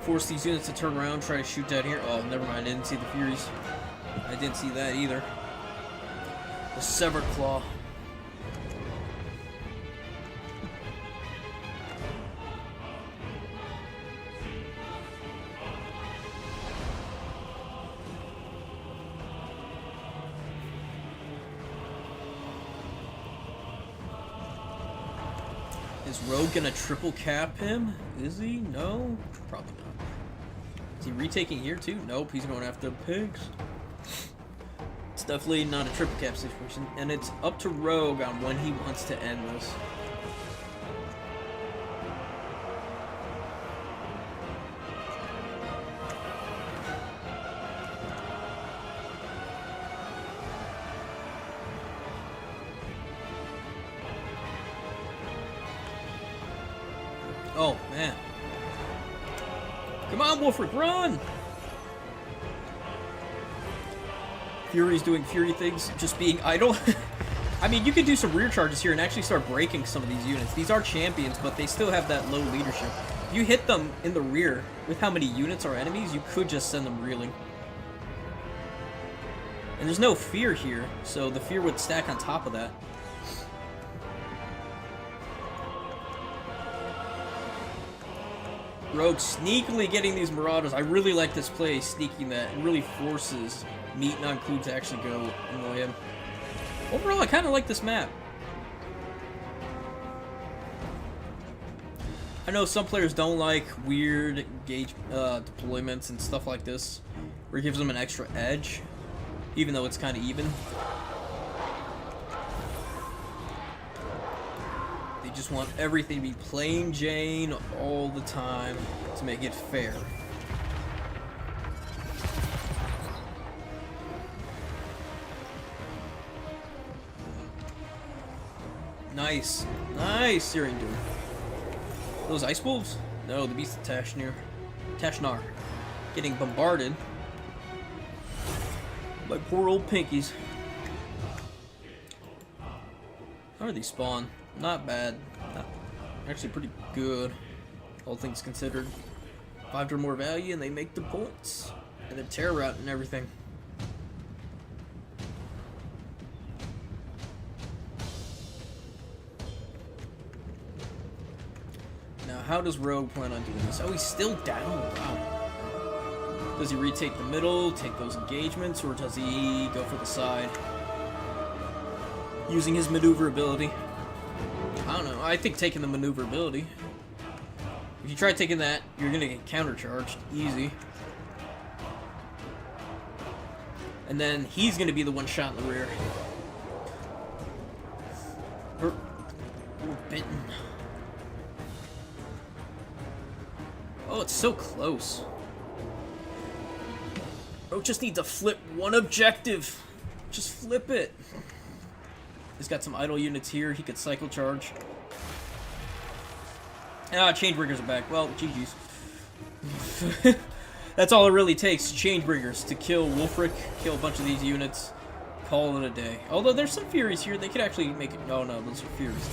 Force these units to turn around, try to shoot down here. Oh, never mind, I didn't see the Furies. I didn't see that either. The Severed Claw. Is Rogue gonna triple cap him? Is he? No? Probably not. Is he retaking here too? Nope, he's going after the pigs. It's definitely not a triple cap situation, and it's up to Rogue on when he wants to end this. Oh, man. Come on, Wolfric, run! Fury's doing Fury things, just being idle. I mean, you could do some rear charges here and actually start breaking some of these units. These are champions, but they still have that low leadership. If you hit them in the rear with how many units are enemies, you could just send them reeling. And there's no fear here, so the fear would stack on top of that. Rogue sneakily getting these Marauders. I really like this play, sneaking that. It really forces Meat and Unclude to actually go annoy him. Overall, I kind of like this map. I know some players don't like weird gauge deployments and stuff like this, where it gives them an extra edge, even though it's kind of even. They just want everything to be plain Jane all the time to make it fair. Nice. Nice Searing Doom. Those Ice Wolves? No, the Beast of Tashnar. Getting bombarded by poor old pinkies. How are these spawn? Not bad. Actually pretty good, all things considered. 5 or more value and they make the points. And the terror route and everything. Now, how does Rogue plan on doing this? Oh, he's still down. Wow. Does he retake the middle, take those engagements, or does he go for the side? Using his maneuverability. I don't know. I think taking the maneuverability. If you try taking that, you're gonna get countercharged. Easy. And then he's gonna be the one shot in the rear. We're bitten. Oh, it's so close. Bro just needs to flip one objective. Just flip it. He's got some idle units here. He could cycle charge. Ah, Changebringers are back. Well, GG's. That's all it really takes. Changebringers to kill Wolfric, kill a bunch of these units, call it a day. Although there's some Furies here. They could actually make it. No, those are Furies.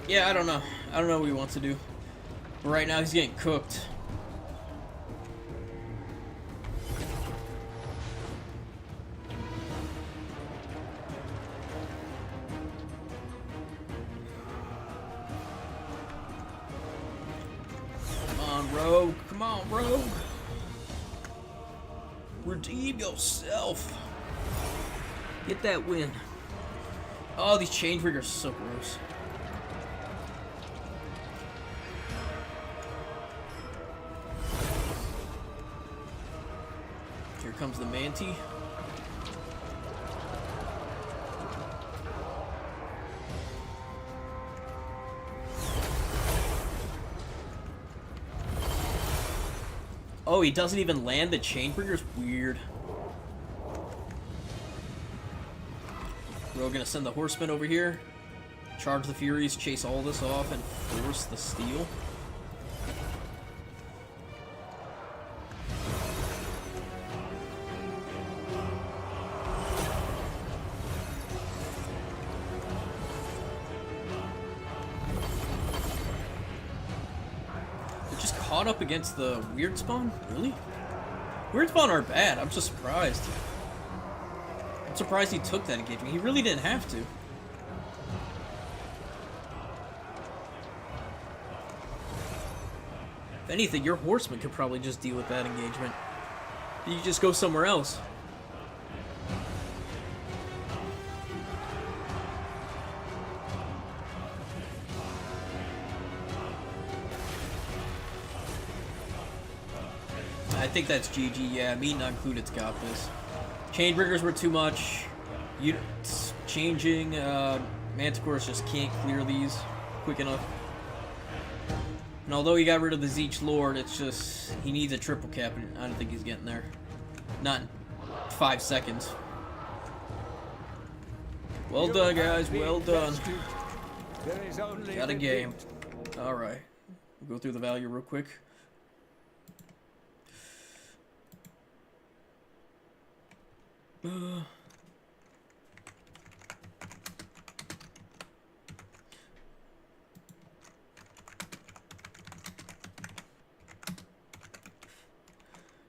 Yeah, I don't know. I don't know what he wants to do. But right now, he's getting cooked. Rogue, come on, Rogue. Redeem yourself. Get that win. Oh, these chain triggers are so gross. Here comes the Manti. Oh, he doesn't even land the Chainbringer's weird. We're gonna send the Horsemen over here, charge the Furies, chase all this off, and force the steal. Caught up against the Weird Spawn? Really? Weird Spawn aren't bad. I'm just surprised. I'm surprised he took that engagement. He really didn't have to. If anything, your Horseman could probably just deal with that engagement. You just go somewhere else. I think that's GG, yeah, me not included's got this. Chainbringers were too much. Changing Manticores just can't clear these quick enough. And although he got rid of the Zeech Lord, it's just, he needs a triple cap, and I don't think he's getting there. Not in 5 seconds. Well done, guys, well done. Got a game. Alright, we'll go through the value real quick.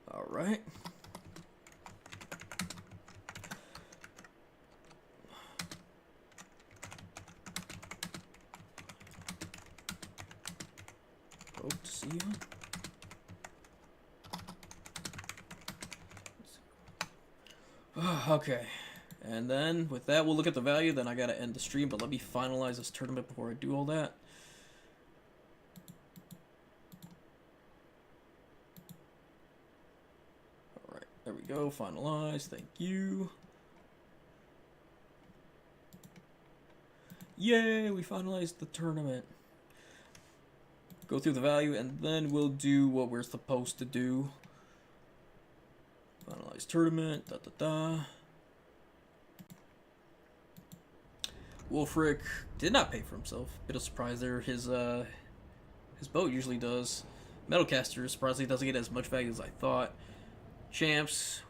All right. Hope to see you. Okay, and then with that, we'll look at the value. Then I gotta end the stream, but let me finalize this tournament before I do all that. Alright, there we go. Finalize. Thank you. Yay, we finalized the tournament. Go through the value, and then we'll do what we're supposed to do. Finalize tournament, Wolfric did not pay for himself. Bit of surprise there. His boat usually does. Metalcaster surprisingly doesn't get as much value as I thought. Champs,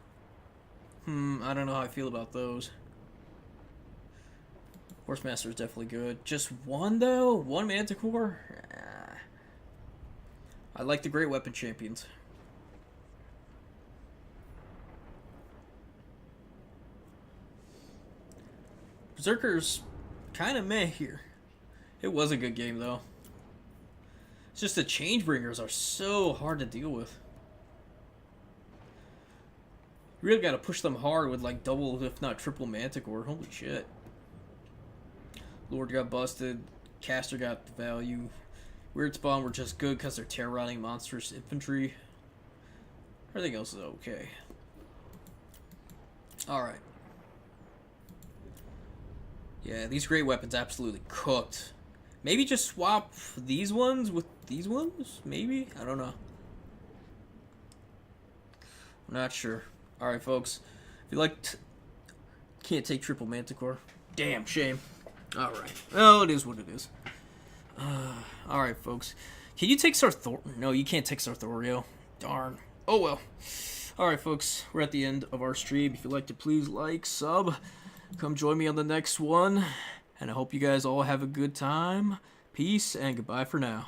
I don't know how I feel about those. Horsemaster is definitely good. Just one though? One Manticore? I like the Great Weapon Champions. Berserker's kind of meh here. It was a good game, though. It's just the Changebringers are so hard to deal with. You really gotta push them hard with, like, double, if not triple Manticore. Holy shit. Lord got busted. Caster got the value. Weird Spawn were just good because they're terrorizing monstrous infantry. Everything else is okay. Alright. Yeah, these great weapons absolutely cooked. Maybe just swap these ones with these ones? Maybe? I don't know. I'm not sure. Alright, folks. If you liked... Can't take triple Manticore. Damn, shame. Alright. Well, it is what it is. Alright, folks. Can you take Sarthor... No, you can't take Sarthorio. Darn. Oh, well. Alright, folks. We're at the end of our stream. If you liked it, please like, sub... Come join me on the next one, and I hope you guys all have a good time. Peace, and goodbye for now.